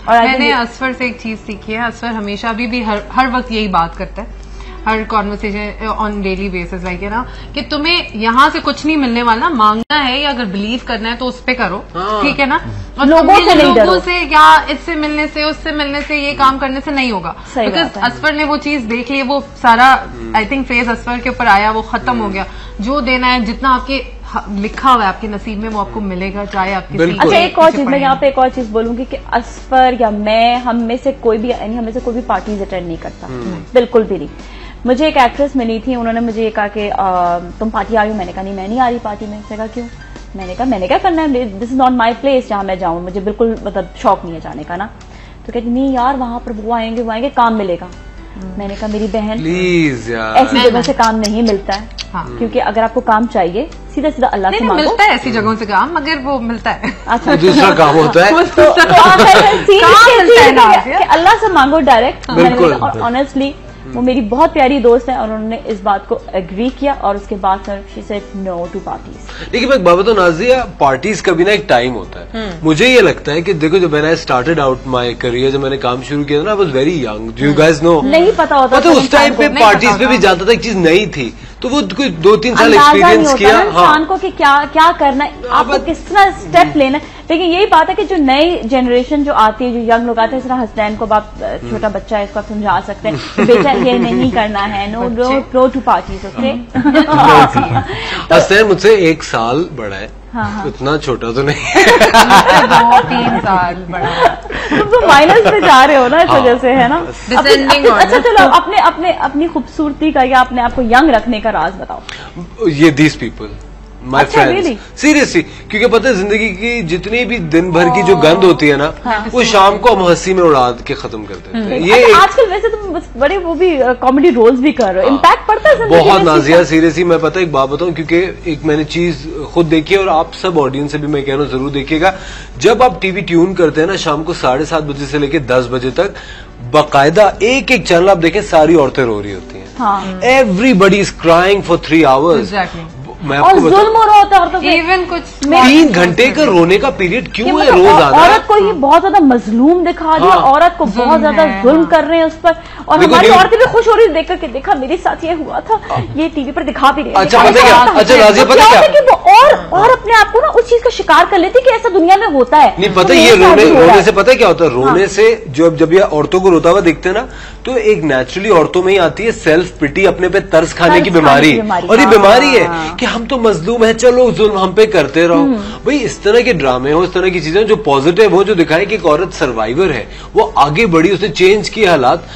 और मैंने असफर से एक चीज सीखी है, असफर हमेशा अभी भी हर वक्त यही बात करता है, हर conversation on daily basis, like है ना कि तुम्हें यहाँ से कुछ नहीं मिलने वाला, मांगना है या अगर बिलीव करना है तो उस पे करो, ठीक है ना। और लोगों से या इससे मिलने से, उससे मिलने से, ये काम करने से नहीं होगा, बिकॉज असफर ने वो चीज देख ली, वो सारा आई थिंक फेज असफर के ऊपर आया, वो खत्म हो गया। जो देना है, जितना आपके लिखा हुआ है आपके नसीब में, वो आपको मिलेगा, चाहे आपकी। अच्छा, एक और चीज मैं यहाँ पे एक और चीज बोलूंगी कि असफर या मैं, हम में से कोई भी, यानी हमें से कोई भी पार्टीज अटेंड नहीं करता, बिल्कुल भी नहीं। मुझे एक एक्ट्रेस मिली थी, उन्होंने मुझे ये कहा कि तुम पार्टी आ रही हो? मैंने कहा नहीं, मैं नहीं आ रही पार्टी में। उसने कहा क्यों? मैंने कहा मैंने क्या करना है, this is not my place जहां मैं जाऊं, मुझे बिल्कुल मतलब शौक नहीं है जाने का ना। तो कहती नहीं यार, वहां पर वो आएंगे काम मिलेगा। मैंने कहा मेरी बहन प्लीज यार, ऐसी जगह से काम नहीं मिलता है। क्योंकि अगर आपको काम चाहिए सीधा सीधा अल्लाह से मांगो। मिलता है ऐसी जगहों से काम, मगर वो मिलता है। अच्छा, दूसरा काम होता है कि अल्लाह से मांगो डायरेक्ट। और ऑनेस्टली वो मेरी बहुत प्यारी दोस्त है और उन्होंने इस बात को एग्री किया और उसके बाद she said no to parties. देखिए मैं एक बात बताऊं नाजिया, पार्टीज का भी ना एक टाइम होता है। मुझे ये लगता है कि देखो जब मैंने स्टार्टेड आउट माय करियर, जब मैंने काम शुरू किया था ना, I was very young, do you guys know, नहीं पता होता तो उस टाइम पे पार्टीज पे भी जाता था, एक चीज नई थी, तो वो कोई 2-3 साल एक्सपीरियंस किया इंसान को कि क्या करना है, आपको किस तरह स्टेप लेना है। लेकिन यही बात है कि जो नई जनरेशन जो आती है, जो यंग लोग आते हैं, इस तरह हसनैन को आप छोटा बच्चा है इसको आप समझा सकते हैं बेटा ये नहीं करना है, no to parties. Okay, Hasnain मुझसे 1 साल बड़ा है। हाँ। उतना छोटा तो नहीं 2-3 साल बड़ा। तुम माइनस में जा रहे हो ना इस वजह से, है ना। अच्छा चलो अपनी खूबसूरती का या अपने आप को यंग रखने का राज बताओ। ये these people my friends, seriously, क्योंकि पता है जिंदगी की जितनी भी दिन भर की जो गंद होती है ना, वो शाम को हम हंसी में उड़ा के खत्म कर देते हैं। ये आजकल वैसे तुम बड़े वो भी कॉमेडी रोल्स भी कर रहे हो, इम्पैक्ट पड़ता है बहुत नाजिया, सीरियसली। मैं पता एक बात बताऊं, क्योंकि एक मैंने चीज खुद देखी है और आप सब ऑडियंस से भी मैं कह रहा हूँ जरूर देखिएगा। जब आप टीवी ट्यून करते हैं ना शाम को 7:30 बजे से लेकर 10 बजे तक, बाकायदा एक चैनल आप देखें, सारी औरतें रो रही होती हैं। Everybody is crying for 3 hours. मैं आपको जुल्म हो रहा होता है, इवन कुछ 3 घंटे का रोने का पीरियड क्यों है रोज आना? औरत को ही बहुत ज्यादा मजलूम दिखा दिया, औरत को बहुत ज्यादा जुल्म कर रहे हैं उस पर, और हमारी औरतें भी खुश हो रही देख करके, देखा मेरे साथ ये हुआ था, ये टीवी पर दिखा भी रहे। अच्छा पता क्या, अच्छा राजिया पता क्या कि वो और अपने आप को ना उस चीज का शिकार कर लेती कि ऐसा दुनिया में होता है। नहीं पता, ये रोने से पता क्या होता है, रोने से जब ये औरतों को रोता हुआ देखते हैं ना, तो एक नेचुरली औरतों में ही आती है सेल्फ पिटी, अपने पे तरस खाने की बीमारी। और ये बीमारी है कि हम तो मजलूम है, चलो जुल्म हम पे करते रहो। भाई इस तरह के ड्रामे हो, इस तरह की चीजें जो पॉजिटिव हो, जो दिखाए कि एक औरत सर्वाइवर है, वो आगे बढ़ी, उसने चेंज किए हालात।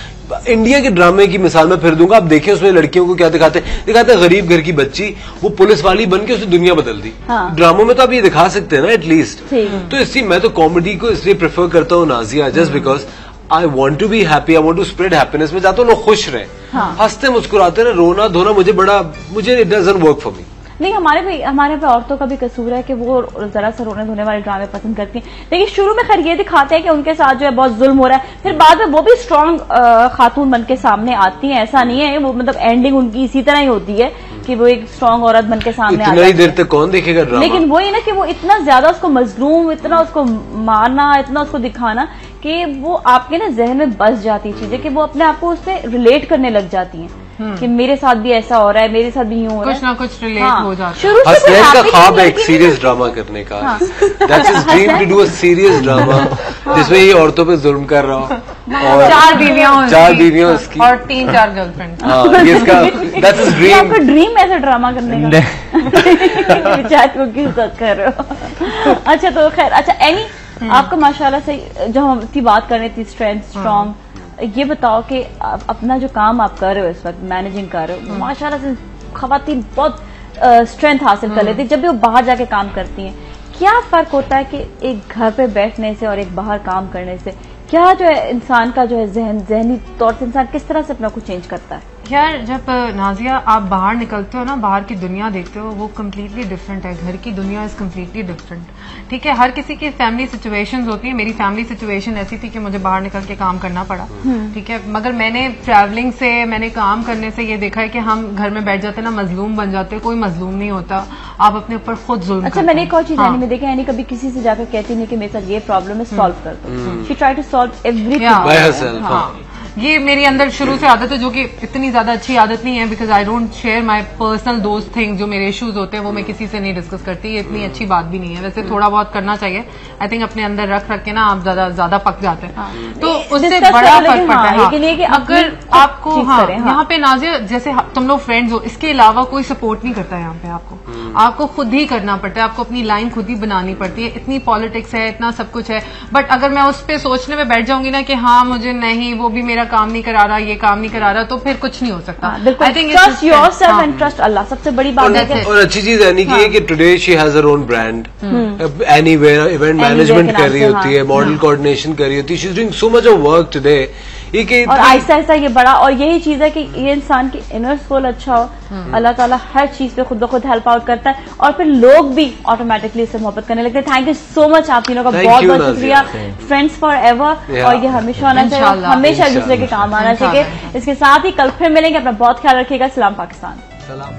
इंडिया के ड्रामे की मिसाल मैं फिर दूंगा, आप देखें उसमें लड़कियों को क्या दिखाते हैं गरीब घर की बच्ची, वो पुलिस वाली बन के उसने दुनिया बदल दी। ड्रामों में तो आप ये दिखा सकते हैं ना एटलीस्ट। तो इसलिए मैं तो कॉमेडी को इसलिए प्रेफर करता हूँ Nazia, just because I want to be happy, I want to spread happiness. में जाता हूँ लोग खुश रहे, हंसते मुस्कुराते रहे, रोना धोना मुझे it doesn't work for me. नहीं, हमारे पे औरतों का भी कसूर है कि वो जरा सा रोने धोने वाले ड्रामे पसंद करती हैं। लेकिन शुरू में खैर ये दिखाते हैं कि उनके साथ जो है बहुत जुल्म हो रहा है, फिर बाद में वो भी स्ट्रांग खातून बन के सामने आती हैं। ऐसा नहीं है, वो मतलब एंडिंग उनकी इसी तरह ही होती है कि वो एक स्ट्रांग औरत बन के सामने आती है। इतनी देर तक कौन देखेगा ड्रामा? लेकिन वही ना कि वो इतना ज्यादा उसको मजलूम, इतना उसको मारना, इतना उसको दिखाना कि वो आपके ना जहन में बस जाती चीजें, कि वो अपने आप को उससे रिलेट करने लग जाती हैं कि मेरे साथ भी ऐसा हो रहा है, मेरे साथ भी यूं हो रहा है, कुछ ना कुछ रिलेट हो जाता है। शुरू से का ख्वाब है एक सीरियस ड्रामा करने का, that's his dream to do a serious drama जिसमें ये औरतों पे जुल्म कर रहा हो और 4 बीवियां उसकी और 3-4 गर्लफ्रेंड। That's his dream. आपका ड्रीम ऐसा ड्रामा करने का? विचार को क्यों कर रहे हो? अच्छा तो खैर, अच्छा एनी आपका माशाल्लाह से जो हम इतनी बात कर रहे थी स्ट्रेंथ स्ट्रॉन्ग, ये बताओ कि अपना जो काम आप कर रहे हो इस वक्त, मैनेजिंग कर रहे हो, माशाल्लाह से खवातीन बहुत स्ट्रेंथ हासिल कर लेती है जब भी वो बाहर जाके काम करती हैं। क्या फर्क होता है कि एक घर पे बैठने से और एक बाहर काम करने से? क्या जो है इंसान का जो है जहनी तौर से इंसान किस तरह से अपना कुछ चेंज करता है? यार जब नाजिया आप बाहर निकलते हो ना, बाहर की दुनिया देखते हो, वो कम्प्लीटली डिफरेंट है। घर की दुनिया इज कम्प्लीटली डिफरेंट। ठीक है, हर किसी की फैमिली सिचुएशंस होती है। मेरी फैमिली सिचुएशन ऐसी थी कि मुझे बाहर निकल के काम करना पड़ा। ठीक है, मगर मैंने ट्रैवलिंग से, मैंने काम करने से ये देखा है कि हम घर में बैठ जाते ना, मजलूम बन जाते। कोई मजलूम नहीं होता, आप अपने ऊपर खुद जुल्म। अच्छा, मैंने एक और चीज में देखा है, कभी किसी से जाकर कहती नहीं कि मेरे साथ ये प्रॉब्लम है, सॉल्व कर दो। She try to solve everything. ये मेरी अंदर शुरू से आदत है, जो कि इतनी ज्यादा अच्छी आदत नहीं है, because I don't share my personal those thing. जो मेरे इश्यूज होते हैं वो मैं किसी से नहीं डिस्कस करती। ये इतनी अच्छी बात भी नहीं है, वैसे थोड़ा बहुत करना चाहिए। आई थिंक अपने अंदर रख के ना आप ज्यादा पक जाते हैं, तो उससे बड़ा फर्क पड़ता है। अगर आपको यहाँ पे नाजिया जैसे तुम लोग फ्रेंड्स हो, इसके अलावा कोई सपोर्ट नहीं करता है यहाँ पे। आपको खुद ही करना पड़ता है, आपको अपनी लाइन खुद ही बनानी पड़ती है। इतनी पॉलिटिक्स है, इतना सब कुछ है, बट अगर मैं उस पर सोचने में बैठ जाऊंगी ना कि हाँ मुझे नहीं, वो भी मेरा काम नहीं करा रहा, ये काम नहीं करा रहा, तो फिर कुछ नहीं हो सकता। I think trust yourself and trust Allah सबसे बड़ी बात है। और अच्छी चीज यानी कि कि today she has her own brand, anywhere event management कर रही होती है, मॉडल कोऑर्डिनेशन कर रही होती है। She is doing so much of work today और आहिस्ता आहिस्ता ये बड़ा, और यही चीज है कि ये इंसान की इनर सोल अच्छा हो, अल्लाह ताला हर चीज पे खुद ब खुद हेल्प आउट करता है और फिर लोग भी ऑटोमेटिकली इससे मोहब्बत करने लगते हैं। थैंक यू सो मच आप तीनों का, बहुत बहुत शुक्रिया। फ्रेंड्स फॉर एवर, और ये हमेशा होना चाहिए, हमेशा एक दूसरे के काम आना चाहिए। इसके साथ ही कल फिर मिलेंगे, अपना बहुत ख्याल रखिएगा। सलाम पाकिस्तान। सलाम।